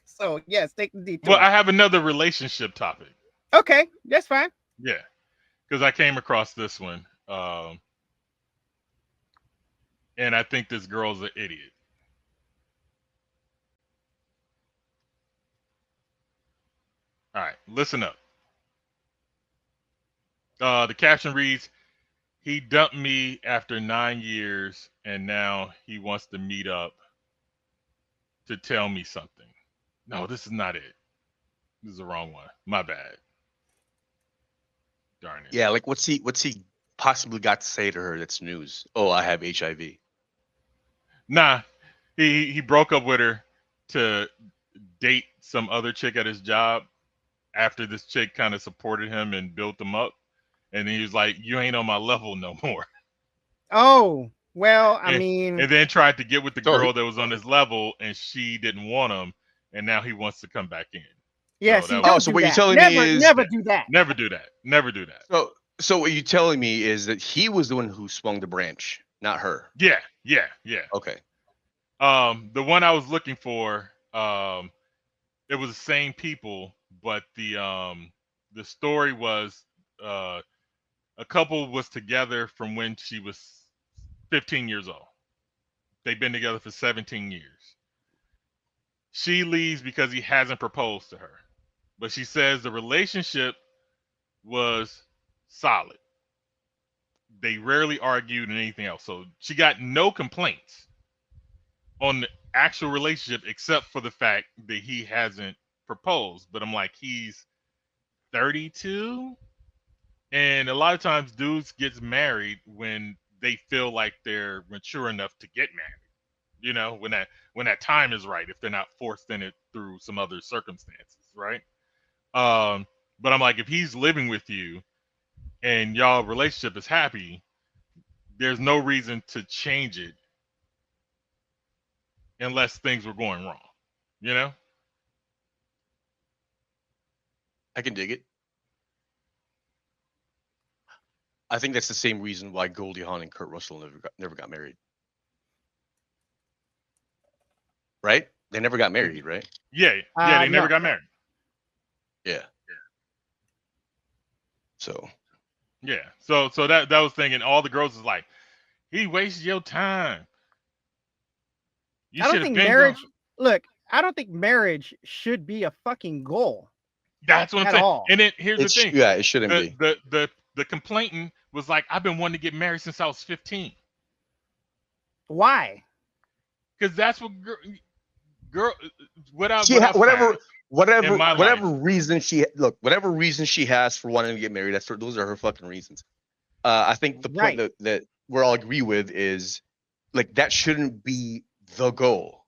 So yes, take the detour. Well, I have another relationship topic. Okay, that's fine. Yeah, because I came across this one, and I think this girl's an idiot. All right, listen up. The caption reads, "He dumped me after 9 years, and now he wants to meet up to tell me something." No, this is not it. This is the wrong one. My bad. Darn it. Yeah, like what's he possibly got to say to her that's news? Oh, I have HIV. Nah, he broke up with her to date some other chick at his job after this chick kind of supported him and built him up. And he was like, you ain't on my level no more. Oh, well, I mean, and then tried to get with the So- girl that was on his level, and she didn't want him, and now he wants to come back in. yeah, So see, that don't was- so do what you're that. telling me is never do that. Never do that. Never do that. So what you're telling me is that he was the one who swung the branch, not her. Yeah. Okay. The one I was looking for, it was the same people, but the story was a couple was together from when she was 15 years old. They've been together for 17 years. She leaves because he hasn't proposed to her, but she says the relationship was solid. They rarely argued and anything else, so she got no complaints on the actual relationship except for the fact that he hasn't proposed. But I'm like, he's 32, and a lot of times dudes gets married when they feel like they're mature enough to get married. You know, when that time is right, if they're not forced in it through some other circumstances, right? But I'm like, if he's living with you and y'all relationship is happy, there's no reason to change it unless things were going wrong, you know? I can dig it. I think that's the same reason why Goldie Hawn and Kurt Russell never got married. Right? They never got married, right? Yeah, they never No. got married. Yeah. So Yeah. So that was thinking all the girls is like, he wasted your time. You I don't should have think been marriage. gone. Look, I don't think marriage should be a fucking goal. That's what I'm at saying. all. And then here's the it's thing. yeah, it shouldn't be. The complaining was like, I've been wanting to get married since I was 15. Why? Because that's what girl what I She what I ha- whatever found whatever in my whatever life. reason she has for wanting to get married, those are her fucking reasons. I think the point Right. that we're all agree with is like that shouldn't be the goal.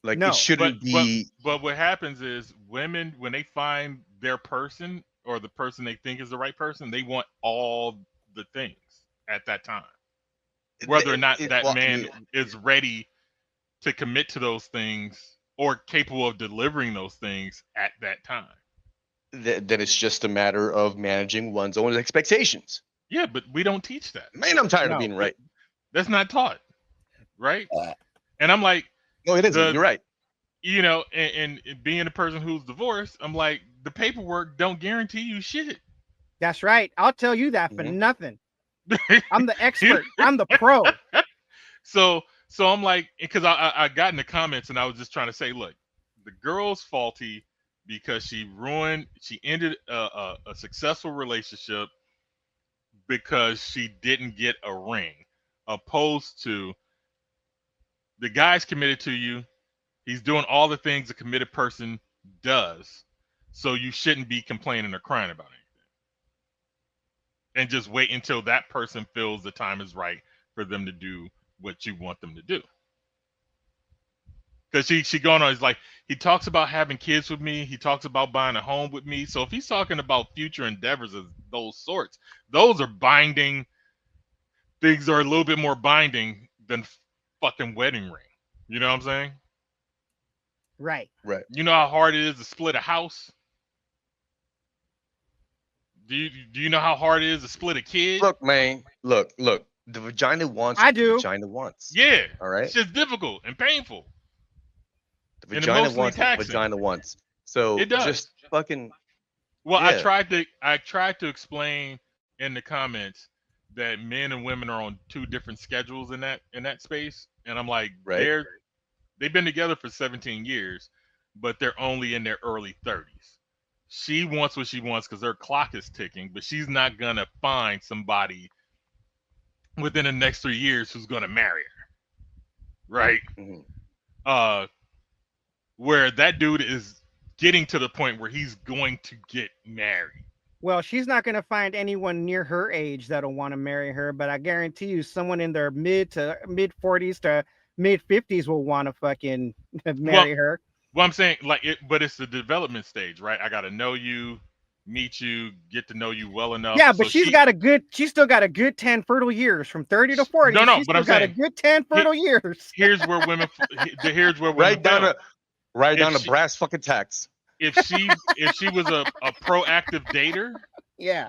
Like No. it shouldn't be. But what happens is women, when they find their person or the person they think is the right person, they want all the things at that time. Whether or not that well, I man mean, is ready to commit to those things or capable of delivering those things at that time. that it's just a matter of managing one's own expectations. Yeah, but we don't teach that. Man, I'm tired No. of being right. That's not taught, right? And I'm like, No, it isn't. You're right. you know, and being a person who's divorced, I'm like, the paperwork don't guarantee you shit. That's right. I'll tell you that for Mhm. nothing. I'm the expert. I'm the pro. So I'm like, because I got in the comments and I was just trying to say, look, the girl's faulty because she ended a successful relationship because she didn't get a ring, opposed to the guy's committed to you. He's doing all the things a committed person does. So you shouldn't be complaining or crying about anything. And just wait until that person feels the time is right for them to do what you want them to do. Because she going on, he's like, he talks about having kids with me. He talks about buying a home with me. So if he's talking about future endeavors of those sorts, those are binding. Things are a little bit more binding than fucking wedding ring. You know what I'm saying? Right. Right. You know how hard it is to split a house? Do you know how hard it is to split a kid? Look, man. Look. The vagina wants. I what do. The vagina wants. Yeah. All right. It's just difficult and painful. The and vagina emotionally wants. What the taxing. vagina wants. So It does. just fucking. Well, Yeah. I tried to explain in the comments that men and women are on two different schedules in that space, and I'm like, Right. they've been together for 17 years, but they're only in their early 30s. She wants what she wants because her clock is ticking, but she's not gonna find somebody within the next 3 years who's gonna marry her, right? Mhm. Where that dude is getting to the point where he's going to get married. Well, she's not going to find anyone near her age that'll want to marry her, but I guarantee you someone in their mid 40s to mid 50s will want to fucking marry her. Well, I'm saying like it, but it's the development stage, right? I got to know you, meet you, get to know you well enough. Yeah, but she's still got a good 10 fertile years from 30 to 40. No, she's but still I'm got saying a good 10 fertile years. Here's where women Write down a brass fucking tax. If she was a proactive dater, yeah.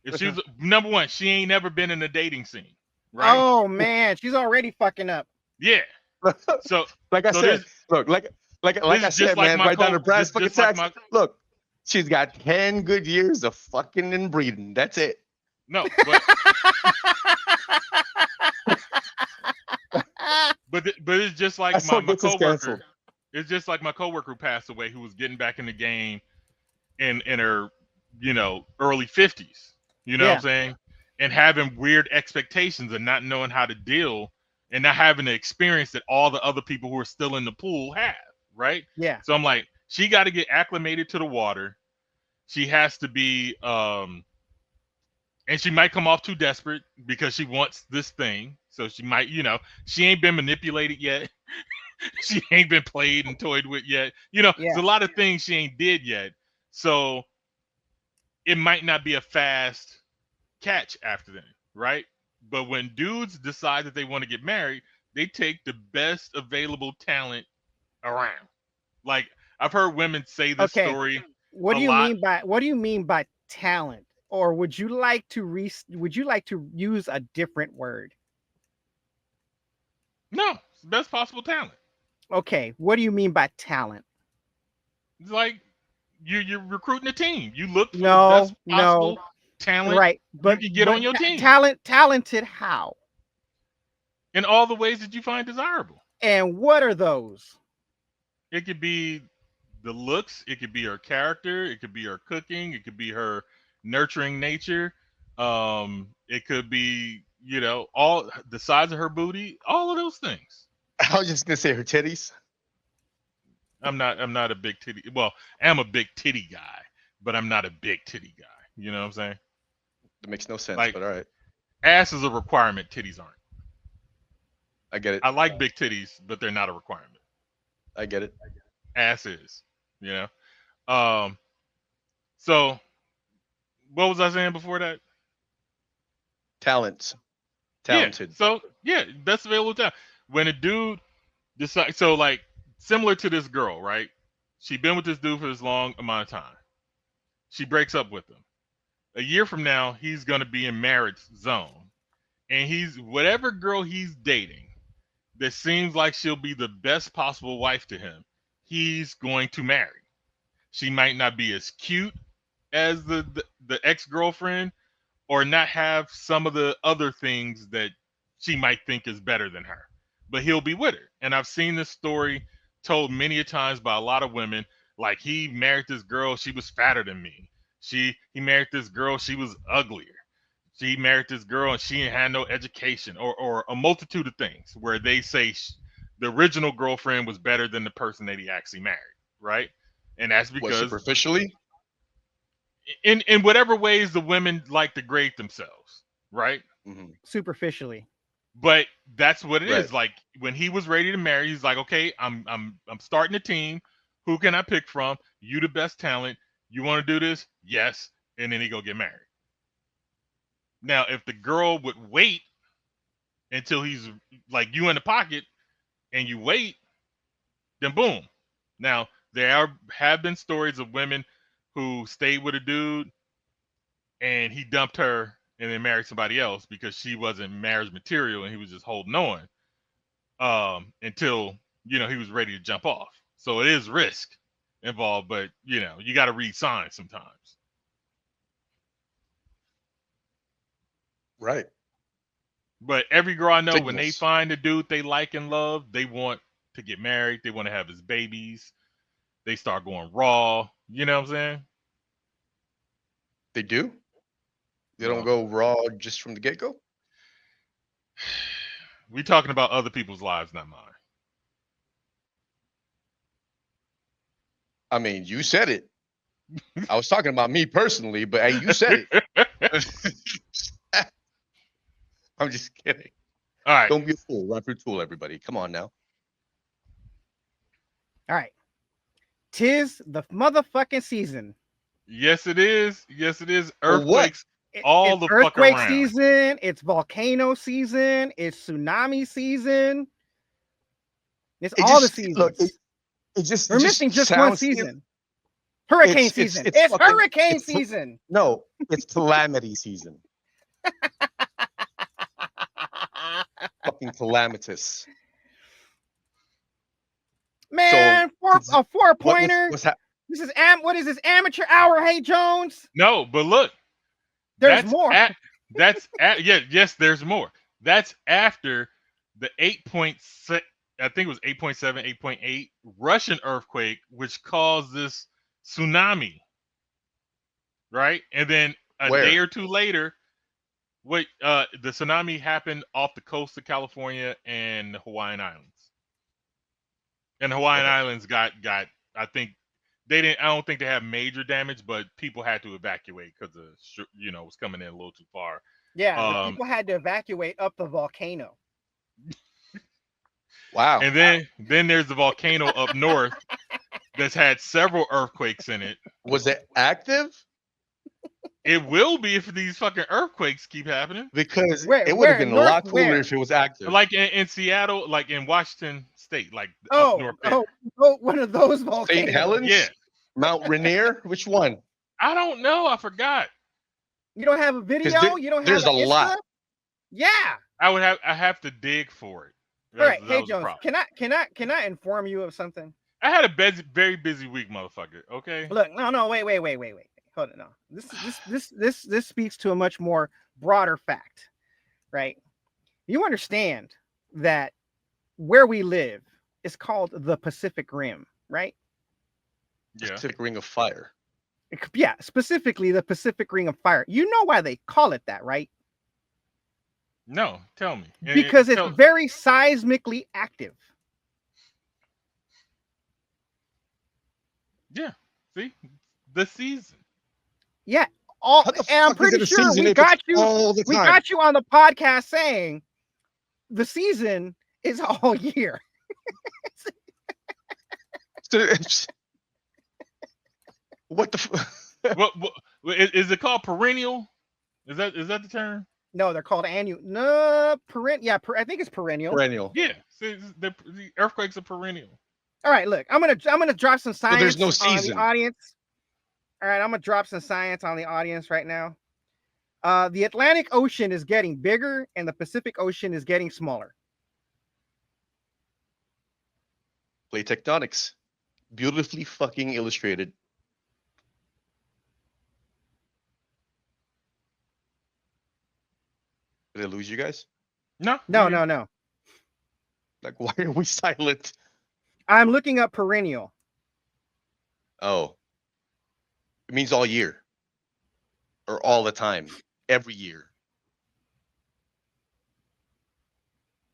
If she was number one, she ain't never been in a dating scene, right? Oh man, she's already fucking up. Yeah. So like I said, look, like I said, man, write down the brass fucking tax. Look, she's got 10 good years of fucking and breeding. That's it. No, but it's just like my coworker. It's just like my coworker who passed away, who was getting back in the game in her, early 50s. You know what I'm saying? And having weird expectations and not knowing how to deal and not having the experience that all the other people who are still in the pool have, right? Yeah. So I'm like, she got to get acclimated to the water. She has to be, and she might come off too desperate because she wants this thing. So she might, she ain't been manipulated yet. She ain't been played and toyed with yet. There's a lot of things she ain't did yet. So it might not be a fast catch after then, right? But when dudes decide that they want to get married, they take the best available talent around. Like I've heard women say this story. What do you mean by talent? Or would you like to use a different word? No, it's the best possible talent. Okay, what do you mean by talent? It's like you're recruiting a team. You look for the best possible talent, right? But you can get on your team. Talented how? In all the ways that you find desirable. And what are those? It could be the looks. It could be her character. It could be her cooking. It could be her nurturing nature. It could be all the size of her booty. All of those things. I was just gonna say her titties. I'm not a big titty. Well, I'm a big titty guy, but I'm not a big titty guy. You know what I'm saying? It makes no sense, like, but all right. Ass is a requirement. Titties aren't. I get it. I like big titties, but they're not a requirement. I get it. Ass is, So, what was I saying before that? Talented. Yeah, best available talent. When a dude decides, so like similar to this girl, right? She been with this dude for this long amount of time. She breaks up with him. A year from now, he's gonna be in marriage zone, and whatever girl he's dating that seems like she'll be the best possible wife to him, he's going to marry. She might not be as cute as the ex-girlfriend, or not have some of the other things that she might think is better than her, but he'll be with her. And I've seen this story told many a times by a lot of women. Like, he married this girl, she was fatter than me. He married this girl, she was uglier. He married this girl and she had no education, or a multitude of things where they say the original girlfriend was better than the person that he actually married, right? And that's because superficially, in whatever ways the women like to grade themselves, right? Mm-hmm. Superficially. But that's what it is. Like, when he was ready to marry, he's like, okay, I'm starting a team. Who can I pick from? You the best talent. You want to do this? Yes. And then he go get married. Now, if the girl would wait until he's like you in the pocket and you wait, then boom. Now, there have been stories of women who stayed with a dude and he dumped her and then married somebody else because she wasn't marriage material and he was just holding on until, he was ready to jump off. So it is risk involved, but, you got to read signs sometimes. Right. But every girl I know, when they find a dude they like and love, they want to get married. They want to have his babies. They start going raw. You know what I'm saying? They do? They don't go raw just from the get-go? We talking about other people's lives, not mine. I mean, you said it. I was talking about me personally, but hey, you said it. I'm just kidding. All right. Don't be a fool. Run your tool, everybody. Come on now. All right. 'Tis the motherfucking season. Yes, it is. Yes, it is. For what? Earthquakes all It's the fuck earthquake around. season. It's volcano season. It's tsunami season. It's all the seasons. Look, it just We're missing just one season. Hurricane season. It's fucking- hurricane it's- season. No, it's calamity season. Fucking calamitous. Man, a 4-pointer. What's happening? This is what is this amateur hour? Hey Jones. No, but look, There's more. Yes, there's more. That's after the 8.6, I think it was 8.7, 8.8 Russian earthquake, which caused this tsunami. Right? And then a day or two later, the tsunami happened off the coast of California and the Hawaiian Islands. And the Hawaiian Islands got I think I don't think they have major damage, but people had to evacuate because it was coming in a little too far. Yeah, people had to evacuate up the volcano. Wow. And then there's the volcano up north that's had several earthquakes in it. Was it active? It will be if these fucking earthquakes keep happening. Because it would have been a lot cooler if it was active. Like in Seattle, like in Washington State, like Oh, up north there. One of those volcanoes. St. Helens? Yeah. Mount Rainier? Which one? I don't know. I forgot. You don't have a video? You don't have there's a lot. Yeah. I have to dig for it. All right. Hey Jones, can I inform you of something? I had a very busy week, motherfucker. Okay. Look, no, wait. Hold on, no. This speaks to a much more broader fact, right? You understand that where we live is called the Pacific Rim, right? Yeah. Pacific Ring of Fire. Yeah, specifically the Pacific Ring of Fire. You know why they call it that, right? No, tell me. Because it's very seismically active. Yeah. See? The season. Yeah. And I'm pretty sure we got you on the podcast saying the season is all year. What the what is it called? Perennial? Is that the term? No, they're called annual. No, I think it's perennial. Perennial. Yeah. See, the earthquakes are perennial. All right, look, I'm gonna drop some science there's no season. on the audience. All right, I'm gonna drop some science on the audience right now. The Atlantic Ocean is getting bigger and the Pacific Ocean is getting smaller. Plate tectonics. Beautifully fucking illustrated. Did I lose you guys? No. Like, why are we silent? I'm looking up perennial. Oh. It means all year. Or all the time. Every year.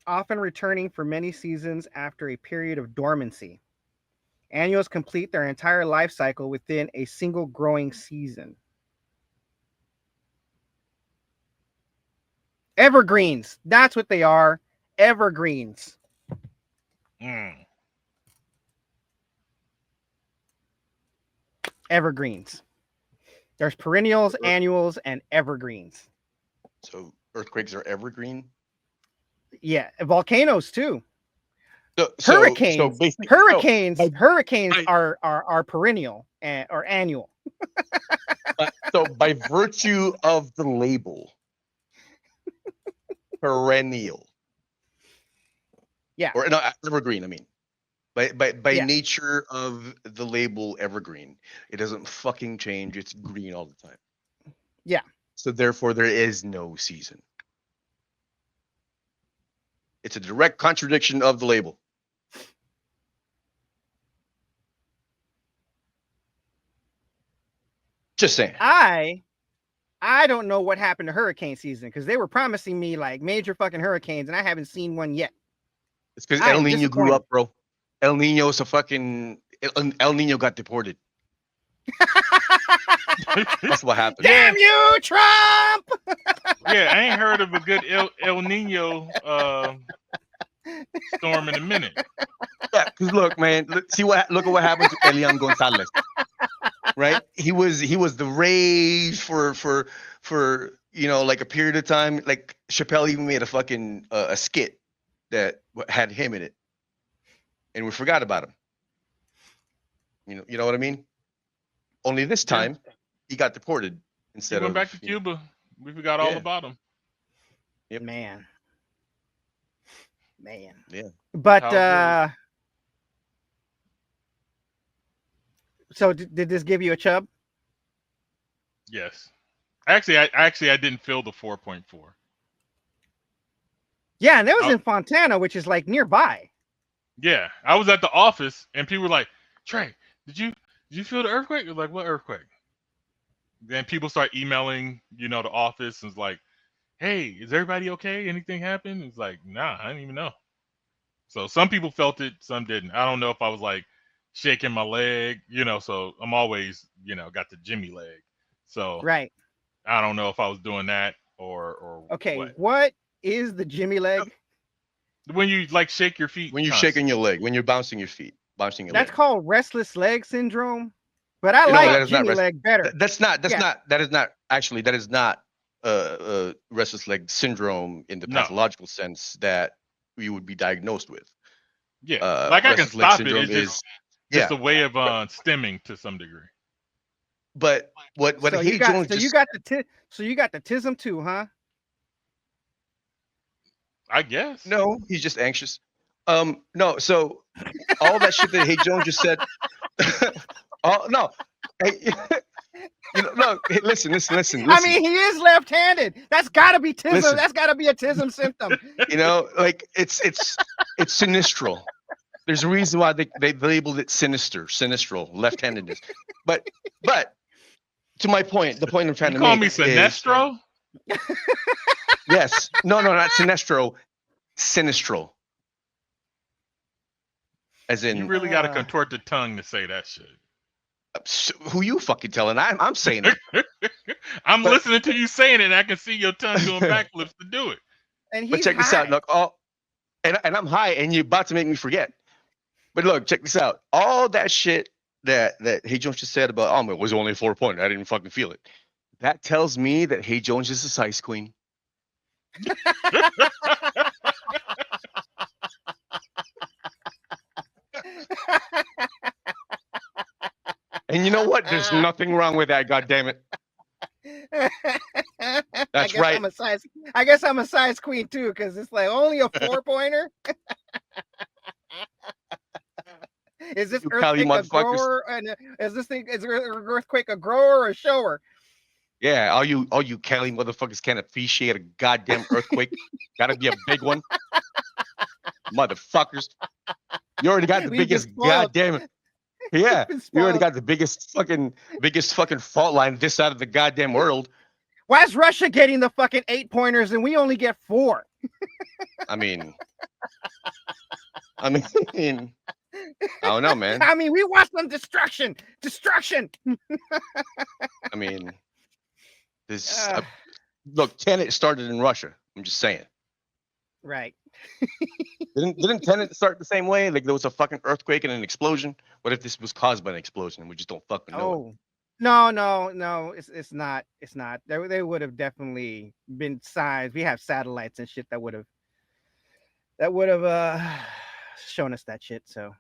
Often returning for many seasons after a period of dormancy. Annuals complete their entire life cycle within a single growing season. Evergreens. That's what they are. Evergreens. Evergreens. There's perennials, annuals, and evergreens. So earthquakes are evergreen? Yeah, volcanoes too. Hurricanes. Hurricanes are perennial or annual. So by virtue of the label, perennial. Yeah. Or no, evergreen, I mean. By Yeah. nature of the label evergreen, it doesn't fucking change. It's green all the time. Yeah. So therefore there is no season. It's a direct contradiction of the label. Just saying. I don't know what happened to hurricane season because they were promising me like major fucking hurricanes and I haven't seen one yet. It's because El Nino grew up, bro. El Nino is a fucking El Nino got deported. That's what happened. Damn you, Trump! Yeah, I ain't heard of a good El Nino storm in a minute. Yeah, because look, man, look at what happened to Elian Gonzalez. Right? He was the rage for like a period of time. Like Chappelle even made a fucking a skit that had him in it, and we forgot about him. You know what I mean? Only this time he got deported instead He went of back to Cuba. We forgot all about him. Yep. Man. Yeah. But so did this give you a chub? Yes. Actually, I didn't feel the 4.4. Yeah, and that was in Fontana, which is like nearby. Yeah, I was at the office and people were like, "Trey, did you feel the earthquake?" You're like, "What earthquake?" Then people start emailing, the office, and it's like, "Hey, is everybody okay? Anything happened?" It's like, "Nah, I didn't even know." So some people felt it, some didn't. I don't know if I was like shaking my leg, So I'm always, got the Jimmy leg. So right. I don't know if I was doing that or okay. What is the Jimmy leg? When you like shake your feet. When you're shaking your leg, when you're bouncing your feet, bouncing your That's leg. called restless leg syndrome. But I like Jimmy leg better. That is not restless leg syndrome in the pathological sense that we would be diagnosed with. Yeah, like I can stop it. It's just a way of stemming to some degree. But what so you got you got the tism too, huh? I guess. No, he's just anxious. No, so all that shit that Hey Jones just said. No. Hey, no, hey, listen. I mean, he is left-handed. That's gotta be tism. Listen. That's gotta be a tism symptom. Like it's sinistral. There's a reason why they labeled it sinistral, left-handedness. But to my point, the point I'm trying to make. You call me sinestro? Yes. No, not sinestro. Sinistral. As in, you really got to contort the tongue to say that shit. Who you fucking telling? I'm saying it. I'm listening to you saying it, and I can see your tongue doing backflips to do it. And but check this out, look. And I'm high, and you're about to make me forget. But look, check this out. All that shit that Hey Jones just said about, it was only 4 point. I didn't fucking feel it. That tells me that Hey Jones is a size queen. And you know what? There's nothing wrong with that. God damn it. That's right. I guess I'm a size queen too, because it's like only a 4-pointer. Is this earthquake a grower? And is earthquake a grower or a shower? Yeah, all you Cali motherfuckers can't appreciate a goddamn earthquake. Gotta be a big one, motherfuckers. You already got the biggest goddamn. Yeah, you already got the biggest fucking fault line this side of the goddamn world. Why is Russia getting the fucking 8-pointers and we only get 4? I mean, I don't know, man. I mean, we want some destruction. I mean, this look, Tenet started in Russia. I'm just saying. Right. Didn't Tenet start the same way? Like there was a fucking earthquake and an explosion. What if this was caused by an explosion and we just don't fucking know? No. It's not. It's not. They would have definitely been signs. We have satellites and shit that would have shown us that shit. So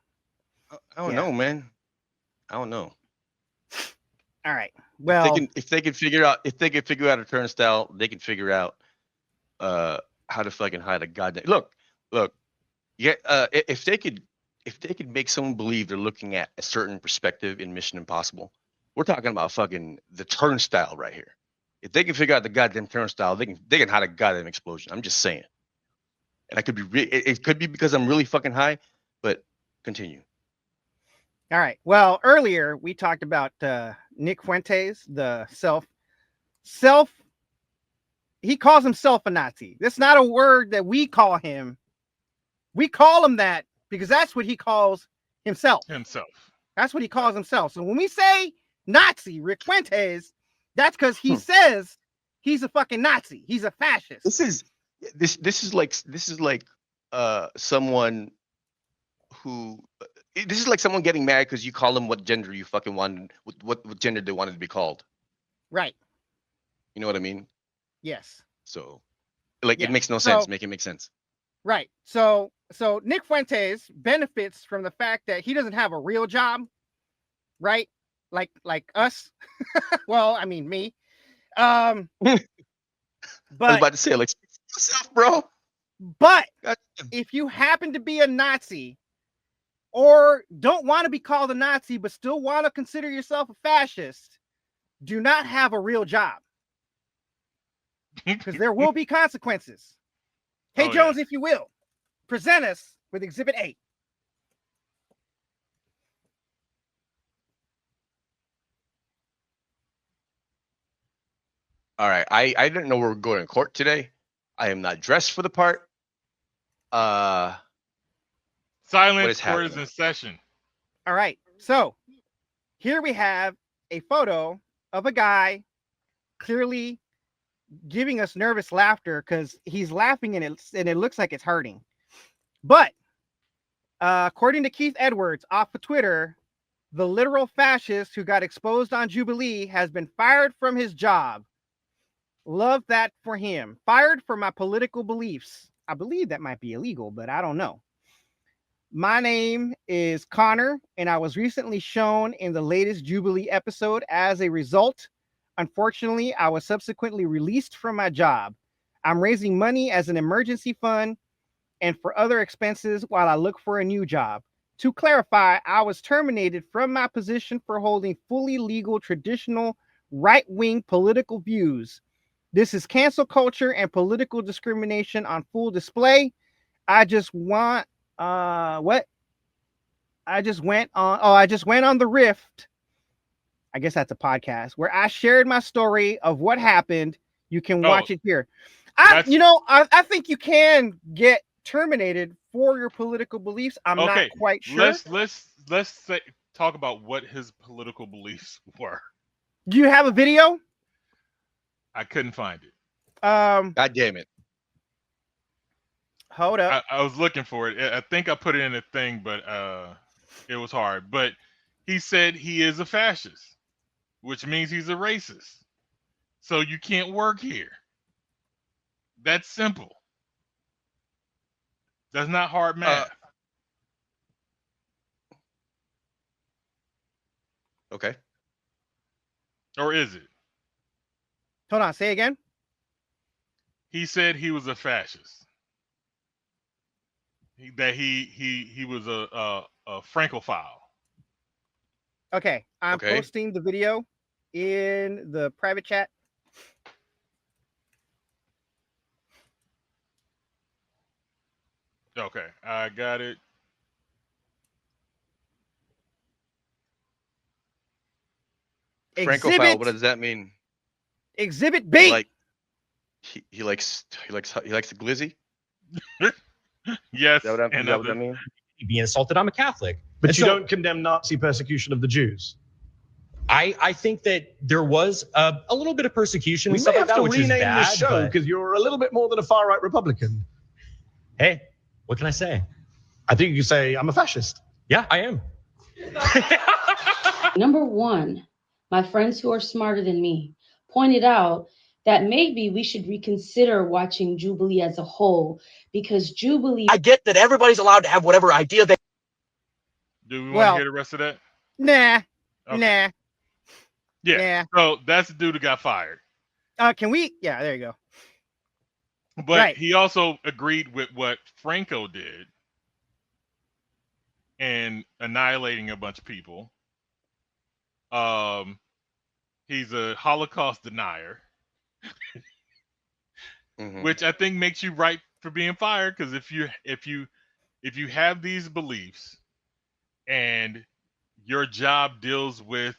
I don't know, man. I don't know. All right. Well, if they could figure out a turnstile, they can figure out how to fucking hide a goddamn look. Yeah, if they could make someone believe they're looking at a certain perspective in Mission Impossible, we're talking about fucking the turnstile right here. If they can figure out the goddamn turnstile, they can hide a goddamn explosion. I'm just saying. And I could be it could be because I'm really fucking high, but continue. All right. Well, earlier we talked about Nick Fuentes, the self. He calls himself a Nazi. That's not a word that we call him. We call him that because that's what he calls himself. Himself. That's what he calls himself. So when we say Nazi, Rick Fuentes, that's because he says he's a fucking Nazi. He's a fascist. This is like someone who this is like someone getting mad because you call them what gender you fucking wanted, what gender they wanted to be called. Right. You know what I mean? Yes. So, like, Yeah. it makes no sense. Make it make sense. Right. So Nick Fuentes benefits from the fact that he doesn't have a real job, right? Like us. Well, I mean me. I was about to say, like, speak for yourself, bro. But if you happen to be a Nazi or don't want to be called a Nazi but still want to consider yourself a fascist, do not have a real job. Because there will be consequences. Hey, Jones, if you will, present us with Exhibit 8. All right. I didn't know we were going to court today. I am not dressed for the part. Silence or is in session. All right. So here we have a photo of a guy clearly giving us nervous laughter because he's laughing and it looks like it's hurting. But according to Keith Edwards off of Twitter, the literal fascist who got exposed on Jubilee has been fired from his job. Love that for him. Fired for my political beliefs. I believe that might be illegal, but I don't know. My name is Connor, and I was recently shown in the latest Jubilee episode. As a result, unfortunately, I was subsequently released from my job. I'm raising money as an emergency fund and for other expenses while I look for a new job. To clarify, I was terminated from my position for holding fully legal, traditional, right-wing political views. This is cancel culture and political discrimination on full display. I just went on the Rift. I guess that's a podcast where I shared my story of what happened. You can watch it here. I think you can get terminated for your political beliefs. I'm not quite sure. Let's talk about what his political beliefs were. Do you have a video? I couldn't find it. God damn it. Hold up. I was looking for it. I think I put it in a thing, but it was hard. But he said he is a fascist, which means he's a racist. So you can't work here. That's simple. That's not hard math. Okay. Or is it? Hold on. Say again. He said he was a fascist. That he was a Francophile. Okay, I'm posting the video in the private chat. Okay, I got it. Francophile, what does that mean? Exhibit B. Like he likes the glizzy? Yes. Is that what that means? Being assaulted, I'm a Catholic. But you don't condemn Nazi persecution of the Jews? I think that there was a little bit of persecution. We and stuff may like have that, to which is rename bad, this show because you're a little bit more than a far-right Republican. Hey, what can I say? I think you can say, I'm a fascist. Yeah, I am. Number one, my friends who are smarter than me pointed out that maybe we should reconsider watching Jubilee as a whole, because Jubilee... I get that everybody's allowed to have whatever idea they... Do we want to hear the rest of that? Nah. Okay. Nah. Yeah. So that's the dude who got fired. Can we? Yeah, there you go. But he also agreed with what Franco did in annihilating a bunch of people. He's a Holocaust denier, which I think makes you right for being fired. Because if you have these beliefs and your job deals with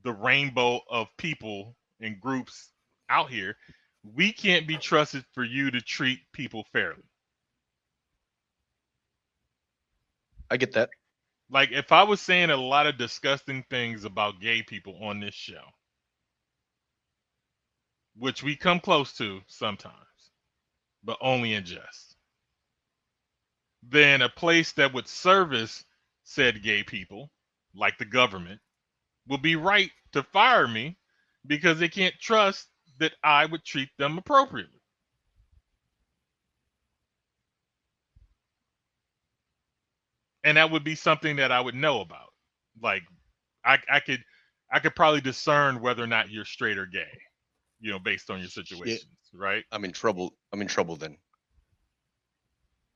the rainbow of people and groups out here, we can't be trusted for you to treat people fairly. I get that. Like, if I was saying a lot of disgusting things about gay people on this show, which we come close to sometimes, but only in jest, then a place that would service said gay people, like the government, will be right to fire me because they can't trust that I would treat them appropriately. And that would be something that I would know about. Like, I could probably discern whether or not you're straight or gay, you know, based on your situations, right? I'm in trouble. I'm in trouble then.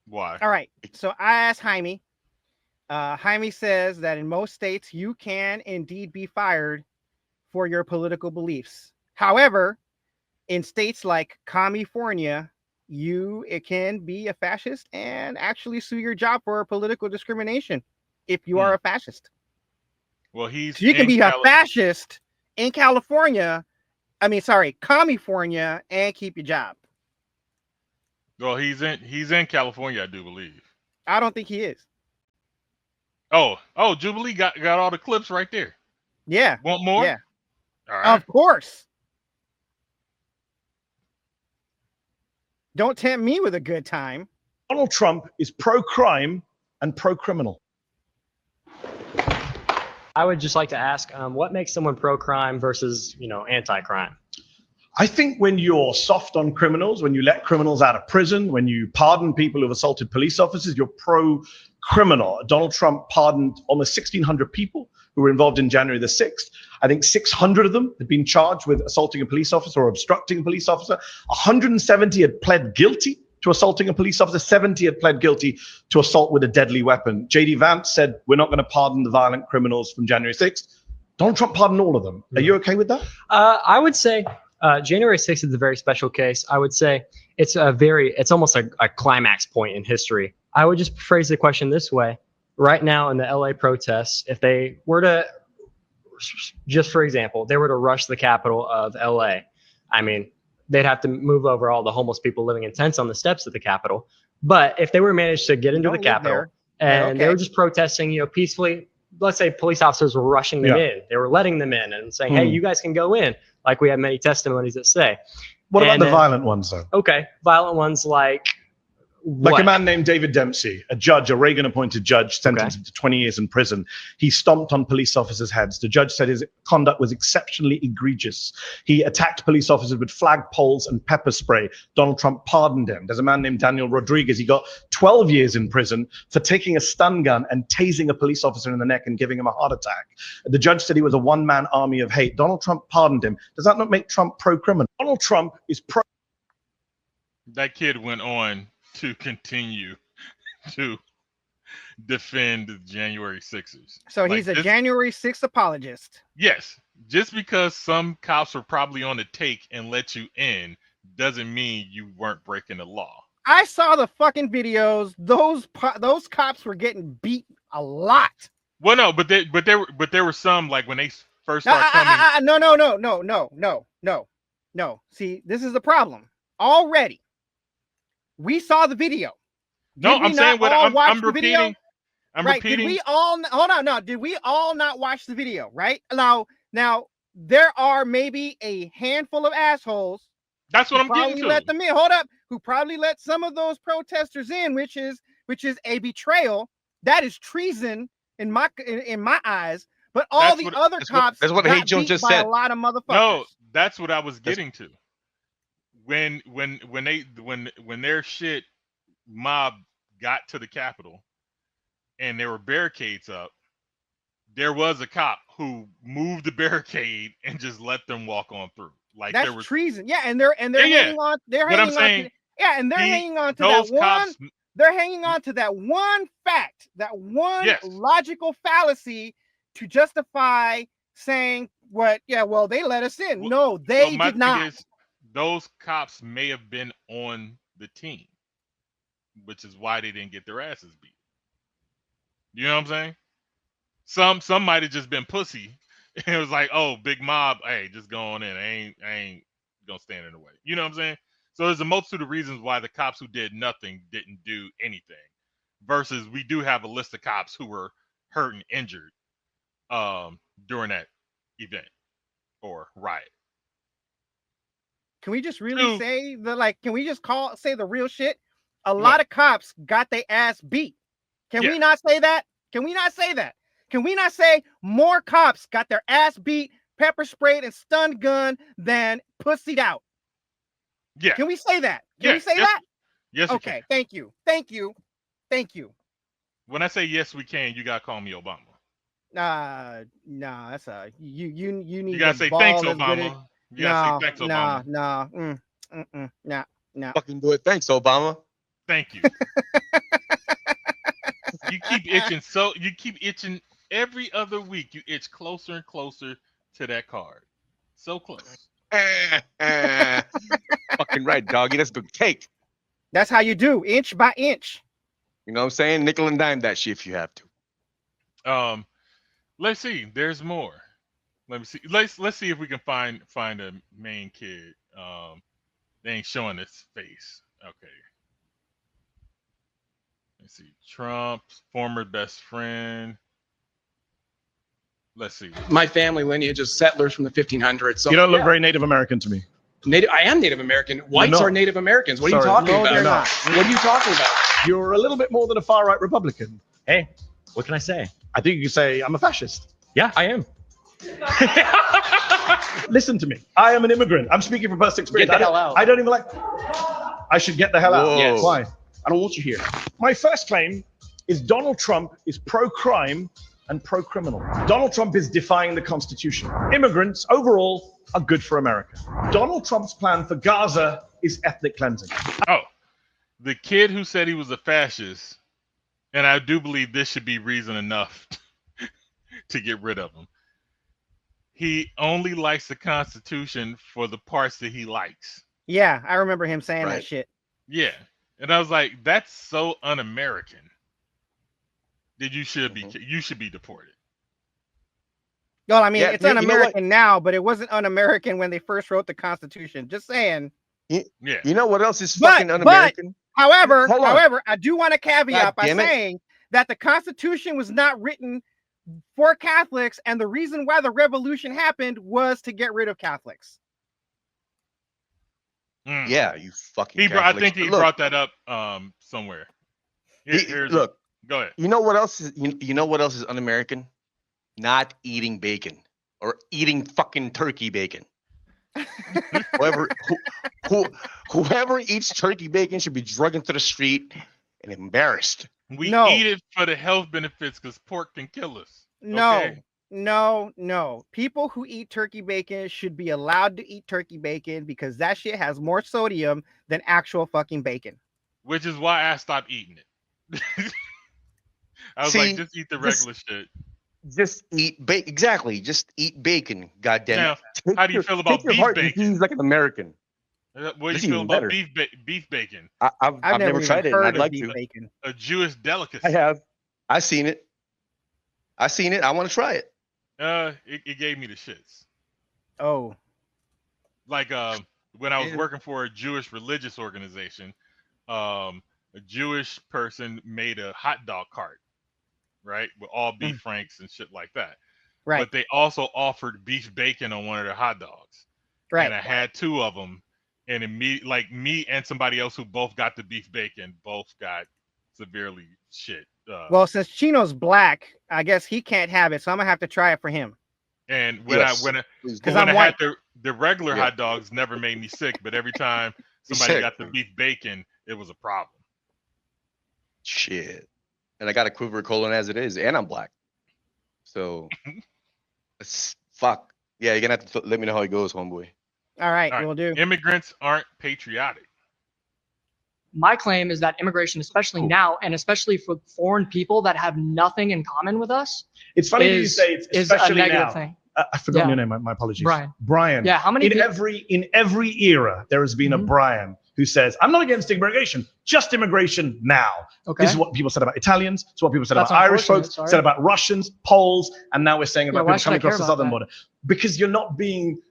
Why? All right. So I asked Jaime. Jaime says that in most states you can indeed be fired for your political beliefs. However, in states like California, it can be a fascist and actually sue your job for political discrimination if you are a fascist. Well, so you can be a fascist in California. I mean, sorry, California, and keep your job. Well, he's in California, I do believe. I don't think he is. Oh, Jubilee got all the clips right there. Yeah. Want more? Yeah. All right. Of course. Don't tempt me with a good time. Donald Trump is pro-crime and pro-criminal. I would just like to ask, what makes someone pro-crime versus, anti-crime? I think when you're soft on criminals, when you let criminals out of prison, when you pardon people who've assaulted police officers, you're pro-criminal. Donald Trump pardoned almost 1,600 people who were involved in January the 6th. I think 600 of them had been charged with assaulting a police officer or obstructing a police officer. 170 had pled guilty to assaulting a police officer. 70 had pled guilty to assault with a deadly weapon. J.D. Vance said, we're not going to pardon the violent criminals from January 6th. Donald Trump pardoned all of them. Are you okay with that? I would say January 6th is a very special case. I would say it's almost a climax point in history. I would just phrase the question this way. Right now in the LA protests, if they were to, just for example, they were to rush the capital of LA, I mean, they'd have to move over all the homeless people living in tents on the steps of the Capitol. But if they were managed to get into the Capitol and they were just protesting, peacefully, let's say police officers were rushing them in, they were letting them in and saying, hey, you guys can go in, like we have many testimonies that say. What about the violent ones, though? Okay, violent ones like a man named David Dempsey, a judge, a Reagan-appointed judge, sentenced him to 20 years in prison. He stomped on police officers' heads. The judge said his conduct was exceptionally egregious. He attacked police officers with flagpoles and pepper spray. Donald Trump pardoned him. There's a man named Daniel Rodriguez. He got 12 years in prison for taking a stun gun and tasing a police officer in the neck and giving him a heart attack. The judge said he was a one-man army of hate. Donald Trump pardoned him. Does that not make Trump pro-criminal? Donald Trump is pro. That kid went on to continue to defend the January 6ers. So he's a January 6th apologist. Yes. Just because some cops were probably on the take and let you in doesn't mean you weren't breaking the law. I saw the fucking videos. Those cops were getting beat a lot. Well, no, but there were some, like, when they first started coming. No. See, this is the problem. Already. We saw the video. I'm saying what I'm repeating. I'm repeating. Did we all hold on? No, did we all not watch the video? Right now, there are maybe a handful of assholes. That's what I'm getting to. Let them in. Hold up. Who probably let some of those protesters in, which is a betrayal. That is treason in my eyes. But all the other cops. That's what Hey Jones just said. A lot of motherfuckers. No, that's what I was getting to. When their shit mob got to the Capitol and there were barricades up, there was a cop who moved the barricade and just let them walk on through. Like, that's there was treason. Yeah, and they're hanging on. They're hanging on to that one. They're hanging on to that one fact, that one logical fallacy to justify saying what? Yeah, well, they let us in. No, they did not. Those cops may have been on the team, which is why they didn't get their asses beat. You know what I'm saying? Some might have just been pussy. It was like, oh, big mob, hey, just go on in. I ain't gonna stand in the way. You know what I'm saying? So there's a multitude of reasons why the cops who did nothing didn't do anything. Versus we do have a list of cops who were hurt and injured during that event or riot. Can we just really say can we just say the real shit? A lot of cops got their ass beat. Can we not say that? Can we not say that? Can we not say more cops got their ass beat, pepper sprayed, and stun gun than pussied out? Yeah. Can we say that? Can we say that? Yes. Okay. Thank you. Thank you. Thank you. When I say yes, we can, you gotta call me Obama. Nah, that's you need. You gotta say thanks, Obama. You gotta say thanks, Obama. Nah. Fucking do it. Thanks, Obama. Thank you. You keep itching. So you keep itching every other week. You itch closer and closer to that card. So close. Fucking right, doggy. That's good cake. That's how you do, inch by inch. You know what I'm saying? Nickel and dime that shit if you have to. Let's see. There's more. Let me see. Let's see if we can find a main kid. They ain't showing his face. Okay. Let's see. Trump's former best friend. Let's see. My family lineage is settlers from the 1500s. So you don't look very Native American to me. I am Native American. Whites are Native Americans. What are you talking about? What are you talking about? You're a little bit more than a far-right Republican. Hey, what can I say? I think you can say I'm a fascist. Yeah, I am. Listen to me. I am an immigrant. I'm speaking from personal experience. Get the hell out. I don't even like. I should get the hell out. Yes. Why? I don't want you here. My first claim is Donald Trump is pro-crime and pro-criminal. Donald Trump is defying the Constitution. Immigrants overall are good for America. Donald Trump's plan for Gaza is ethnic cleansing. Oh, the kid who said he was a fascist, and I do believe this should be reason enough to get rid of him. He only likes the Constitution for the parts that he likes. Yeah, I remember him saying that shit. Yeah. And I was like, that's so un-American. That you should be deported. Well, I mean, it's un-American now, but it wasn't un-American when they first wrote the Constitution. Just saying. Yeah. You know what else is fucking un-American? However, I do want to caveat by saying that the Constitution was not written for Catholics, and the reason why the revolution happened was to get rid of Catholics. Yeah, you fucking. I think he brought that up somewhere. Look, go ahead. You know what else is? You know what else is un-American? Not eating bacon or eating fucking turkey bacon. Whoever eats turkey bacon should be dragged into the street and embarrassed. We eat it for the health benefits because pork can kill us. Okay? No. People who eat turkey bacon should be allowed to eat turkey bacon because that shit has more sodium than actual fucking bacon. Which is why I stopped eating it. I was like, just eat the regular shit. Just eat bacon. Exactly. Just eat bacon. Goddamn. Now, how do you feel about beef bacon? He's like an American. What do you feel about beef bacon? I've never tried it. And I'd like to. Bacon. A Jewish delicacy. I have. I've seen it. I want to try it. It gave me the shits. Oh. Like when I was working for a Jewish religious organization, a Jewish person made a hot dog cart, right, with all beef franks and shit like that. Right. But they also offered beef bacon on one of their hot dogs. Right. And I had two of them, and me and somebody else who both got the beef bacon both got severely shit. Well, since Chino's black, I guess he can't have it, so I'm gonna have to try it for him. And when I had the regular hot dogs, never made me sick, but every time somebody got the beef bacon, it was a problem. Shit. And I got a quiver colon as it is, and I'm black. So, fuck. Yeah, you're gonna have to let me know how it goes, homeboy. All right, we'll do. Immigrants aren't patriotic. My claim is that immigration, especially now, and especially for foreign people that have nothing in common with us, it's funny you say it's especially a negative now. thing. I forgot your name. My apologies. Brian. Yeah. How many? In every era, there has been a Brian who says, "I'm not against immigration, just immigration now." Okay. This is what people said about Italians. It's what people said about Irish folks. Said about Russians, Poles, and now we're saying about people coming across the southern border. Because you're not being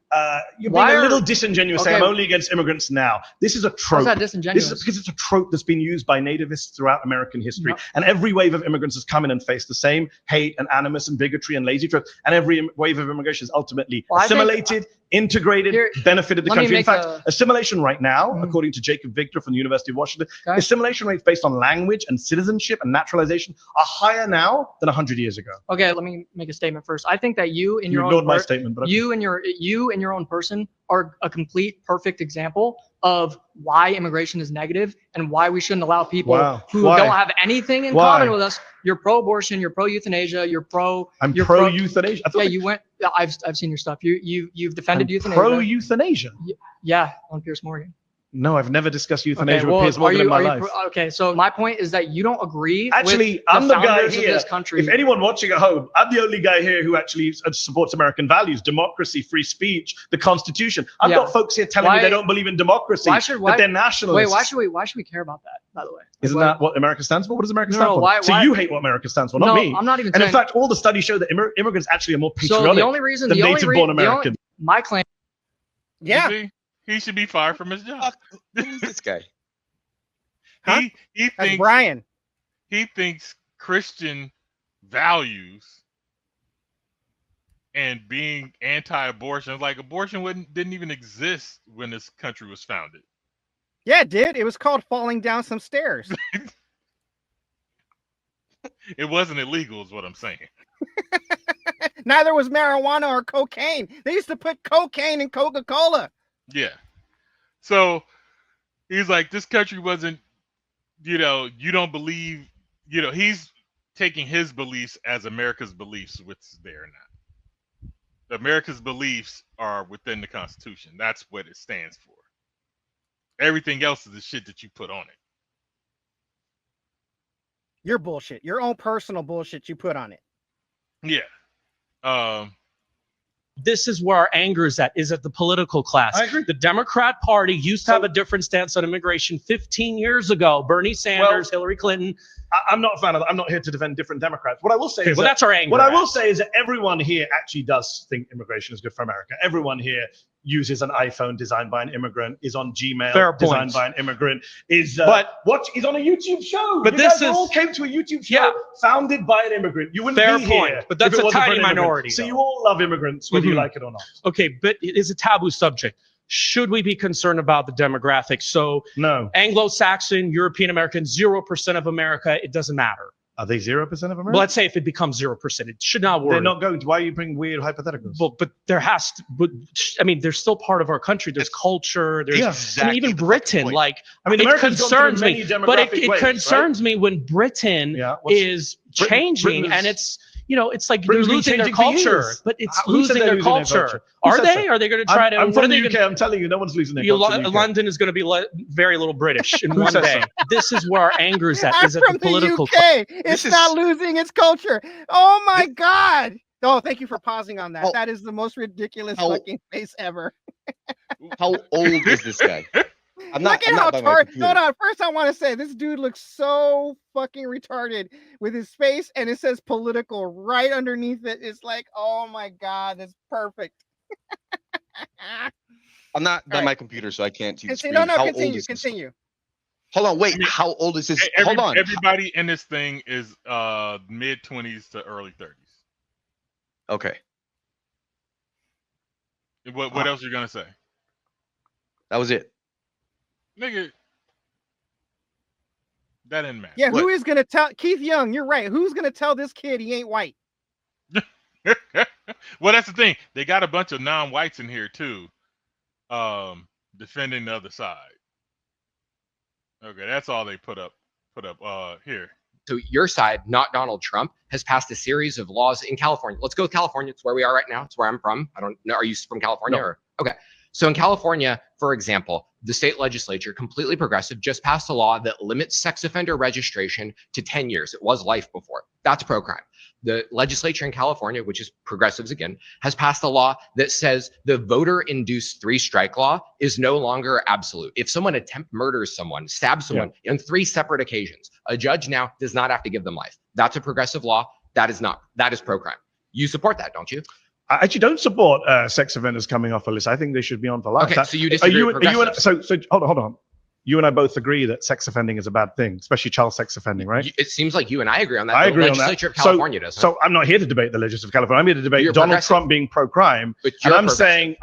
You're being a little are- disingenuous okay. saying I'm only against immigrants now. This is a trope. that disingenuous? This is because it's a trope that's been used by nativists throughout American history. No. And every wave of immigrants has come in and faced the same hate and animus and bigotry and lazy tropes. And every wave of immigration is ultimately Well, I think- assimilated, integrated, benefited the let me country. In make fact, a- assimilation right now, according to Jacob Victor from the University of Washington, Okay. assimilation rates based on language and citizenship and naturalization are higher now than 100 years ago. Okay, let me make a statement first. I think that you in You your ignored own my statement, but you in your own person are a complete perfect example of why immigration is negative and why we shouldn't allow people Wow. who Why? don't have anything in Why? common with us. You're pro-abortion, you're pro-euthanasia, you're I'm pro-euthanasia. I thought Yeah, you went. I've seen your stuff. You've defended euthanasia. pro-euthanasia. Yeah, on Piers Morgan. No, I've never discussed euthanasia Okay, with well, Piers Morgan in my are you life. okay, so my point is that you don't agree Actually, with I'm the guy founders here. of this country. If anyone watching at home, I'm the only guy here who actually supports American values, democracy, free speech, the Constitution. I've Yeah. got folks here telling me they don't believe in democracy, that they're nationalists. Wait, why should we care about that, by the way? Isn't that what America stands for? What does America No, stand no, for? why- so why- you hate what America stands for, not No, me. I'm not even And in saying- fact, all the studies show that immigrants actually are more patriotic So the only reason, than native-born Americans. my claim. Yeah. He should be fired from his job. Who is this guy? Huh? He That's thinks Brian. he thinks Christian values and being anti-abortion, like abortion didn't even exist when this country was founded. Yeah, it did. It was called falling down some stairs. It wasn't illegal, is what I'm saying. Neither was marijuana or cocaine. They used to put cocaine in Coca-Cola. Yeah. So he's like, this country wasn't, you don't believe, he's taking his beliefs as America's beliefs, which they're not. America's beliefs are within the Constitution. That's what it stands for. Everything else is the shit that you put on it. Your bullshit. Your own personal bullshit you put on it. Yeah. This is where our anger is at the political class. I agree. The Democrat Party used to have a different stance on immigration 15 years ago. Bernie Sanders, Hillary Clinton. I'm not a fan of that. I'm not here to defend different Democrats. What I will say Okay, is well, that's our anger. What I will say is that everyone here actually does think immigration is good for America. Everyone here uses an iPhone designed by an immigrant, is on Gmail Fair point. designed by an immigrant, is But- is on a YouTube show. But You this guys is- all came to a YouTube show founded by an immigrant. You wouldn't Fair be point, here. but that's if it a wasn't for tiny an immigrant. minority, So though. you all love immigrants, whether you Mhm. like it or not. Okay, but it is a taboo subject. Should we be concerned about the demographics? So No. Anglo-Saxon, European American, 0% of America, it doesn't matter. Are they 0% of America? Well, let's say if it becomes 0%, it should not worry. They're not going to. Why are you bringing weird hypotheticals? Well, but there has to. But I mean, they're still part of our country. There's culture. There's Yeah. I Exactly mean, even the fucking Britain. point. Like, I mean, it America's gone through concerns many me. But it demographic waves, concerns me when Britain Yeah, what's- is Britain- changing, Britain and is- it's it's like they're Britain's been losing their changing for culture. years. But it's Who said losing they're their losing their culture. culture? Who Are said they? so? Are they going to try to? I'm what from are they the UK. gonna- I'm telling you, no one's losing their culture. in the UK. London is going to be very little British in Who one said day. so? This is where our anger is at. I'm Is at from the political the UK. It's not losing its culture. Oh my God. Oh, thank you for pausing on that. That is the most ridiculous fucking face ever. How old is this guy? I'm not. Look I'm at how not by my Hold computer. on. First, I want to say this dude looks so fucking retarded with his face, and it says political right underneath it. It's like, oh my God, that's perfect. I'm not by All right. my computer, so I can't see the screen. No, How old continue. is this? Continue. Hold on, wait. How old is this? Hold on. Everybody in this thing is mid-20s to early 30s. Okay, What else you gonna say? that was it. Nigga, that didn't matter. Yeah, who is going to tell Keith Young? You're right. Who's going to tell this kid he ain't white? Well, that's the thing. They got a bunch of non-whites in here too, defending the other side. Okay, that's all they put up here. So your side, not Donald Trump, has passed a series of laws in California. Let's go with California. It's where we are right now. It's where I'm from. I don't know. Are you from California? No. Or okay. So in California, for example, the state legislature, completely progressive, just passed a law that limits sex offender registration to 10 years. It was life before. That's pro-crime. The legislature in California, which is progressives again, has passed a law that says the voter-induced 3-strike law is no longer absolute. If someone murders someone, stabs someone on 3 separate occasions, a judge now does not have to give them life. That's a progressive law. That is pro-crime. You support that, don't you? I actually don't support sex offenders coming off a list. I think they should be on for life. Okay, so you disagree with progressives. So hold on. You and I both agree that sex offending is a bad thing, especially child sex offending, right? It seems like you and I agree on that. I agree the on that. legislature of California doesn't. So I'm not here to debate the legislature of California. I'm here to debate Donald Trump being pro-crime. And I'm saying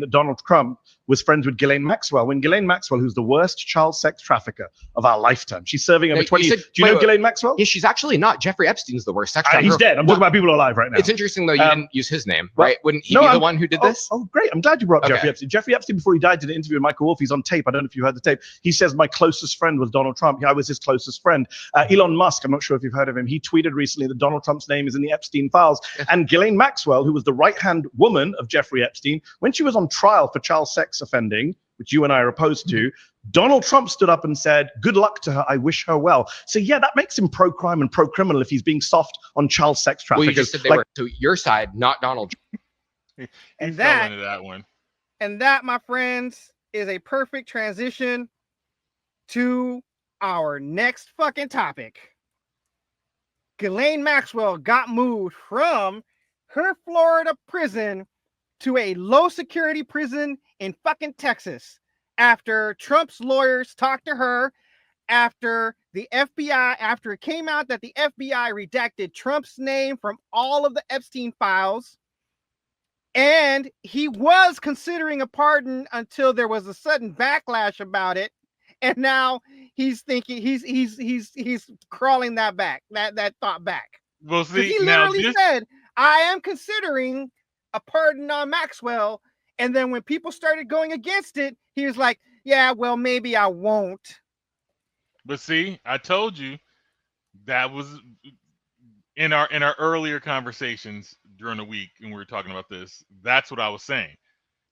that Donald Trump was friends with Ghislaine Maxwell. When Ghislaine Maxwell, who's the worst child sex trafficker of our lifetime, she's serving over 20 years. Do you know Ghislaine Maxwell? Yeah, she's actually not. Jeffrey Epstein's the worst sex trafficker. He's dead. I'm talking about people alive right now. It's interesting, though, you didn't use his name, right? Wouldn't he be the one who did this? Oh, great. I'm glad you brought up Jeffrey Epstein. Jeffrey Epstein, before he died, did an interview with Michael Wolff. He's on tape. I don't know if you heard the tape. He says, my closest friend was Donald Trump. I was his closest friend. Elon Musk, I'm not sure if you've heard of him. He tweeted recently that Donald Trump's name is in the Epstein files. And Ghislaine Maxwell, who was the right-hand woman of Jeffrey Epstein, when she was on trial for child sex offending, which you and I are opposed to, Donald Trump stood up and said, good luck to her, I wish her well. So yeah, that makes him pro-crime and pro-criminal if he's being soft on child sex traffickers. Well, you just said they were to your side, not Donald Trump. And fell into that one. And that, my friends, is a perfect transition to our next fucking topic. Ghislaine Maxwell got moved from her Florida prison to a low security prison in fucking Texas after Trump's lawyers talked to her, after the FBI, after it came out that the FBI redacted Trump's name from all of the Epstein files. And he was considering a pardon until there was a sudden backlash about it. And now he's thinking he's crawling that thought back. Well, see, he literally said, I am considering a pardon on Maxwell. And then when people started going against it, he was like, yeah, well, maybe I won't. But see, I told you that was in our earlier conversations during the week, and we were talking about this. That's what I was saying.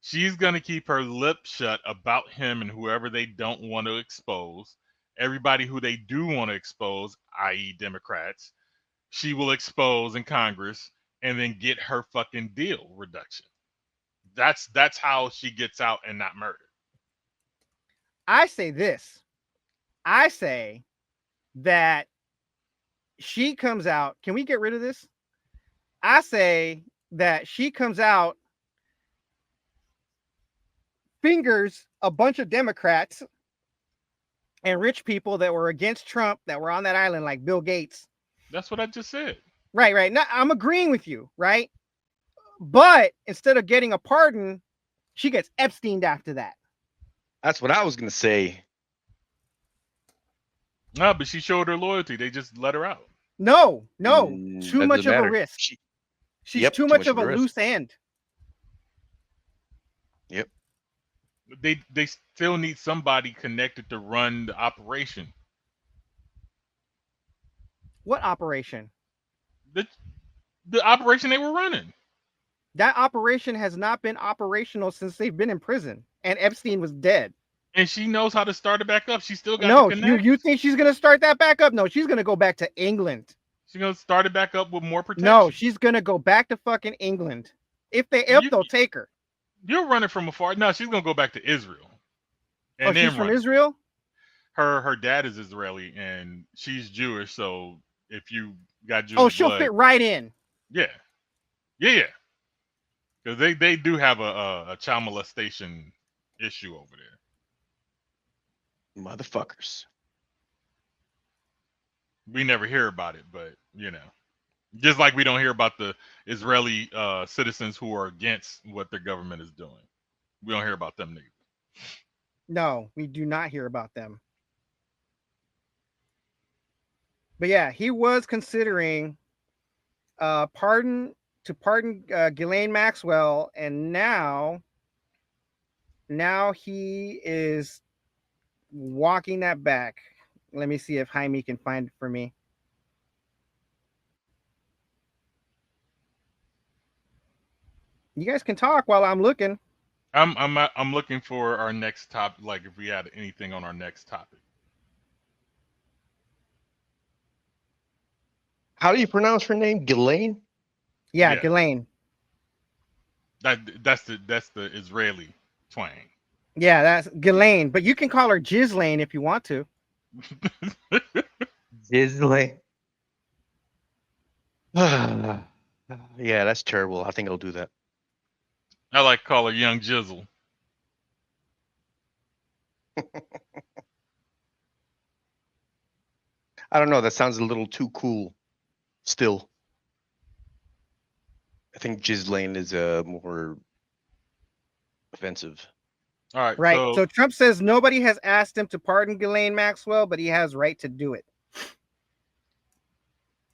She's going to keep her lip shut about him and whoever they don't want to expose. Everybody who they do want to expose, i.e. Democrats, she will expose in Congress and then get her fucking deal reduction. That's how she gets out and not murdered. I say this. I say that she comes out. Can we get rid of this? I say that she comes out, fingers a bunch of Democrats and rich people that were against Trump that were on that island, like Bill Gates. That's what I just said. Right. Now, I'm agreeing with you, right? But instead of getting a pardon, she gets Epsteined after that. That's what I was going to say. No, but she showed her loyalty. They just let her out. No. Too much of a risk. She's too much of a loose end. Yep. They still need somebody connected to run the operation. What operation? The operation they were running. That operation has not been operational since they've been in prison and Epstein was dead. And she knows how to start it back up. She still got to connect. You think she's going to start that back up? No, she's going to go back to England. She's going to start it back up with more protection. No, she's going to go back to fucking England. If they'll take her. You're running from afar. No, she's going to go back to Israel. And she's from Israel? Her dad is Israeli and she's Jewish. So if you got Jewish she'll fit right in. Yeah. Because they do have a child molestation issue over there. Motherfuckers. We never hear about it, but just like we don't hear about the Israeli citizens who are against what their government is doing. We don't hear about them neither. No, we do not hear about them. But yeah, he was considering pardon Ghislaine Maxwell, and now he is walking that back. Let me see if Jaime can find it for me. You guys can talk while I'm looking. I'm looking for our next topic, like if we had anything on our next topic. How do you pronounce her name? Ghislaine? Yeah, Ghislaine. That's the Israeli twang. Yeah, that's Ghislaine, but you can call her Ghislaine if you want to. Ghislaine. Yeah, that's terrible. I think I'll do that. I like to call her Young Jizzle. I don't know. That sounds a little too cool. Still, I think Ghislaine is more offensive. All right. Right. So Trump says nobody has asked him to pardon Ghislaine Maxwell, but he has right to do it.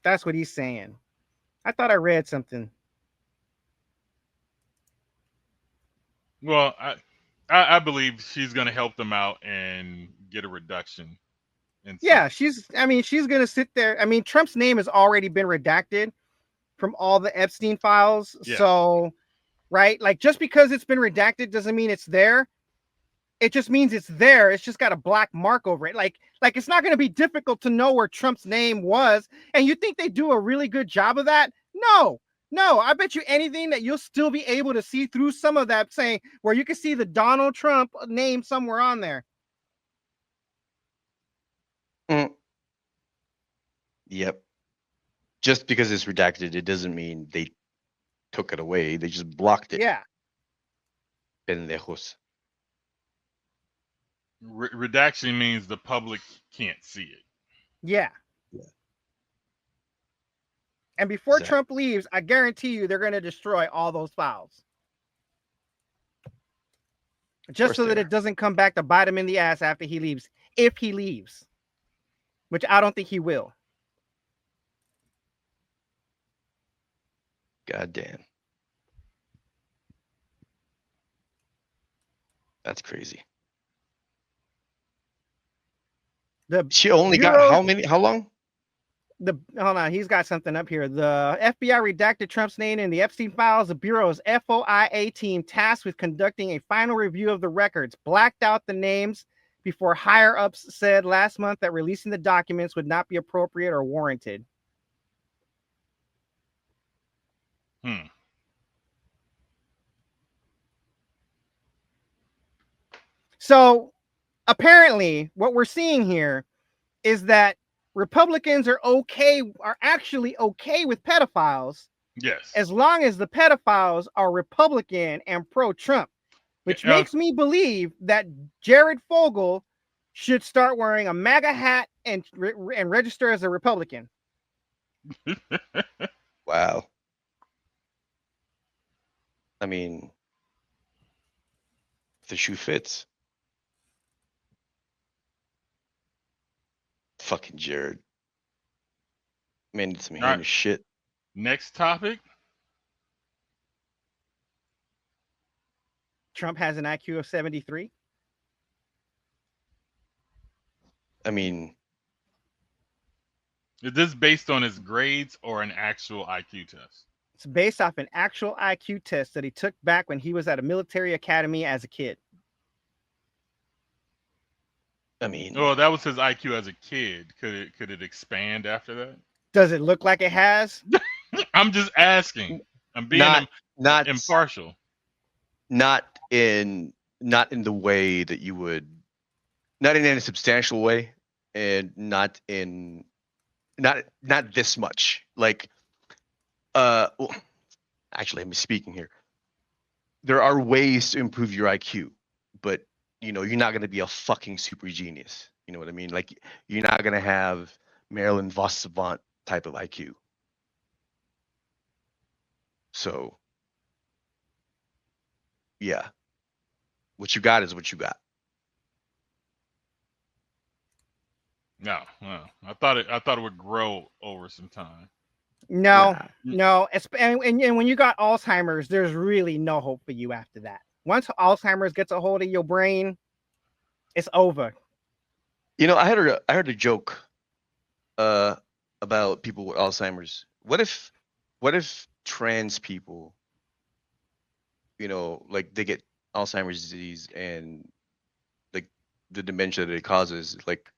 That's what he's saying. I thought I read something. Well, I believe she's going to help them out and get a reduction. Yeah, she's going to sit there. I mean, Trump's name has already been redacted from all the Epstein files. Yeah. So, right, like just because it's been redacted doesn't mean it's there. It just means it's there. It's just got a black mark over it. Like it's not going to be difficult to know where Trump's name was. And you think they do a really good job of that? No. I bet you anything that you'll still be able to see through some of that saying where you can see the Donald Trump name somewhere on there. Yep. Just because it's redacted, it doesn't mean they took it away. They just blocked it. Yeah. Pendejos. Redaction means the public can't see it. Yeah. And before Trump leaves, I guarantee you they're going to destroy all those files. Just so that it doesn't come back to bite him in the ass after he leaves. If he leaves. Which I don't think he will. God damn. That's crazy. She only got how long? Hold on, he's got something up here. The FBI redacted Trump's name in the Epstein files. The Bureau's FOIA team tasked with conducting a final review of the records blacked out the names before higher-ups said last month that releasing the documents would not be appropriate or warranted. So apparently what we're seeing here is that Republicans are actually okay with pedophiles. Yes. As long as the pedophiles are Republican and pro-Trump, which makes me believe that Jared Fogle should start wearing a MAGA hat and register as a Republican. Wow. I mean, if the shoe fits. Fucking Jared. Man, it's some heinous shit. Next topic. Trump has an IQ of 73. I mean, is this based on his grades or an actual IQ test? It's based off an actual IQ test that he took back when he was at a military academy as a kid. I mean, oh, that was his IQ as a kid. Could it expand after that? Does it look like it has? I'm just asking. I'm being not impartial. Not in the way that you would, not in any substantial way, and not this much. Like, well, actually, I'm speaking here. There are ways to improve your IQ, but you know, you're not going to be a fucking super genius. You know what I mean? Like, you're not going to have Marilyn Vos Savant type of IQ. So, yeah. What you got is what you got. No, I thought it would grow over some time. No. And when you got Alzheimer's, there's really no hope for you after that. Once Alzheimer's gets a hold of your brain, it's over. You know, I heard a joke about people with Alzheimer's. What if trans people, you know, like they get Alzheimer's disease and like the dementia that it causes, like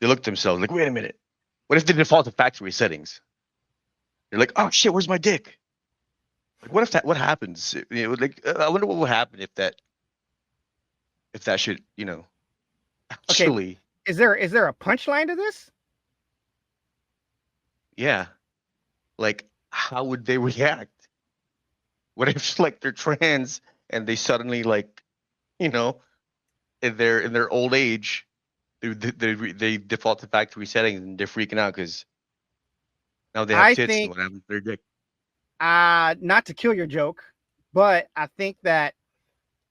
they look at themselves like, wait a minute, what if they default to factory settings? They're like, oh shit, where's my dick? Like, what happens? You know, like, I wonder what would happen if that should, you know, actually. Okay. Is there a punchline to this? Yeah. Like, how would they react? What if like they're trans and they suddenly like, you know, in their old age, they default to factory settings and they're freaking out because now they have I tits think, and what happens to their dick? not to kill your joke, but I think that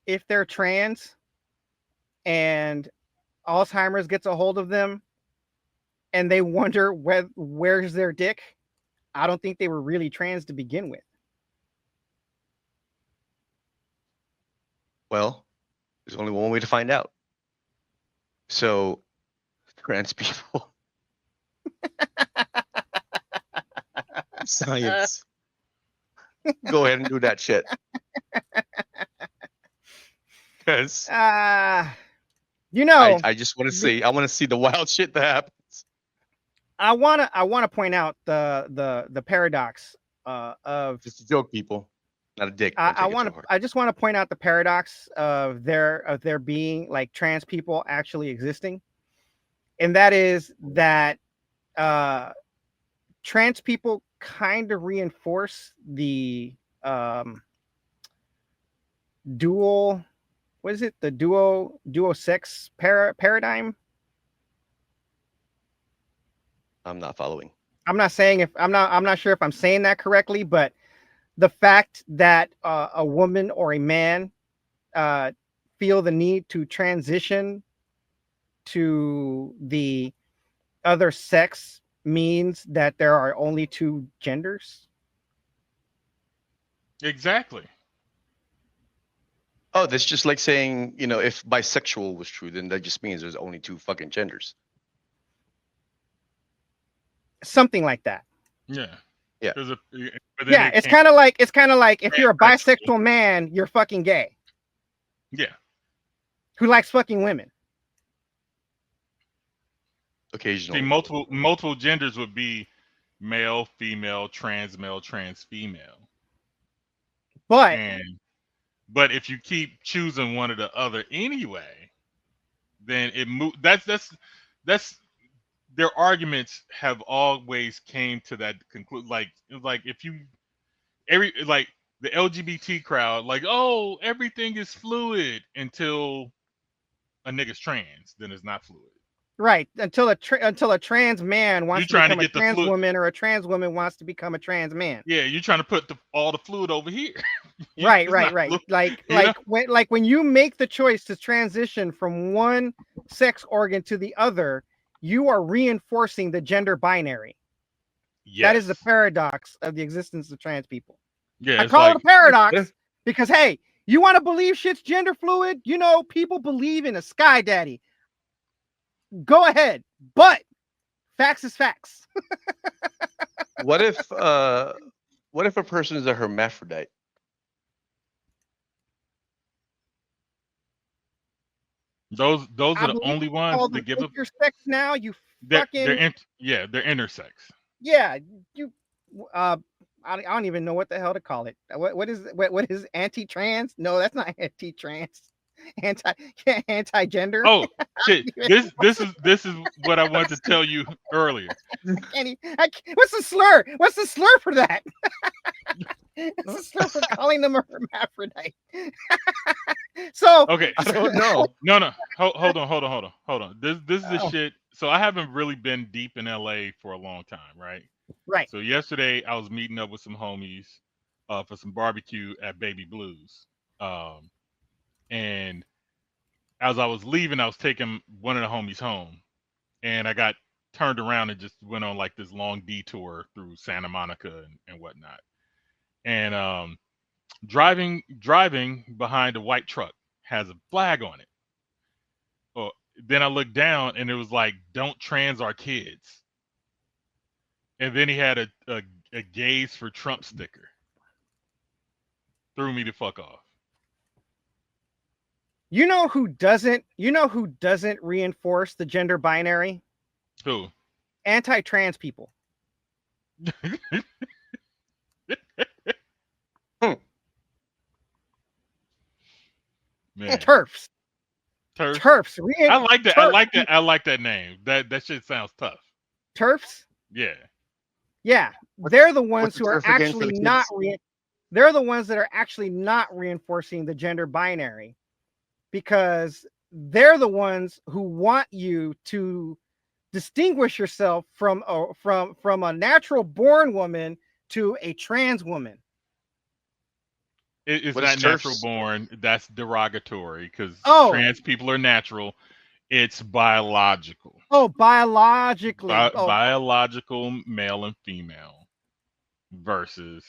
if they're trans and Alzheimer's gets a hold of them and they wonder where's their dick, I don't think they were really trans to begin with. Well, there's only one way to find out. So, trans people. Science. Go ahead and do that shit. Because you know, I just want to see. I want to see the wild shit that happens. I wanna point out the paradox of just a joke, people, not a dick. I just want to point out the paradox of there being like trans people actually existing, and that is that trans people kind of reinforce the dual sex paradigm. I'm not following. I'm not sure if I'm saying that correctly, but the fact that a woman or a man feel the need to transition to the other sex means that there are only two genders. Exactly. Oh, that's just like saying, you know, if bisexual was true, then that just means there's only two fucking genders. Something like that. Yeah. Yeah, it's kind of like if you're a bisexual man, you're fucking gay. Yeah. Who likes fucking women. Occasionally. See, multiple genders would be male, female, trans female. But if you keep choosing one or the other anyway, then that's their arguments have always came to that conclusion. Like if you the LGBT crowd, like, oh, everything is fluid until a nigga's trans, then it's not fluid. Right, until a trans man wants to become a trans woman, or a trans woman wants to become a trans man. Yeah, you're trying to put all the fluid over here. Right. Like when you make the choice to transition from one sex organ to the other, you are reinforcing the gender binary. Yes. That is the paradox of the existence of trans people. Yeah, I call it a paradox because, hey, you want to believe shit's gender fluid? You know, people believe in a sky daddy. Go ahead, but facts is facts. What if a person is a hermaphrodite? Those are the only ones that give up your sex now. You they're fucking they're intersex. Yeah, you. I don't even know what the hell to call it. What is anti-trans? No, that's not anti-trans. Anti-gender. Oh shit! This is what I wanted to tell you earlier. What's the slur? What's the slur for that? It's a slur for calling them a hermaphrodite. So okay, I don't know. No. Hold on. This is the shit. So I haven't really been deep in LA for a long time, right? Right. So yesterday I was meeting up with some homies for some barbecue at Baby Blues. And as I was leaving, I was taking one of the homies home, and I got turned around and just went on like this long detour through Santa Monica and whatnot. And driving behind a white truck has a flag on it. Oh, then I looked down and it was like, "Don't trans our kids." And then he had a gays for Trump sticker. Threw me the fuck off. You know who doesn't reinforce the gender binary? Who? Anti-trans people. Man. TERFs. TERFs. I like that. I like that name. That shit sounds tough. TERFs? Yeah. Yeah, they're the ones the who are turf again for actually the not. kids? They're the ones that are actually not reinforcing the gender binary, because they're the ones who want you to distinguish yourself from a natural born woman to a trans woman. It's What is not natural turfs? born. That's derogatory because Oh. trans people are natural. It's biological. Oh, biologically. Biological male and female versus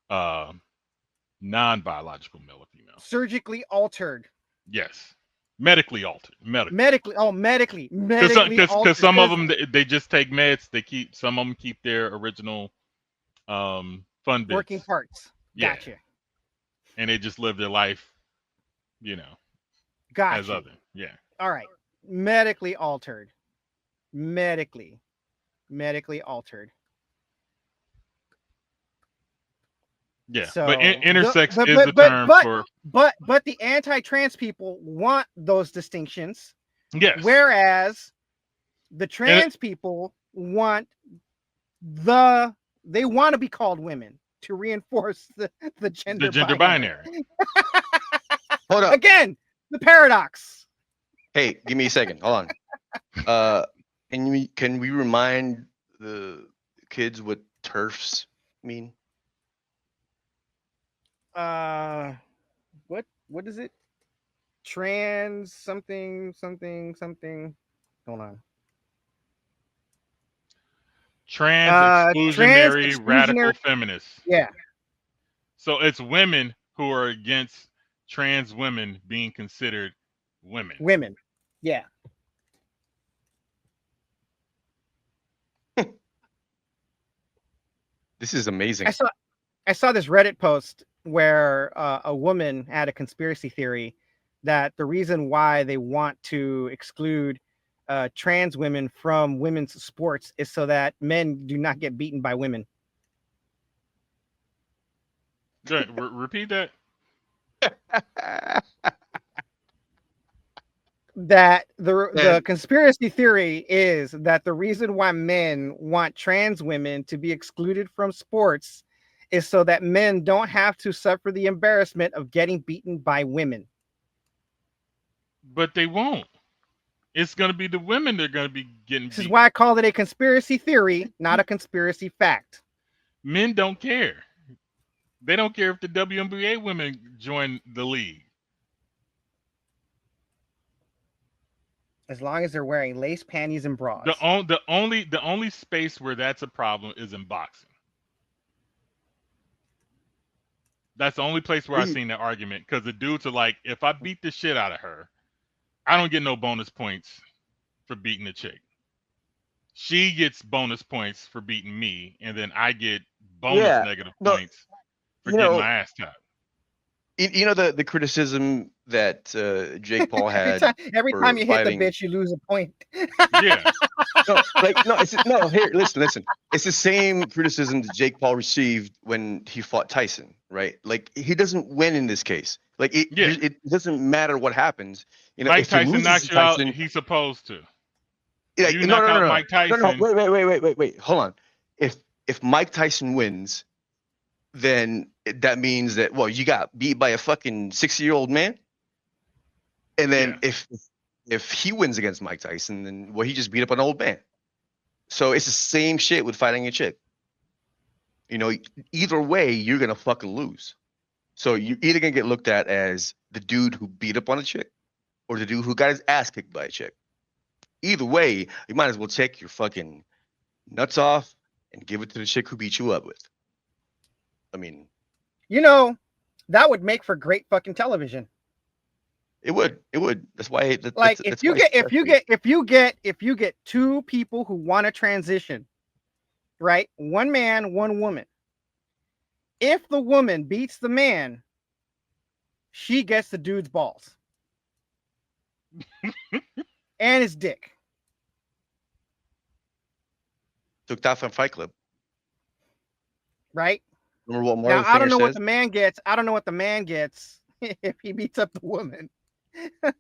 non-biological male and female. Surgically altered. Yes. Medically altered. Medically altered. Because some of them they just take meds. Some of them keep their original fun bits. Working parts. Yeah. Gotcha. And they just live their life, Gotcha. as other. Yeah. All right. Medically altered. Medically altered. Yeah. So, but intersex is the term for. But the anti-trans people want those distinctions. Yes. Whereas the trans people want they want to be called women to reinforce the gender binary. Hold up. Again, the paradox. Hey, give me a second. Hold on. Can we remind the kids what turfs mean? What is it? Trans something. Hold on. Trans exclusionary radical feminists. Yeah. So it's women who are against trans women being considered women. Women. Yeah. This is amazing. I saw this Reddit post where a woman had a conspiracy theory that the reason why they want to exclude trans women from women's sports is so that men do not get beaten by women. Good. Repeat that. That the conspiracy theory is that the reason why men want trans women to be excluded from sports is so that men don't have to suffer the embarrassment of getting beaten by women. But they won't. It's going to be the women that are going to be getting This is why I call it a conspiracy theory, not a conspiracy fact. Men don't care. They don't care if the WNBA women join the league. As long as they're wearing lace panties and bras. The only space where that's a problem is in boxing. That's the only place where I've seen that argument, because the dudes are like, if I beat the shit out of her, I don't get no bonus points for beating the chick. She gets bonus points for beating me, and then I get bonus negative points for getting my ass tapped. You know the criticism that Jake Paul had. Every time you hit the bitch, you lose a point. Yeah. Here, listen. It's the same criticism that Jake Paul received when he fought Tyson, right? Like, he doesn't win in this case. Like, it doesn't matter what happens. You know, Mike if Tyson knocks you out, he's supposed to. Yeah, you knock out Mike Tyson. No, wait. Hold on. If Mike Tyson wins, then that means that, well, you got beat by a fucking 60-year-old man. And then if he wins against Mike Tyson, then, well, he just beat up an old man. So it's the same shit with fighting a chick. You know, either way, you're going to fucking lose. So you're either going to get looked at as the dude who beat up on a chick or the dude who got his ass kicked by a chick. Either way, you might as well take your fucking nuts off and give it to the chick who beat you up with. I mean, you know, that would make for great fucking television. It would. That's why. If you get two people who want to transition, right? One man, one woman. If the woman beats the man, she gets the dude's balls and his dick. Took that from Fight Club, right? Remember what Now, I don't know what the man gets. I don't know what the man gets if he beats up the woman.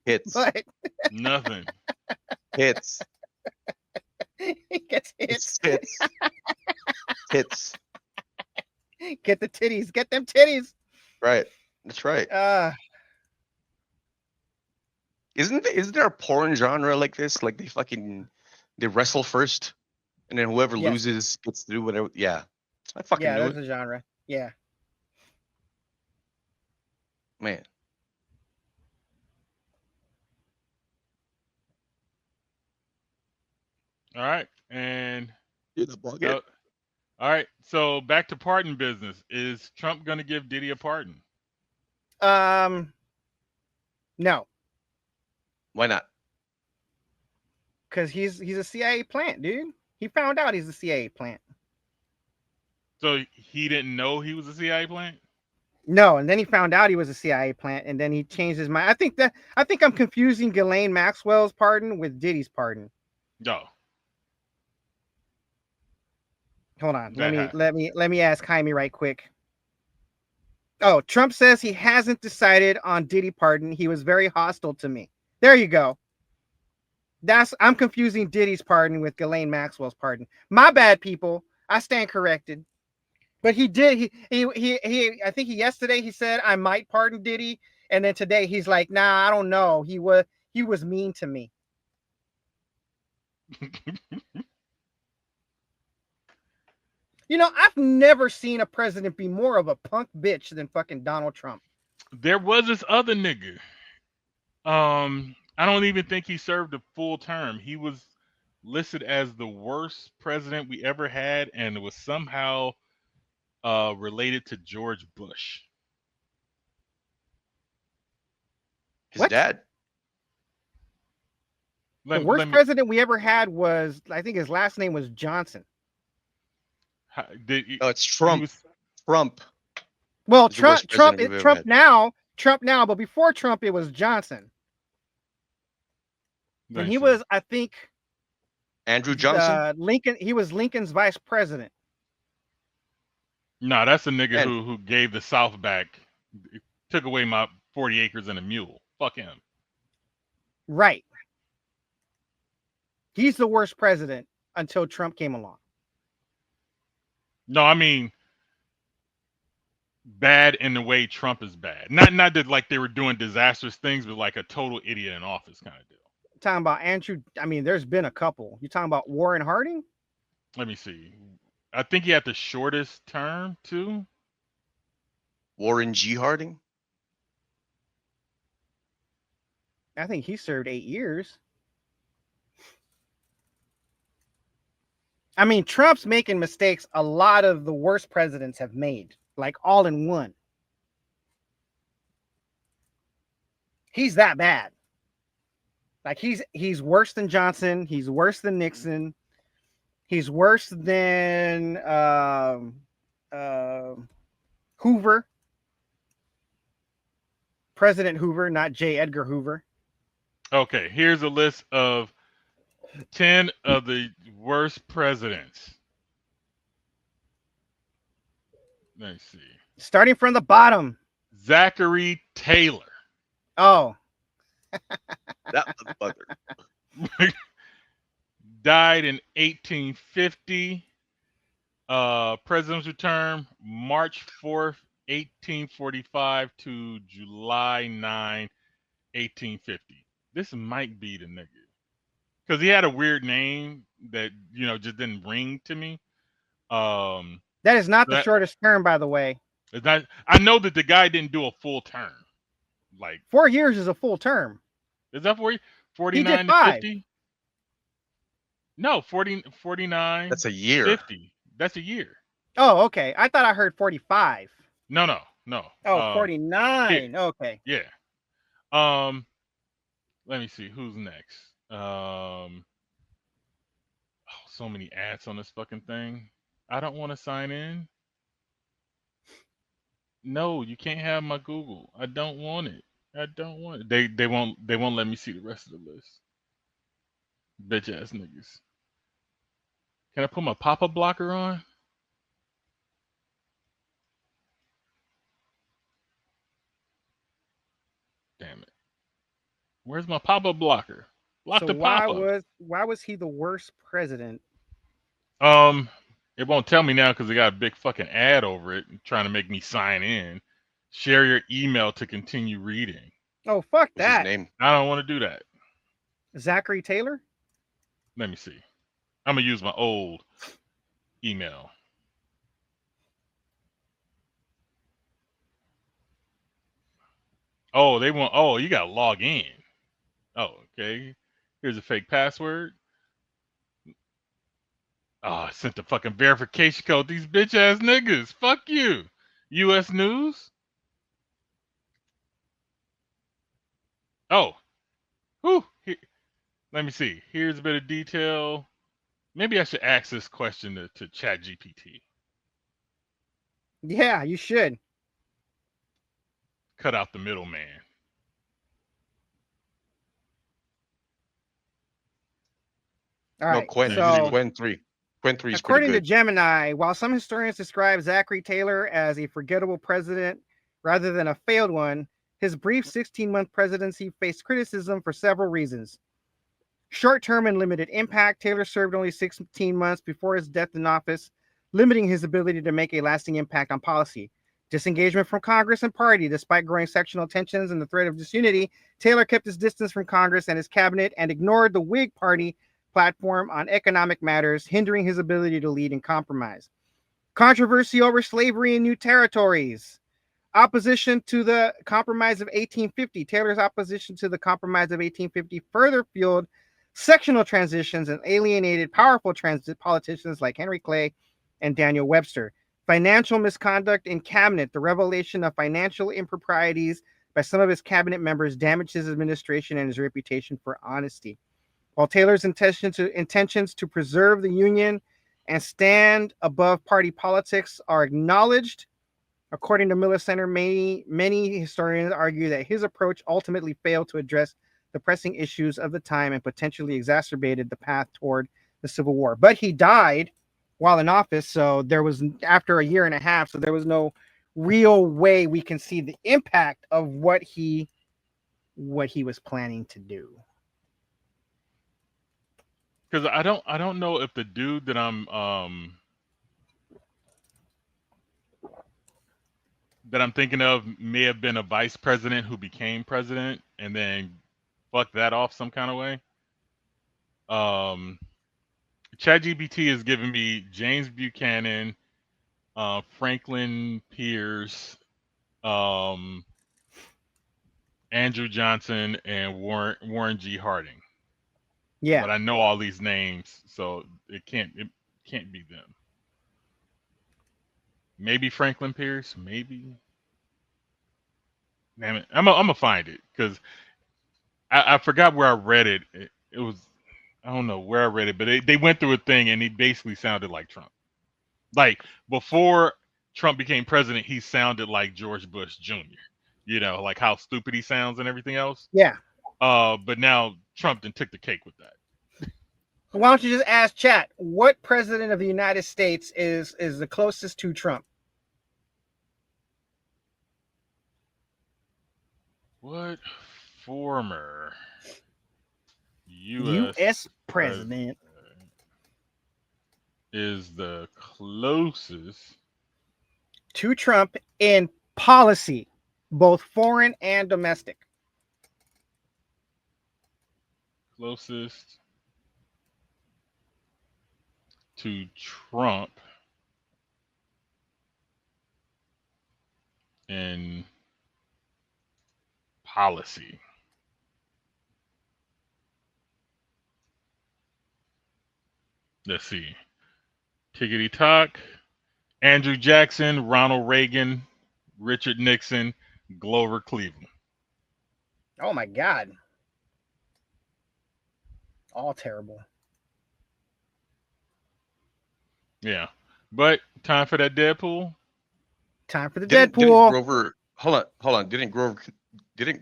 Hits. But nothing. Hits. He gets hits. Tits. Tits. Get the titties. Get them titties. Right. That's right. Isn't there a porn genre like this? Like they wrestle first, and then whoever loses gets to do whatever. Yeah, I fucking knew it. There's a genre. Yeah. Man. All right, and all right. So back to pardon business. Is Trump going to give Diddy a pardon? No. Why not? Because he's a CIA plant, dude. He found out he's a CIA plant. So he didn't know he was a CIA plant? No, and then he found out he was a CIA plant, and then he changed his mind. I think I'm confusing Ghislaine Maxwell's pardon with Diddy's pardon. No. Hold on. Let me ask Jaime right quick. Oh, Trump says he hasn't decided on Diddy pardon. He was very hostile to me. There you go. I'm confusing Diddy's pardon with Ghislaine Maxwell's pardon. My bad, people. I stand corrected. But he did. He I think yesterday he said I might pardon Diddy, and then today he's like, nah, I don't know. He was mean to me. You know, I've never seen a president be more of a punk bitch than fucking Donald Trump. There was this other nigga. I don't even think he served a full term. He was listed as the worst president we ever had, and it was somehow related to George Bush. His dad. The worst president we ever had was, I think his last name was Johnson. It's Trump. Trump. Well, Trump now, but before Trump, it was Johnson. And he was, I think, Andrew Johnson. He was Lincoln's vice president. No, that's a nigga who gave the South back, took away my 40 acres and a mule. Fuck him. Right. He's the worst president until Trump came along. No, I mean bad in the way Trump is bad. Not that like they were doing disastrous things, but like a total idiot in office kind of deal. Talking about Andrew, I mean, there's been a couple. You talking about Warren Harding? Let me see. I think he had the shortest term too. Warren G. Harding? I think he served 8 years. I mean, Trump's making mistakes a lot of the worst presidents have made, like all in one. He's that bad. Like he's worse than Johnson. He's worse than Nixon. He's worse than Hoover. President Hoover, not J. Edgar Hoover. Okay, here's a list of 10 of the worst presidents. Let me see. Starting from the bottom. Zachary Taylor. Oh. That motherfucker. Died in 1850. Presidential term March 4th, 1845 to July 9, 1850. This might be the nigga. Because he had a weird name that, just didn't ring to me. That is not the shortest term, by the way. It's not. I know that the guy didn't do a full term. Like 4 years is a full term. Is that 49 to 50? No, 49. That's a year. 50. That's a year. Oh, okay. I thought I heard 45. No. Oh, 49. Yeah. Okay. Yeah. Let me see who's next. So many ads on this fucking thing. I don't want to sign in. No, you can't have my Google. I don't want it. They won't let me see the rest of the list. Bitch ass niggas. Can I put my pop-up blocker on? Damn it. Where's my pop-up blocker? Lock So the pop-ups. why was he the worst president? It won't tell me now because they got a big fucking ad over it trying to make me sign in. Share your email to continue reading. Oh, fuck What's his that. name? I don't want to do that. Zachary Taylor? Let me see. I'm gonna use my old email. Oh, they want. Oh, you gotta log in. Oh, okay. Here's a fake password. Oh, I sent the fucking verification code. These bitch ass niggas. Fuck you. U.S. News. Oh. Whew. Let me see. Here's a bit of detail. Maybe I should ask this question to ChatGPT. Yeah, you should. Cut out the middleman. All right. No, Quen. So, Quen 3. Quen 3 is pretty according to good. Gemini, while some historians describe Zachary Taylor as a forgettable president rather than a failed one, his brief 16-month presidency faced criticism for several reasons. Short-term and limited impact. Taylor served only 16 months before his death in office, limiting his ability to make a lasting impact on policy. Disengagement from Congress and party. Despite growing sectional tensions and the threat of disunity, Taylor kept his distance from Congress and his cabinet and ignored the Whig Party platform on economic matters, hindering his ability to lead and compromise. Controversy over slavery in new territories. Opposition to the Compromise of 1850. Taylor's opposition to the Compromise of 1850 further fueled sectional transitions and alienated powerful politicians like Henry Clay and Daniel Webster. Financial misconduct in cabinet. The revelation of financial improprieties by some of his cabinet members damaged his administration and his reputation for honesty. While Taylor's intentions to preserve the Union and stand above party politics are acknowledged, according to Miller Center, many historians argue that his approach ultimately failed to address the pressing issues of the time and potentially exacerbated the path toward the Civil War. But he died while in office, so there was, after a year and a half, so there was no real way we can see the impact of what he was planning to do. Because I don't know if the dude that I'm thinking of may have been a vice president who became president and then fucked that off some kind of way. ChatGPT is giving me James Buchanan, Franklin Pierce, Andrew Johnson, and Warren G. Harding. Yeah. But I know all these names, so it can't be them. Maybe Franklin Pierce, maybe. Damn it. I'm gonna find it because I forgot where I read it. It was, I don't know where I read it, but they went through a thing and he basically sounded like Trump. Like before Trump became president, he sounded like George Bush Jr. You know, like how stupid he sounds and everything else. Yeah. But now Trump then took the cake with that. Why don't you just ask chat, what president of the United States is the closest to Trump? What former U.S. president is the closest to Trump in policy, both foreign and domestic? Closest to Trump in policy. Let's see. Tickety tock. Andrew Jackson, Ronald Reagan, Richard Nixon, Grover Cleveland. Oh my God. All terrible. Yeah. But time for that Deadpool. Time for the Didn't Deadpool. Grover, hold on. Didn't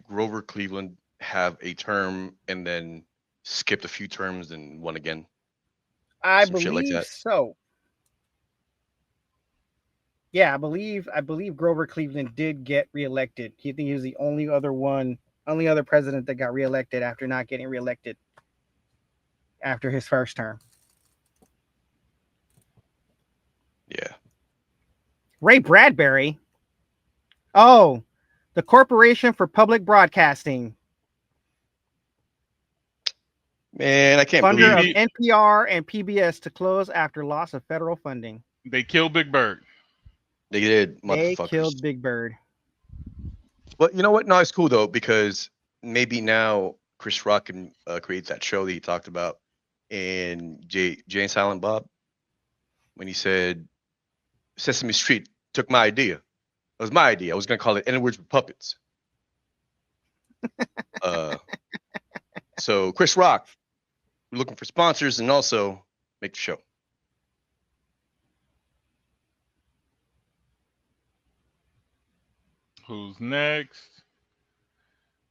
Grover Cleveland have a term and then skipped a few terms and won again? I Some shit like believe that. so. Yeah, I believe Grover Cleveland did get reelected. I think he was the only other president that got reelected after not getting reelected after his first term. Yeah. Ray Bradbury. Oh, the Corporation for Public Broadcasting. Man, I can't Funder believe of NPR and PBS to close after loss of federal funding. They killed Big Bird. they did, They motherfuckers. killed Big Bird. But you know what? No, it's cool though, because maybe now Chris Rock can create that show that he talked about in Jay and Silent Bob when he said Sesame Street took my idea. It was my idea. I was gonna call it N-Words with Puppets. So Chris Rock, we're looking for sponsors and also make the show. Who's next?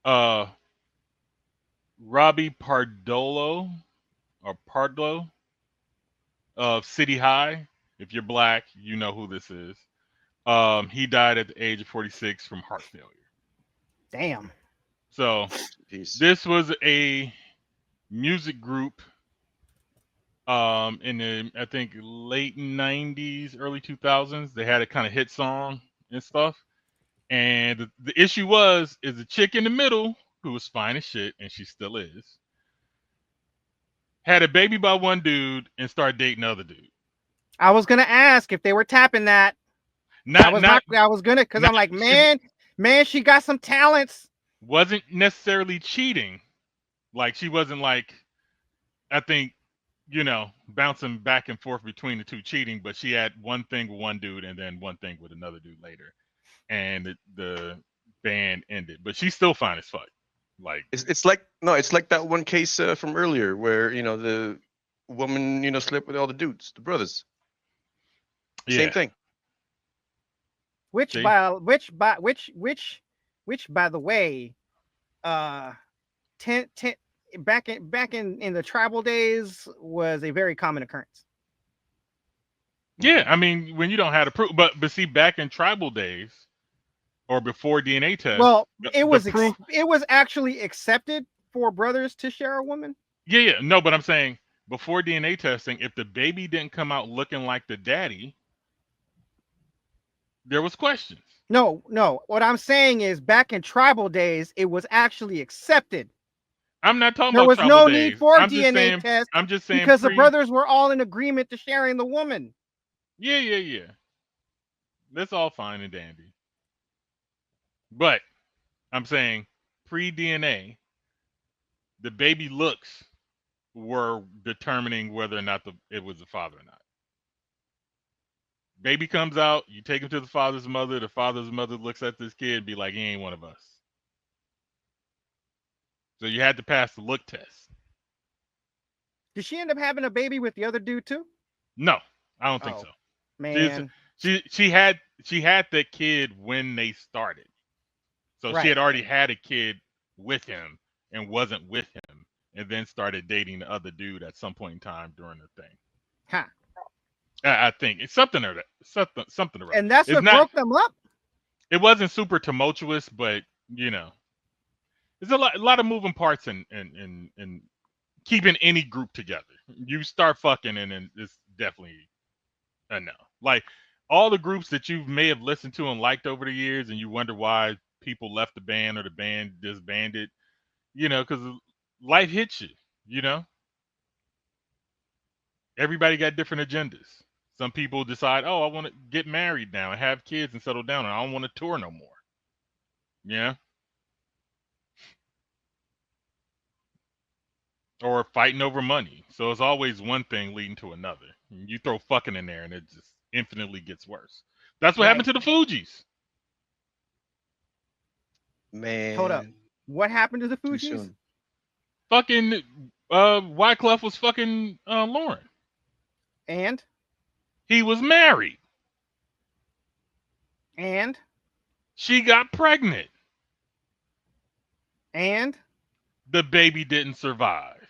Robbie Pardolo of City High. If you're black, you know who this is. He died at the age of 46 from heart failure. Damn. So this was a music group in the, I think, late 90s, early 2000s. They had a kind of hit song and stuff. And the issue is the chick in the middle, who was fine as shit, and she still is, had a baby by one dude and started dating another dude. I was gonna ask if they were tapping that. I was gonna, because I'm like, man, she got some talents. Wasn't necessarily cheating. Like, she wasn't like, I think, bouncing back and forth between the two cheating, but she had one thing with one dude and then one thing with another dude later. And the band ended, but she's still fine as fuck. Like, it's like that one case from earlier where the woman slept with all the dudes, the brothers. Same thing. Which by the way, back in the tribal days was a very common occurrence. Yeah, I mean, when you don't have to prove, but see, back in tribal days or before DNA tests, well, it was actually accepted for brothers to share a woman. Yeah, no, but I'm saying before DNA testing, if the baby didn't come out looking like the daddy, there was questions. No. What I'm saying is, back in tribal days, it was actually accepted. I'm not talking about tribal days. There was no need for DNA test. I'm just saying because the brothers were all in agreement to sharing the woman. Yeah. That's all fine and dandy. But I'm saying pre-DNA, the baby looks were determining whether or not it was the father or not. Baby comes out, you take him to the father's mother looks at this kid and be like, he ain't one of us. So you had to pass the look test. Did she end up having a baby with the other dude too? No, I don't think so. Man. She had that kid when they started. So she had already had a kid with him and wasn't with him, and then started dating the other dude at some point in time during the thing. Huh. I think it's something or something around. And that's what broke them up. It wasn't super tumultuous, but there's a lot of moving parts in keeping any group together. You start fucking and then it's definitely a no. Like all the groups that you may have listened to and liked over the years, and you wonder why people left the band or the band disbanded, because life hits you, Everybody got different agendas. Some people decide, I want to get married now and have kids and settle down, and I don't want to tour no more. Yeah. Or fighting over money. So it's always one thing leading to another. You throw fucking in there and it just infinitely gets worse. That's what happened to the Fugees. Man. Hold up. What happened to the Fugees? Fucking Wyclef was fucking Lauren. And? He was married. And? She got pregnant. And? The baby didn't survive.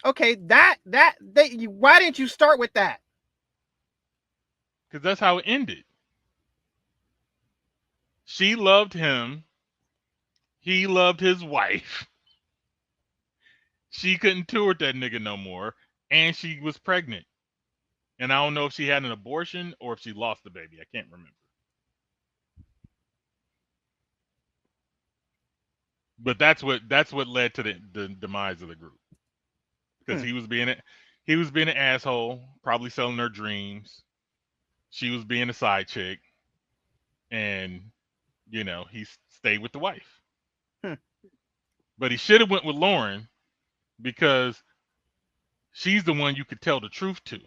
Okay, why didn't you start with that? Because that's how it ended. She loved him. He loved his wife. she couldn't tour with that nigga no more, and she was pregnant. And I don't know if she had an abortion or if she lost the baby. I can't remember. But that's what led to the demise of the group. Because he was being an asshole, probably selling her dreams. She was being a side chick, and he stayed with the wife. But he should have went with Lauren because she's the one you could tell the truth to.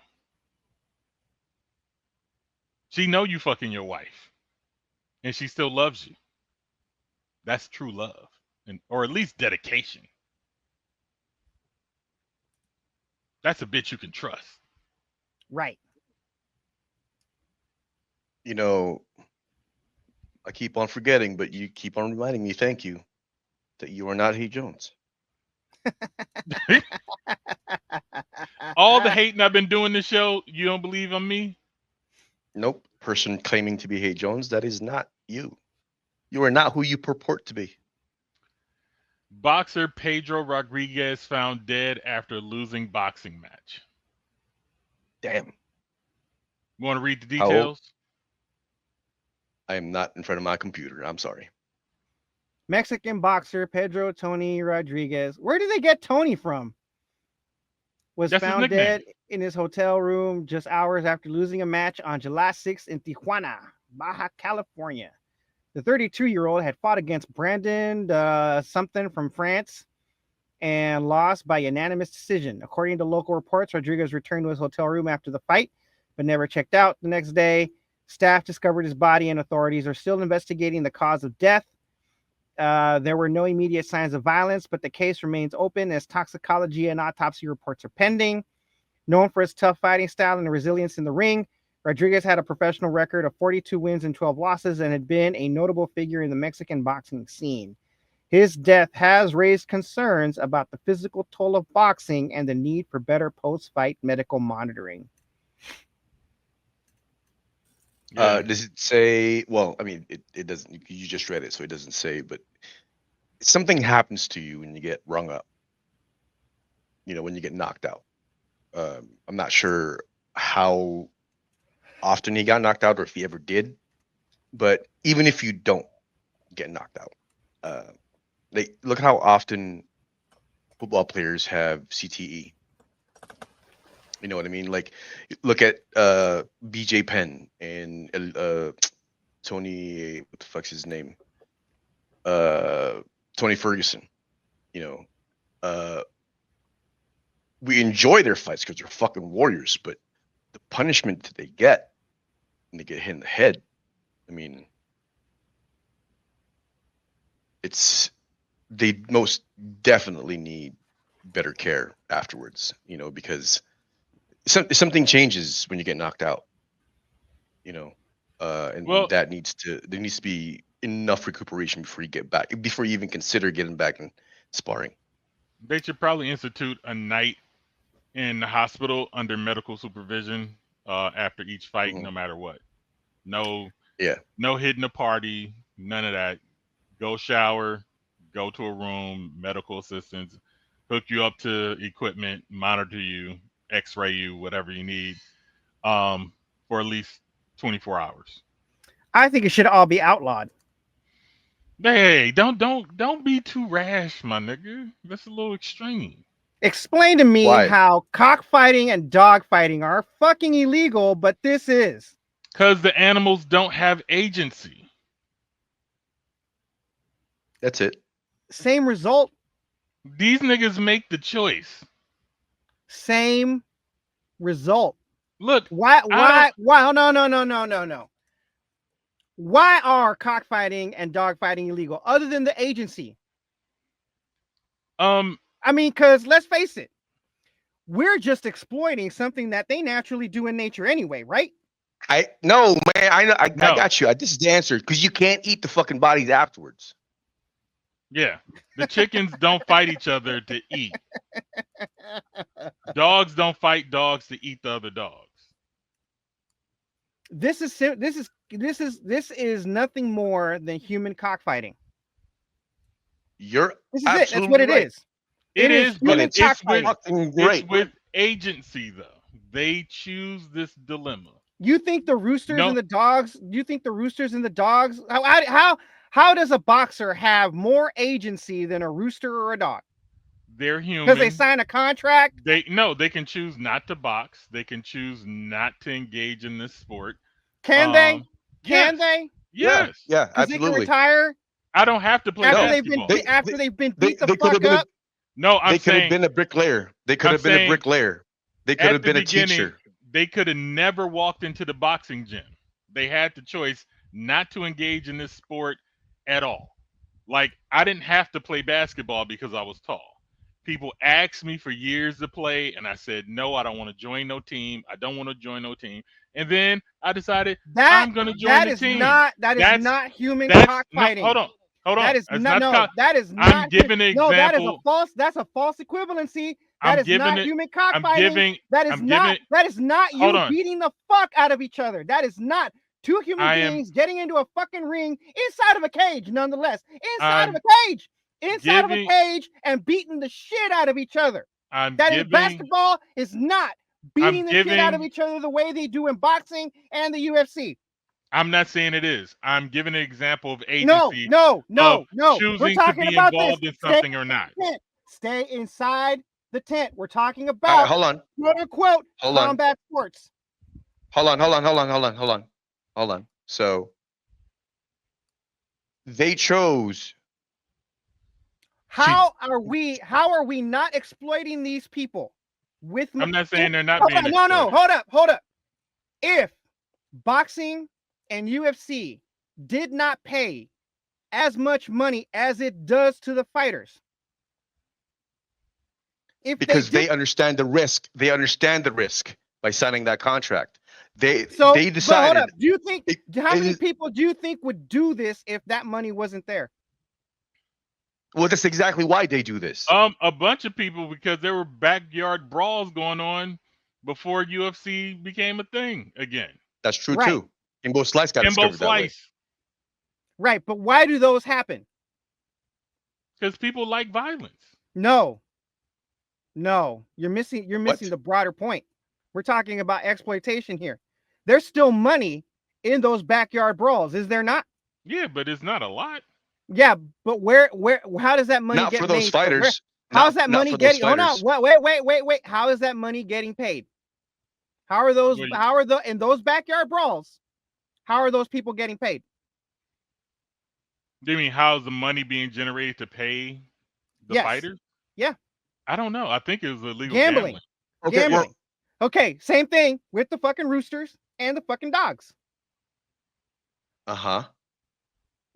She know you fucking your wife, and she still loves you. That's true love, or at least dedication. That's a bitch you can trust. Right. I keep on forgetting, but you keep on reminding me, thank you, that you are not Hay Jones. All the hating I've been doing this show, you don't believe on me? Nope. Person claiming to be Hay Jones, that is not you. You are not who you purport to be. Boxer Pedro Rodriguez found dead after losing boxing match. Damn. Want to read the details? I am not in front of my computer. I'm sorry. Mexican boxer Pedro Tony Rodriguez. Where did they get Tony from? Was That's found dead in his hotel room just hours after losing a match on July 6th in Tijuana, Baja California. The 32-year-old had fought against Brandon something from France and lost by unanimous decision. According to local reports, Rodriguez returned to his hotel room after the fight, but never checked out the next day. Staff discovered his body, and authorities are still investigating the cause of death. There were no immediate signs of violence, but the case remains open as toxicology and autopsy reports are pending. Known for his tough fighting style and resilience in the ring, Rodriguez had a professional record of 42 wins and 12 losses and had been a notable figure in the Mexican boxing scene. His death has raised concerns about the physical toll of boxing and the need for better post-fight medical monitoring. Does it say, well, I mean, it doesn't, you just read it, so it doesn't say, but something happens to you when you get rung up, when you get knocked out. I'm not sure how often he got knocked out or if he ever did, but even if you don't get knocked out, look how often football players have CTE. You know what I mean? Like, look at BJ Penn and Tony, what the fuck's his name? Tony Ferguson. We enjoy their fights because they're fucking warriors, but the punishment that they get when they get hit in the head, I mean, they most definitely need better care afterwards, because something changes when you get knocked out, and there needs to be enough recuperation before you get back, before you even consider getting back in sparring. They should probably institute a night in the hospital under medical supervision after each fight, no matter what. No hitting a party, none of that. Go shower, go to a room, medical assistance, hook you up to equipment, monitor you, x-ray you, whatever you need, for at least 24 hours. I think it should all be outlawed. Hey, don't be too rash, my nigga. That's a little extreme. Explain to me how cockfighting and dogfighting are fucking illegal, but this is. Because the animals don't have agency. That's it. Same result. These niggas make the choice. Same result. Look. Why? No. Why are cockfighting and dogfighting illegal other than the agency? I mean, because let's face it, we're just exploiting something that they naturally do in nature anyway, right? No, man. I got you. This is the answer, because you can't eat the fucking bodies afterwards. Yeah, the chickens don't fight each other to eat. Dogs don't fight dogs to eat the other dogs. This is nothing more than human cockfighting. You're This is it. That's what it is. It is, but it's fucking great. It's with agency though. They choose this dilemma. You think the roosters and the dogs? You think the roosters and the dogs? How does a boxer have more agency than a rooster or a dog? They're human. Because they sign a contract. They can choose not to box. They can choose not to engage in this sport. Can they? Can they? Yes. Yeah, Because they can absolutely. retire I don't have to play basketball. After they've been beat the fuck up. No, I'm they could saying have been a bricklayer. They could have been a bricklayer. They could have been a teacher. They could have never walked into the boxing gym. They had the choice not to engage in this sport at all. Like, I didn't have to play basketball because I was tall. People asked me for years to play, and I said, no, I don't want to join no team. I don't want to join no team. And then I decided I'm going to join the team. That is not human cockfighting. No, hold on. That is not. I'm giving an example. No, that is a false. That's a false equivalency. That is not human cockfighting. That is not you beating the fuck out of each other. That is not two human beings getting into a fucking ring inside of a cage. Nonetheless, inside of a cage. Inside of a cage and beating the shit out of each other. Basketball is not beating the shit out of each other the way they do in boxing and the UFC. I'm not saying it is. I'm giving an example of agency. No. Choosing We're talking to be about involved in something or not. Stay inside the tent. We're talking about hold on. quote unquote combat sports. Hold on. So they chose. How are we not exploiting these people? I'm not saying they're not being exploited. No, hold up. If boxing and UFC did not pay as much money as it does to the fighters, because they understand the risk. They understand the risk by signing that contract. They decided. Hold up. Do you think how many people do you think would do this if that money wasn't there? Well, that's exactly why they do this. A bunch of people, because there were backyard brawls going on before UFC became a thing again. That's true too. Kimbo Slice got discovered that way. Right, but why do those happen? Because people like violence. No, you're missing the broader point. We're talking about exploitation here. There's still money in those backyard brawls, is there not? Yeah, but it's not a lot. Yeah, but how does that money get for those made? fighters? How's that money getting? Hold on, wait. How is that money getting paid? How are those? In those backyard brawls? How are those people getting paid? Do you mean how's the money being generated to pay the fighters? Yeah. I don't know. I think it was illegal gambling. Okay, same thing with the fucking roosters and the fucking dogs.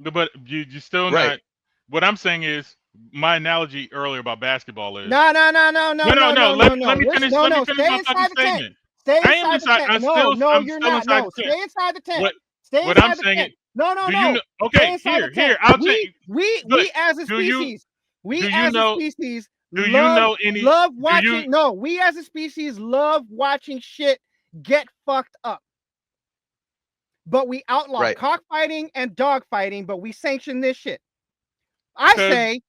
But you still not. What I'm saying is, my analogy earlier about basketball is no. Let me finish my fucking statement. Stay inside the tent. No, you're not. No, stay inside the tent. Stay inside the tent. No. Okay, here. I'll tell you. We as a species, love watching. No, we as a species love watching shit get fucked up. But we outlaw cockfighting and dogfighting, but we sanction this shit. I say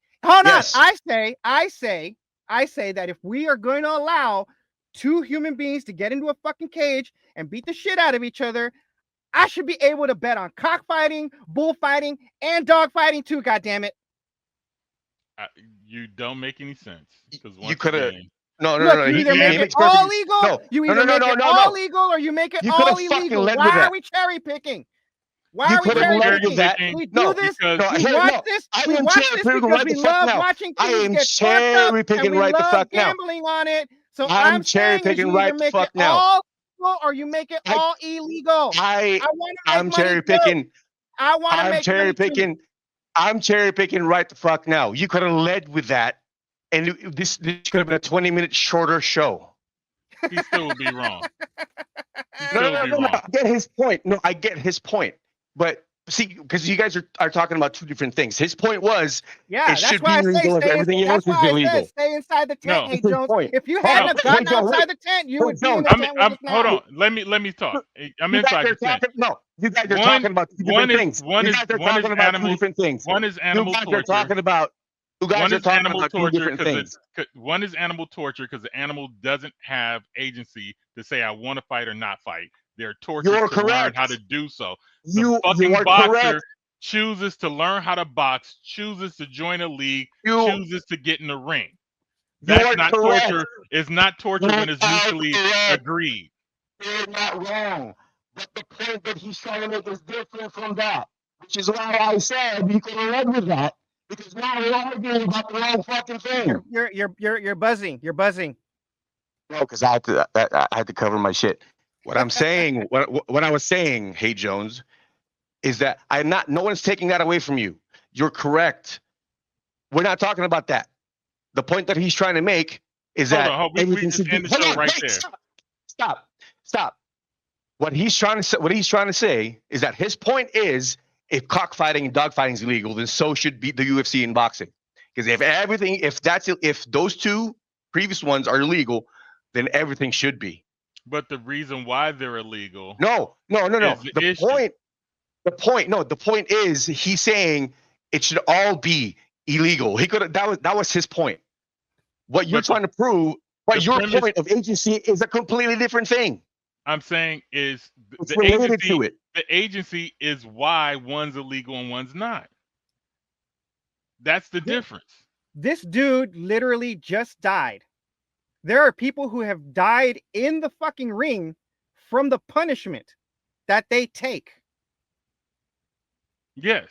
that if we are going to allow two human beings to get into a fucking cage and beat the shit out of each other, I should be able to bet on cockfighting, bullfighting, and dogfighting too, goddammit. You don't make any sense. You could have. No. You either make it all legal. You either make it all legal or you make it all illegal. Why are we cherry picking? Why are we cherry picking? We do this. We watch this. We watch this because we love watching things get fucked up, and we love gambling on it. So I'm cherry picking right the fuck now. Or you make it all illegal. I'm cherry picking. I want to make cherry picking. I'm cherry picking right the fuck now. You could have led with that. And this could have been a 20-minute shorter show. He still would be wrong. No. I get his point. No, I get his point. But see, because you guys are talking about two different things. His point was, it should be legal if everything else is illegal. Stay inside the tent, hey Jones. If you hadn't gotten outside the tent, you would be in the tent with us now. Hold on. Let me talk. I'm inside the tent. No, you guys are talking about two different things. One is animal torture. You're talking about You guys One are is talking animal about two torture different because things. one is animal torture because the animal doesn't have agency to say I want to fight or not fight. They're tortured You're to learn correct. how to do so. The You fucking are boxer correct. chooses to learn how to box, chooses to join a league, You chooses to get in the ring. you That's are not correct. torture. It's not torture You when it's are mutually correct. agreed. You're not wrong. But the point that he's trying to make is different from that, which is why I said you could have led with that, because now we're arguing about the wrong fucking thing. You're buzzing. You're buzzing. No, because I had to cover my shit. What I'm saying, what I was saying, Hey Jones, is that no one's taking that away from you. You're correct. We're not talking about that. The point that he's trying to make is Hold that on, we everything just should end be. the show Hold on, right wait, there. Stop. What he's trying to say is that his point is, if cockfighting and dogfighting is illegal, then so should be the UFC and boxing. Because if those two previous ones are illegal, then everything should be. But the reason why they're illegal. No. Is the issue. The point is he's saying it should all be illegal. That was his point. What you're trying to prove, but your point of agency is a completely different thing. I'm saying is it's related to it. The agency is why one's illegal and one's not. That's the difference. This dude literally just died. There are people who have died in the fucking ring from the punishment that they take. Yes.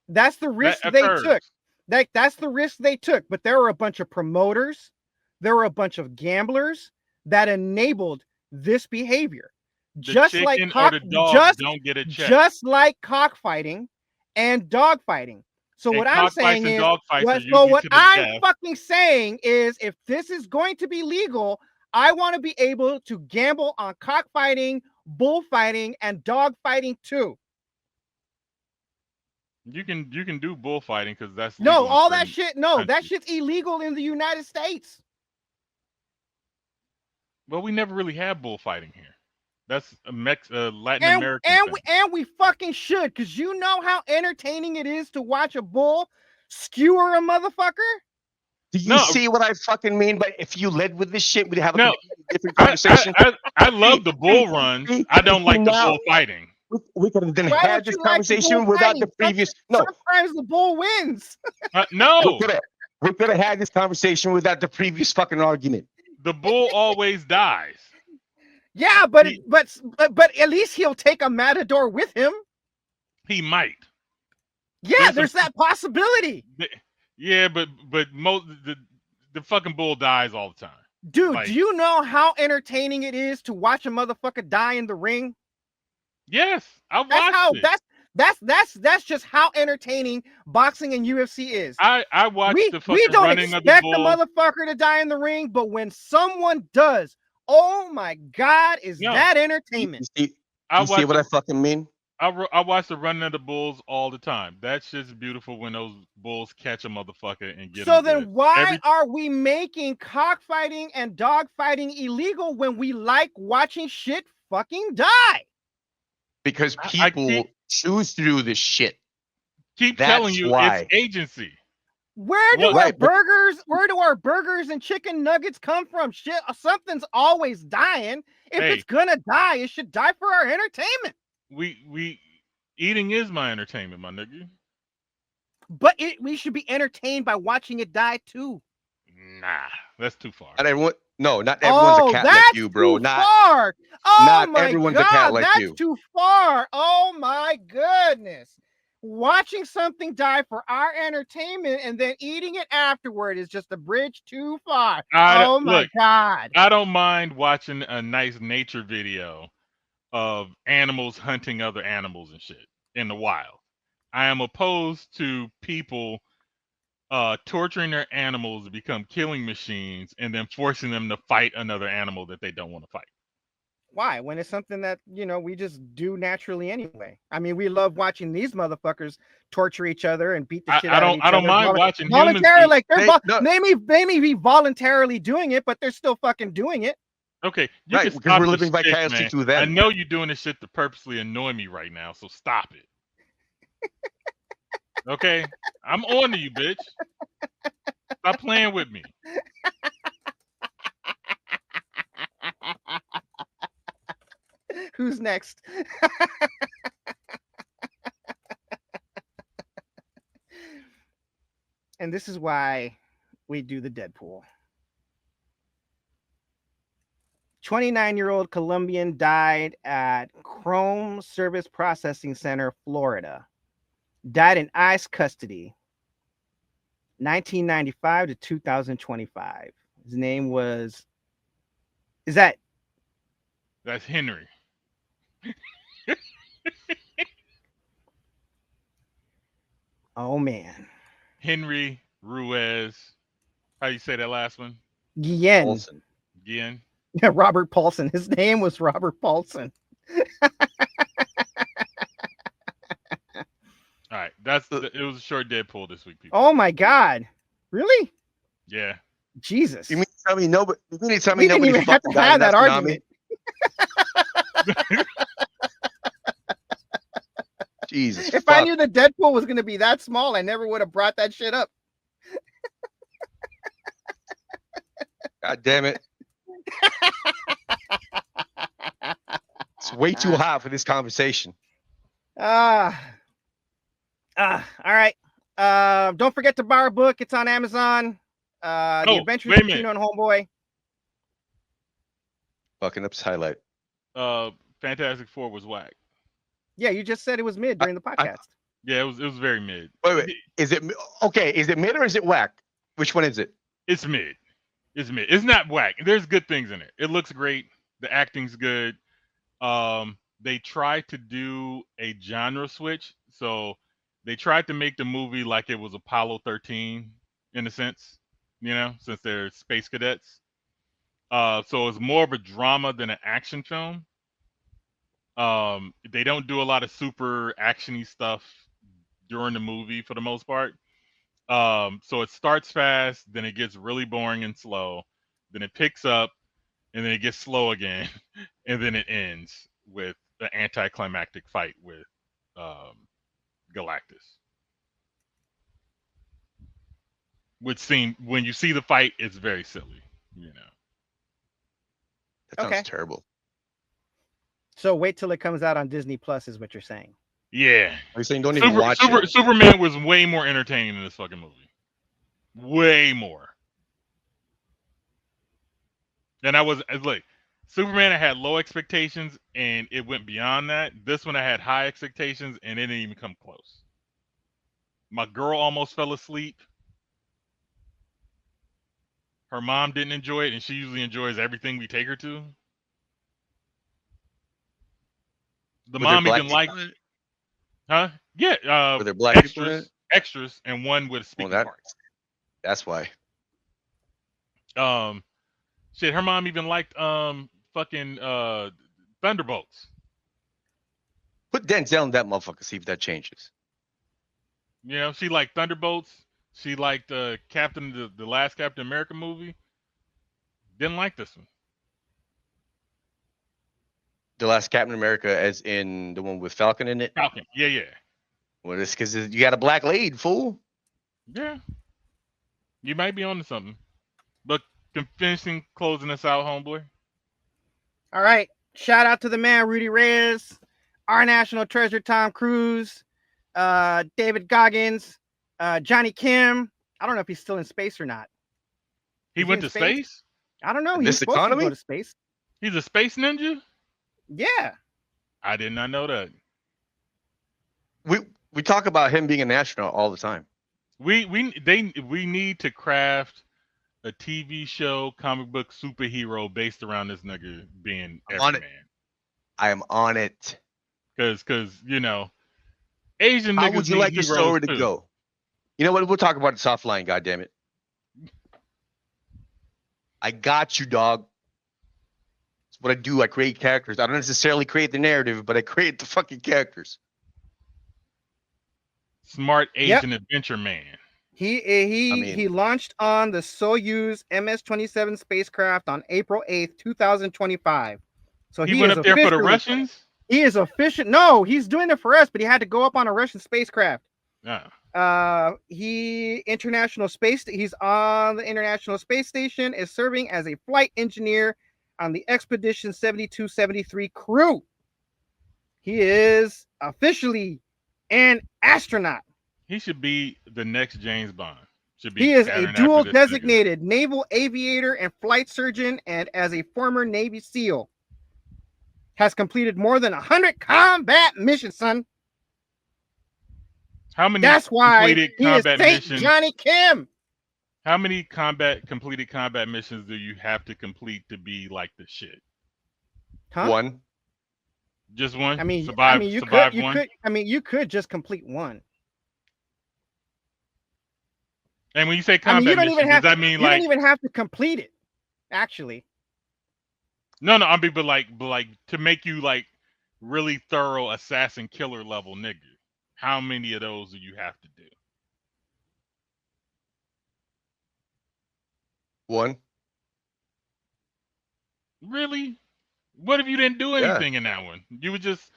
That's the risk they took. That's the risk they took. But there were a bunch of promoters, there were a bunch of gamblers that enabled this behavior. Just like cockfighting and dogfighting. So what I'm saying is, what I'm fucking saying is, if this is going to be legal, I want to be able to gamble on cockfighting, bullfighting, and dogfighting too. You can do bullfighting because that's all that shit. No, that shit's illegal in the United States. Well, we never really had bullfighting here. That's a Latin American thing. And we fucking should, because you know how entertaining it is to watch a bull skewer a motherfucker? Do you see what I fucking mean? But if you led with this shit, we'd have a different conversation. I love the bull runs. I don't like the bullfighting. We could have then had this conversation without the previous. No, sometimes the bull wins. No, we could have had this conversation without the previous fucking argument. The bull always dies. Yeah, but at least he'll take a matador with him. He might. Yeah, there's that possibility. Yeah, but the fucking bull dies all the time. Dude, do you know how entertaining it is to watch a motherfucker die in the ring? Yes, I watched it. That's just how entertaining boxing and UFC is. I watched the fucking we don't running expect of the bull. The motherfucker to die in the ring, but when someone does, oh my God, that entertainment? You see what I fucking mean? I watch the running of the bulls all the time. That's just beautiful when those bulls catch a motherfucker and get. So then why are we making cockfighting and dogfighting illegal when we like watching shit fucking die? Because people choose to do this shit. Keep telling you it's agency. Where do our burgers and chicken nuggets come from? Shit, something's always dying. If it's gonna die, it should die for our entertainment. We eating is my entertainment, my nigga. But we should be entertained by watching it die too. Nah, that's too far. Not everyone's a cat like you, bro. Far. Oh not my everyone's God, a cat like that's you. too far. Oh my goodness. Watching something die for our entertainment and then eating it afterward is just a bridge too far. Oh my God. I don't mind watching a nice nature video of animals hunting other animals and shit in the wild. I am opposed to people torturing their animals to become killing machines and then forcing them to fight another animal that they don't want to fight. Why? When it's something that, we just do naturally anyway. I mean, we love watching these motherfuckers torture each other and beat the shit out of each other. I don't mind watching voluntarily, humans. like they may be voluntarily doing it, but they're still fucking doing it. Okay, right, because we're living vicariously through them. I know you're doing this shit to purposely annoy me right now, so stop it. Okay, I'm on to you, bitch. Stop playing with me. Who's next? And this is why we do the Deadpool. 29-year-old Colombian died at Chrome Service Processing Center, Florida. Died in ICE custody, 1995 to 2025. His name was... That's Henry. Oh, man. Henry Ruiz. How you say that last one? Guillen. Guillen. Yeah, Robert Paulson. His name was Robert Paulson. All right, it was a short Deadpool this week, people. Oh my God! Really? Yeah. Jesus. You mean to tell me nobody? You mean to tell me We didn't nobody even have to fucking have died that in argument. Jesus. If I knew the Deadpool was going to be that small, I never would have brought that shit up. God damn it. It's way too hot for this conversation. All right. Don't forget to buy our book. It's on Amazon. The Adventures of Chino and Homeboy. Fucking up highlight. Fantastic Four was whack. Yeah, you just said it was mid during the podcast. Yeah, it was very mid. Wait. Is it okay? Is it mid or is it whack? Which one is it? It's mid. It's mid. It's not whack. There's good things in it. It looks great. The acting's good. They tried to do a genre switch, so they tried to make the movie like it was Apollo 13 in a sense, since they're space cadets. So it's more of a drama than an action film. They don't do a lot of super actiony stuff during the movie for the most part. So it starts fast, then it gets really boring and slow, then it picks up, and then it gets slow again, and then it ends with the anticlimactic fight with Galactus. Which seemed, when you see the fight, it's very silly, That sounds terrible. So wait till it comes out on Disney Plus, is what you're saying. Yeah. Are you saying don't even watch it? Superman was way more entertaining than this fucking movie. Way more. And I was like, Superman, I had low expectations and it went beyond that. This one I had high expectations and it didn't even come close. My girl almost fell asleep. Her mom didn't enjoy it, and she usually enjoys everything we take her to. The mom even liked it. Huh? Yeah. Were there black people in it? Extras, and one with speaking parts. That's why. Shit, her mom even liked fucking Thunderbolts. Put Denzel in that motherfucker, see if that changes. She liked Thunderbolts. She liked the last Captain America movie. Didn't like this one. The last Captain America, as in the one with Falcon in it? Falcon, yeah. Well, it's because you got a black lead, fool. Yeah. You might be onto something. But finishing closing us out, homeboy. All right. Shout out to the man, Rudy Reyes, our national treasure, Tom Cruise, David Goggins, Johnny Kim. I don't know if he's still in space or not. He went to space? I don't know. He's supposed to go to space. He's a space ninja? Yeah. I did not know that. We talk about him being an astronaut all the time. We need to craft a TV show, comic book superhero based around this nigga being every man. I am on it. Because Asian niggas. How would you like the story to go? You know what? We'll talk about the soft line, goddammit. I got you, dog. It's what I do. I create characters. I don't necessarily create the narrative, but I create the fucking characters. Smart Asian adventure man. He launched on the Soyuz MS-27 spacecraft on April 8th, 2025. So he went up there for the Russians? He is official. No, he's doing it for us, but he had to go up on a Russian spacecraft. Yeah. He's on the International Space Station, is serving as a flight engineer on the Expedition 7273 crew. He is officially an astronaut. He should be the next James Bond. He is a dual designated naval aviator and flight surgeon, and as a former Navy SEAL, has completed more than 100 combat missions, son. How many? That's why completed he is combat Saint missions? Johnny Kim. How many completed combat missions do you have to complete to be like the shit? Huh? One. Just one. I mean, survive one. You could just complete one. And when you say combat missions, does that mean you like don't even have to complete it? Actually, no. I mean, but like to make you like really thorough assassin killer level nigga. How many of those do you have to do? One. Really? What if you didn't do anything in that one? You were just,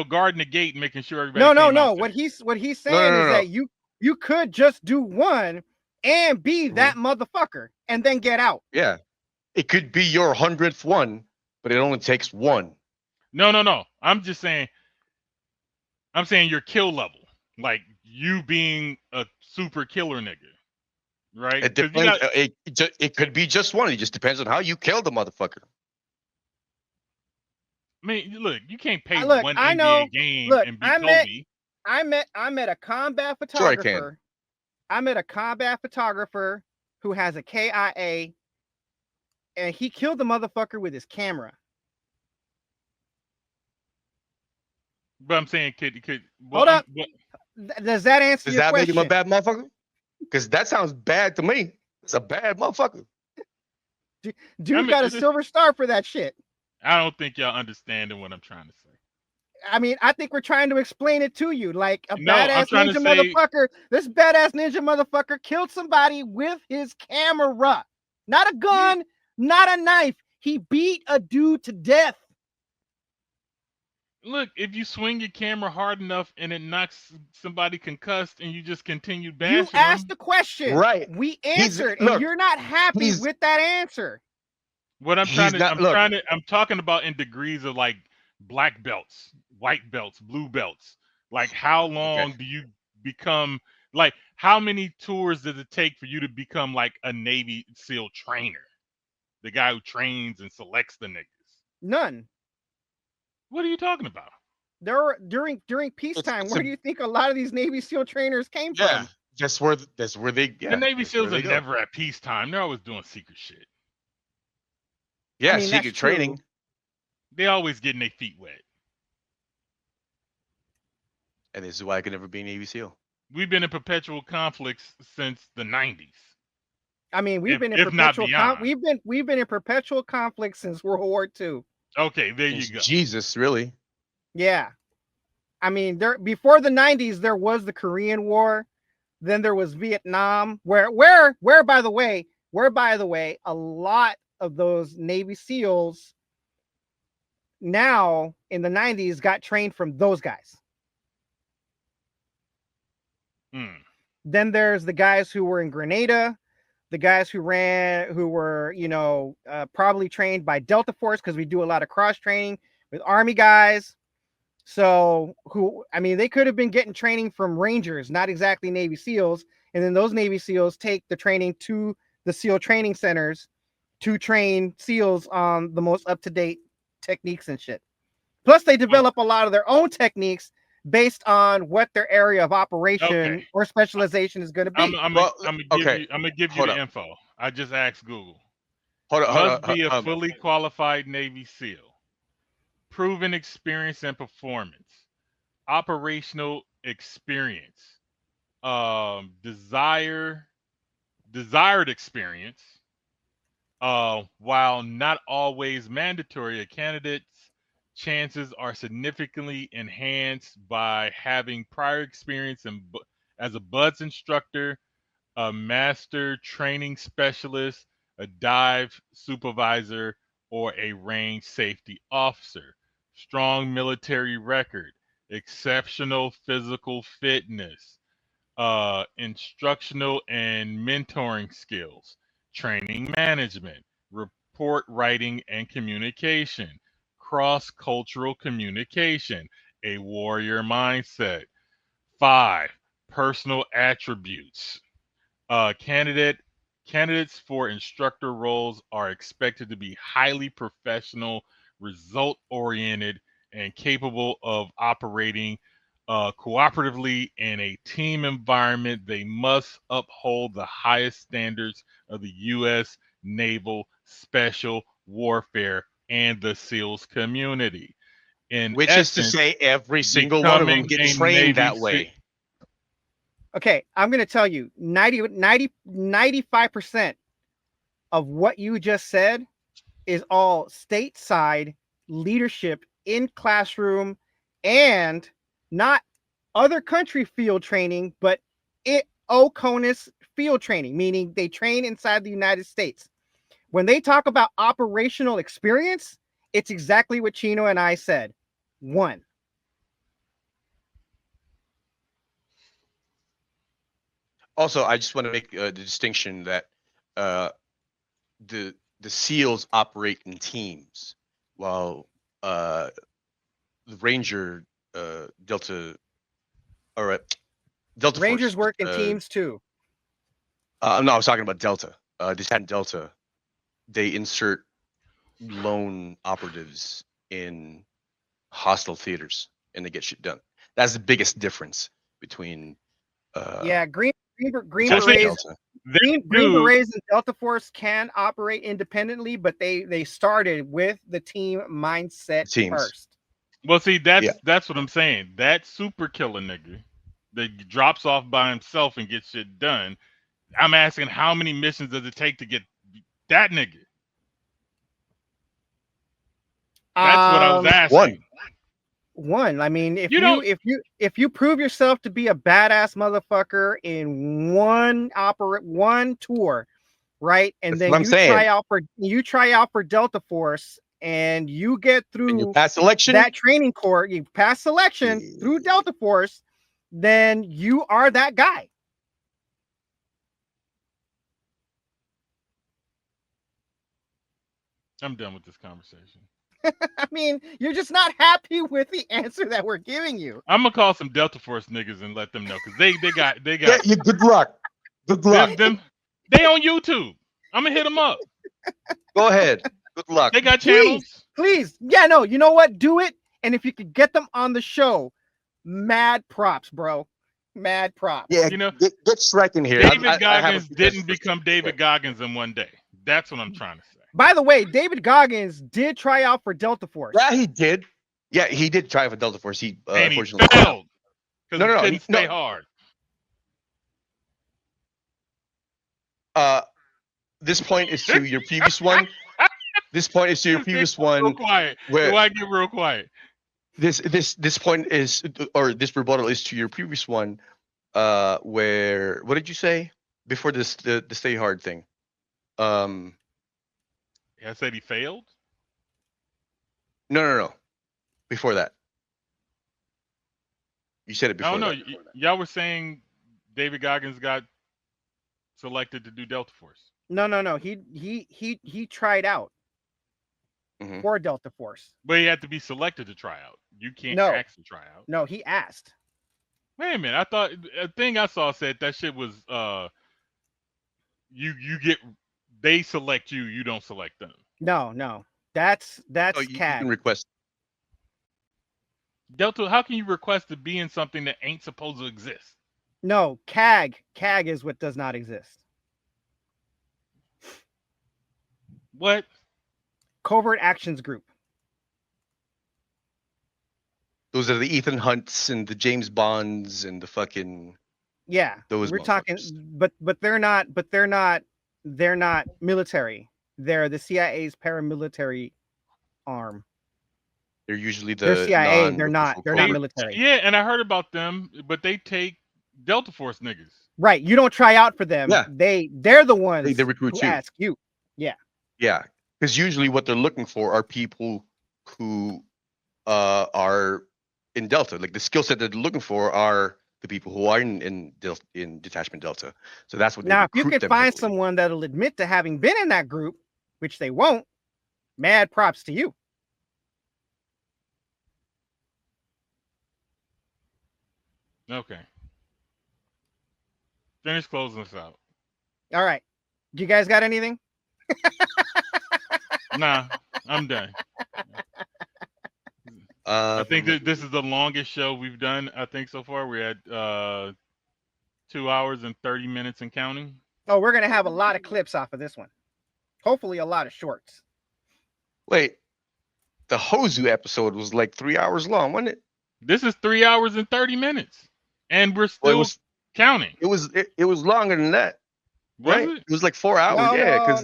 guarding the gate and making sure everybody. No. What he's saying is that you could just do one and be that motherfucker and then get out. Yeah, it could be your 100th one, but it only takes one. No. I'm just saying. I'm saying your kill level, like you being a super killer nigga, right? It depends. It could be just one. It just depends on how you kill the motherfucker. I mean, look, you can't pay one NBA game and be Kobe. I met a combat photographer. Sure, I can. I met a combat photographer who has a KIA, and he killed the motherfucker with his camera. But I'm saying, hold up. Does that answer your question? Does that make him a bad motherfucker? Because that sounds bad to me. It's a bad motherfucker. Dude got a silver star for that shit. I don't think y'all understanding what I'm trying to say. I mean, I think we're trying to explain it to you. Like badass ninja motherfucker. This badass ninja motherfucker killed somebody with his camera. Not a gun, not a knife. He beat a dude to death. Look, if you swing your camera hard enough and it knocks somebody concussed and you just continue bashing You asked the question. Right. We answered, and you're not happy with that answer. What I'm I'm talking about in degrees of like black belts, white belts, blue belts. Like how long do you become, like how many tours does it take for you to become like a Navy SEAL trainer? The guy who trains and selects the niggas. None. What are you talking about? There were during peacetime. Where do you think a lot of these Navy SEAL trainers came from? That's where they. Yeah, the Navy SEALs are never at peacetime. They're always doing secret shit. Yeah, secret training. They always getting their feet wet. And this is why I could never be a Navy SEAL. We've been in perpetual conflicts since the 90s. I mean, we've been in perpetual conflict since World War II. Okay, there you go. Jesus, really? Yeah. I mean, before the 90s, there was the Korean War. Then there was Vietnam, where by the way, a lot of those Navy SEALs now in the 90s got trained from those guys. Then there's the guys who were in Grenada, the guys who were probably trained by Delta Force, because we do a lot of cross training with Army guys. So they could have been getting training from Rangers, not exactly Navy SEALs. And then those Navy SEALs take the training to the SEAL training centers to train SEALs on the most up-to-date techniques and shit. Plus, they develop a lot of their own techniques based on what their area of operation or specialization is going to be. I'm gonna give you the info. I just asked Google. Must be a fully qualified Navy SEAL. Proven experience and performance. Operational experience. Desired experience. While not always mandatory, a candidate's chances are significantly enhanced by having prior experience as a BUDS instructor, a master training specialist, a dive supervisor, or a range safety officer. Strong military record, exceptional physical fitness, instructional and mentoring skills, training management, report writing and communication, cross-cultural communication, a warrior mindset. 5, personal attributes. Candidates for instructor roles are expected to be highly professional, result-oriented, and capable of operating cooperatively in a team environment. They must uphold the highest standards of the U.S. Naval Special Warfare and the SEALs community. In Which is to essence, say, every single one of them becoming get a trained Navy that SEAL. way. Okay, I'm going to tell you 95% of what you just said is all stateside leadership in classroom and not other country field training, but OCONUS field training, meaning they train inside the United States. When they talk about operational experience, it's exactly what Chino and I said. 1. Also, I just want to make the distinction that the SEALs operate in teams, while the Ranger Delta, all right, Delta Rangers Force, work in teams too. No, I was talking about Delta. Distant Delta, they insert lone operatives in hostile theaters and they get shit done. That's the biggest difference between yeah, Green Delta and Berets. Delta. Green Berets and Delta Force can operate independently, but they started with the team mindset first. Well, see, that's what I'm saying. That super killer nigga that drops off by himself and gets shit done. I'm asking, how many missions does it take to get that nigga? That's what I was asking. One. I mean, if you prove yourself to be a badass motherfucker in one tour, right, and That's then what I'm saying. try out for Delta Force, and you get through and you pass selection, that training course, you pass selection through Delta Force, then you are that guy. I'm done with this conversation. I mean, you're just not happy with the answer that we're giving you. I'm gonna call some Delta Force niggas and let them know, because they got yeah, you good luck. Good luck. They on YouTube. I'm gonna hit them up. Go ahead. Good luck. They got channels. Please. Yeah, no, you know what? Do it. And if you could get them on the show, mad props, bro. Mad props. Yeah, get striking here. David Goggins didn't become David Goggins in one day. That's what I'm trying to say. By the way, David Goggins did try out for Delta Force. Yeah, he did. Yeah, he did try for Delta Force. He and he unfortunately failed. No, he stay hard. This point is to your previous one. This point is to your previous one. Real quiet. Why get real quiet? This point is, or this rebuttal is to your previous one. Where, what did you say before this? The stay hard thing. I said he failed? No. Before that. You said it before. No. Y'all were saying David Goggins got selected to do Delta Force. No. He tried out for Delta Force. But he had to be selected to try out. You can't ask to try out. No, he asked. Wait a minute. I thought a thing I saw said that shit was they select you, you don't select them. No. That's you CAG. can request. Delta, how can you request to be in something that ain't supposed to exist? No, CAG. CAG is what does not exist. What? Covert Actions Group. Those are the Ethan Hunts and the James Bonds and the fucking. Yeah, those we're talking, but they're not military. They're the CIA's paramilitary arm. They're usually they're CIA. They're not military. Yeah, and I heard about them, but they take Delta Force niggas. Right. You don't try out for them. Yeah. They're the ones they recruit who you. ask you. Yeah. Yeah, because usually what they're looking for are people who are in Delta. Like the skill set that they're looking for are the people who are in Detachment Delta. So that's what. Now, if you could find someone that'll admit to having been in that group, which they won't, mad props to you. Okay. Finish closing us out. All right. You guys got anything? Nah, I'm done. I think that this is the longest show we've done. I think so far we're at 2 hours and 30 minutes and counting. Oh, we're gonna have a lot of clips off of this one. Hopefully, a lot of shorts. Wait, the Hozu episode was like 3 hours long, wasn't it? This is 3 hours and 30 minutes, and we're still counting. It was longer than that, right? It was like 4 hours, because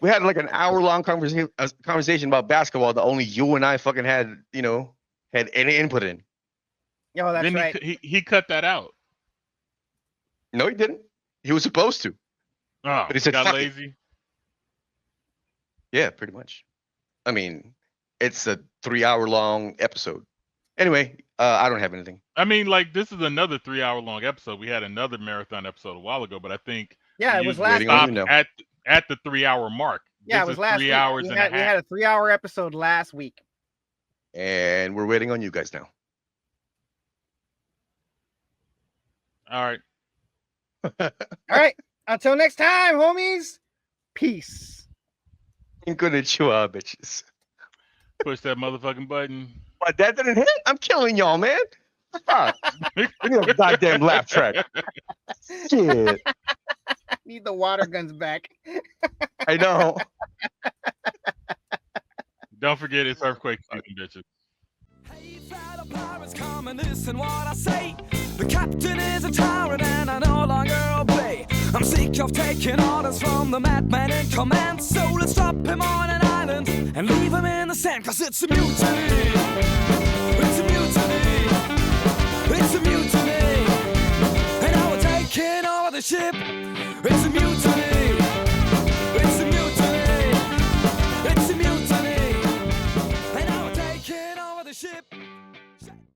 we had like an hour-long conversation about basketball that only you and I fucking had any input in. Oh, that's right. He cut that out. No, he didn't. He was supposed to. Oh, but he said, got lazy. Yeah, pretty much. I mean, it's a 3 hour long episode. Anyway, I don't have anything. I mean, like, this is another 3 hour long episode. We had another marathon episode a while ago, but I think it was last week. At the 3 hour mark. Yeah, it was last 3 week. hours we and a half. We had a 3 hour episode last week. And we're waiting on you guys now. All right. All right. Until next time, homies. Peace. Good at you, bitches. Push that motherfucking button. But that didn't hit. I'm killing y'all, man. Fuck. We need a goddamn laugh track. Shit. Need the water guns back. I know. Don't forget it's earthquake season, bitches. Hey, fellow pirates, come and listen what I say. The captain is a tyrant and I no longer obey. I'm sick of taking orders from the madman in command. So let's drop him on an island and leave him in the sand. 'Cause it's a mutiny. It's a mutiny.